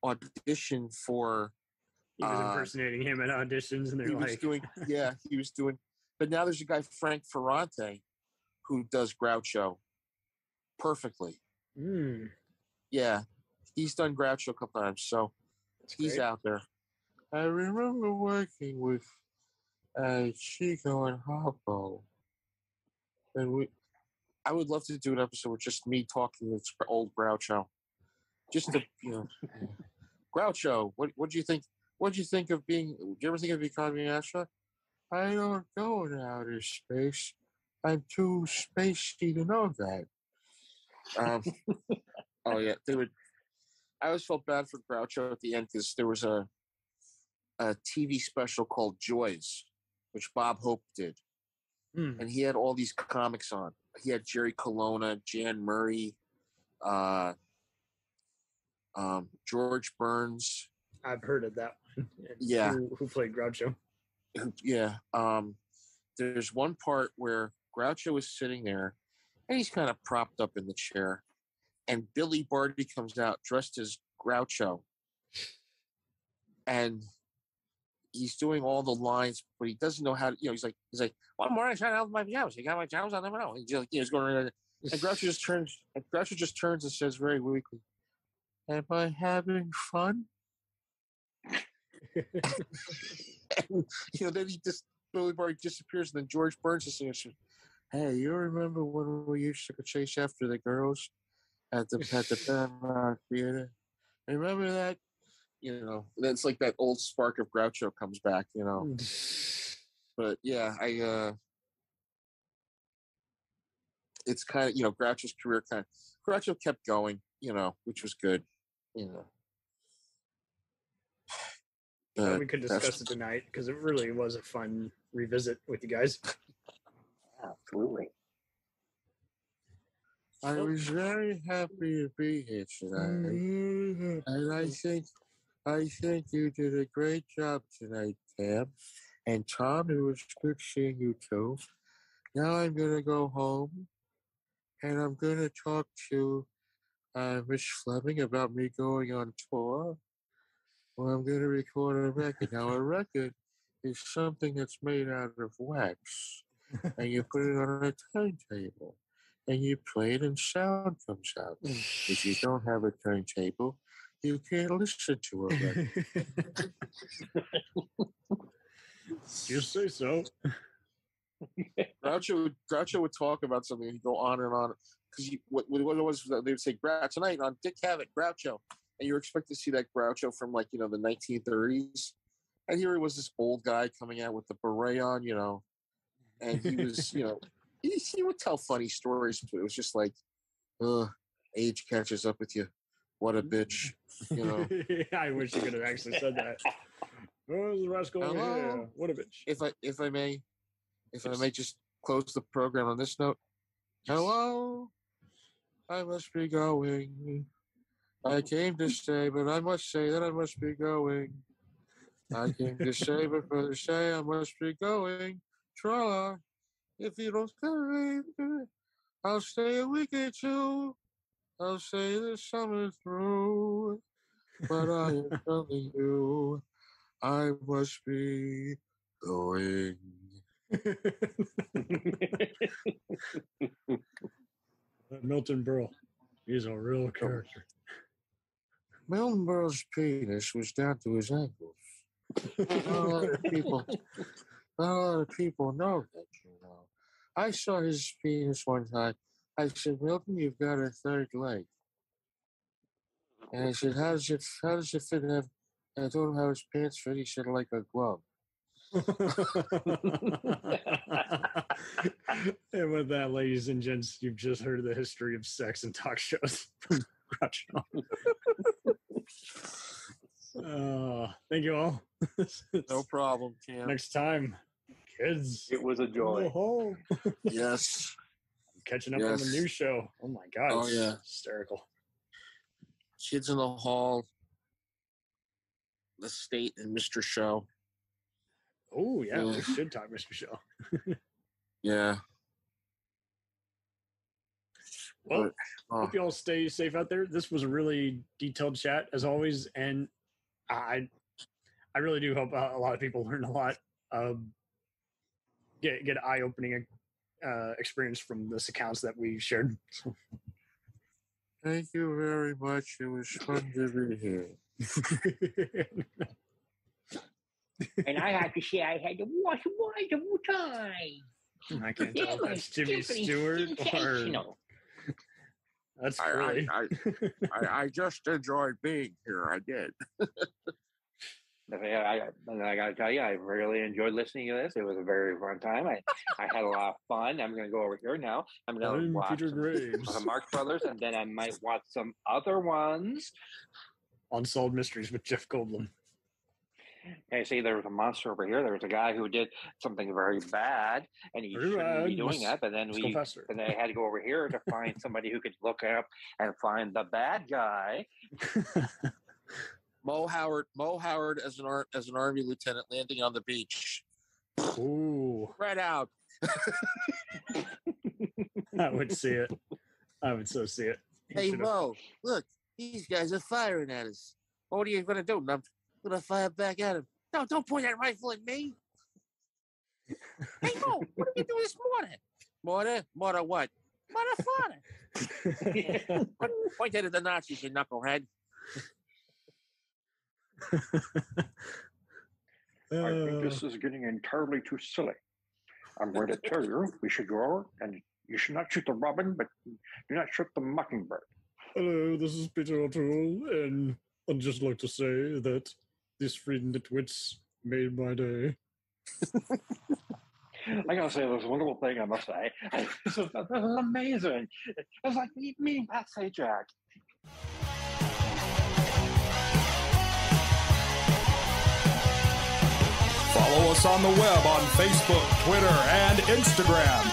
B: audition for.
A: He was impersonating him at auditions, and they're like,
B: he was doing. But now there's a guy, Frank Ferrante, who does Groucho perfectly. Yeah, he's done Groucho a couple times, so he's out there. I remember working with Chico and Harpo, and I would love to do an episode with just me talking with old Groucho, just to Groucho. What do you think? What do you think of being? Do you ever think of becoming an astronaut? I don't go in outer space. I'm too spacey to know that. Oh yeah, they would. I always felt bad for Groucho at the end because there was a TV special called Joys, which Bob Hope did, and he had all these comics on. He had Jerry Colonna, Jan Murray, George Burns.
A: I've heard of that one.
B: Yeah,
A: who played Groucho?
B: Yeah. There's one part where Groucho is sitting there, and he's kind of propped up in the chair, and Billy Barty comes out dressed as Groucho, and he's doing all the lines, but he doesn't know how to. He's like, "One morning, I shot out my pajamas. You got my pajamas? I'll never know." He's going around, and Groucho just turns. And Groucho just turns and says very weakly, "Am I having fun?" And, then Billy Barty disappears, and then George Burns is saying, "Hey, you remember when we used to chase after the girls at the Paramount Theater? Remember that?" That's like that old spark of Groucho comes back. But yeah, it's kind of Groucho's career Groucho kept going, which was good,
A: we could discuss it tonight because it really was a fun revisit with you guys.
C: Absolutely.
B: I was very happy to be here tonight, and I think you did a great job tonight, Tam. And Tom, it was good seeing you too. Now I'm gonna go home, and I'm gonna talk to Miss Fleming about me going on tour. Well, I'm going to record a record. Now, a record is something that's made out of wax, and you put it on a turntable, and you play it, and sound comes out. If you don't have a turntable, you can't listen to a record.
A: Just say so.
B: Groucho would talk about something, and he'd go on and on. Because what it was, they would say, tonight on Dick Cavett, Groucho. And you were expected to see that Groucho from the 1930s. And here he was, this old guy coming out with the beret on, and he was, he would tell funny stories, but it was just like, age catches up with you. What a bitch,
A: I wish you could have actually said that. Oh, the rascal over here. What a bitch.
B: If I may just close the program on this note. Hello, I must be going. I came to stay, but I must say that I must be going. I came to stay, but for the say I must be going. Tra, if you don't stay, I'll stay a week or two. I'll stay the summer through. But I am telling you, I must be going.
A: Milton Berle, he's a real character.
B: Milton Berle's penis was down to his ankles. Not a lot of people know that, I saw his penis one time. I said, "Milton, you've got a third leg." And I said, "How does it fit?" And I told him how his pants fit. He said, "Like a glove."
A: And with that, ladies and gents, you've just heard the history of sex and talk shows from Groucho. Thank you all.
B: No problem, Cam.
A: Next time, kids.
C: It was a joy.
B: Yes.
A: Catching up on the new show. Oh my God.
B: Oh, yeah.
A: Hysterical.
B: Kids in the Hall, The State, and Mr. Show.
A: Oh, yeah. We should talk Mr. Show.
B: Yeah.
A: Well, hope you all stay safe out there. This was a really detailed chat, as always, and I really do hope a lot of people learn a lot, get eye-opening experience from this accounts that we shared.
B: Thank you very much. It was fun to be here.
C: And I have to say, I had the most wonderful time.
A: I can't tell if that's Jimmy Stewart or... That's great.
B: I just enjoyed being here. I did.
C: I got to tell you, I really enjoyed listening to this. It was a very fun time. I had a lot of fun. I'm going to go over here now. I'm going to watch some Marx Brothers, and then I might watch some other ones.
A: Unsolved Mysteries with Jeff Goldblum.
C: I see there was a monster over here. There was a guy who did something very bad, and he shouldn't be doing that. But then I had to go over here to find somebody who could look up and find the bad guy.
B: Mo Howard as an army lieutenant landing on the beach.
A: Ooh,
B: right out.
A: I would see it. I would so see it.
B: Hey Mo, look, these guys are firing at us. What are you going to do? I'm going to fire back at them. No, don't point that rifle at me. Hey Mo, what did you do this morning? Mortar what? Motherfucker. Point that at the Nazis, you knucklehead.
C: I think this is getting entirely too silly. I'm going to tell you, we should go over, and you should not shoot the robin, but do not shoot the mockingbird.
A: Hello, this is Peter O'Toole, and I'd just like to say that these free nitwits made my day.
C: I gotta say, this wonderful thing, I must say. This is amazing. It's like meeting Pat Sajak.
K: Follow us on the web on Facebook, Twitter, and Instagram.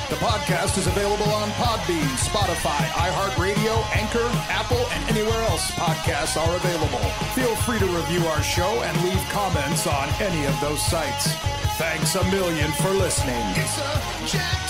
K: The podcast is available on Podbean, Spotify, iHeartRadio, Anchor, Apple, and anywhere else podcasts are available. Feel free to review our show and leave comments on any of those sites. Thanks a million for listening.
L: It's a Jack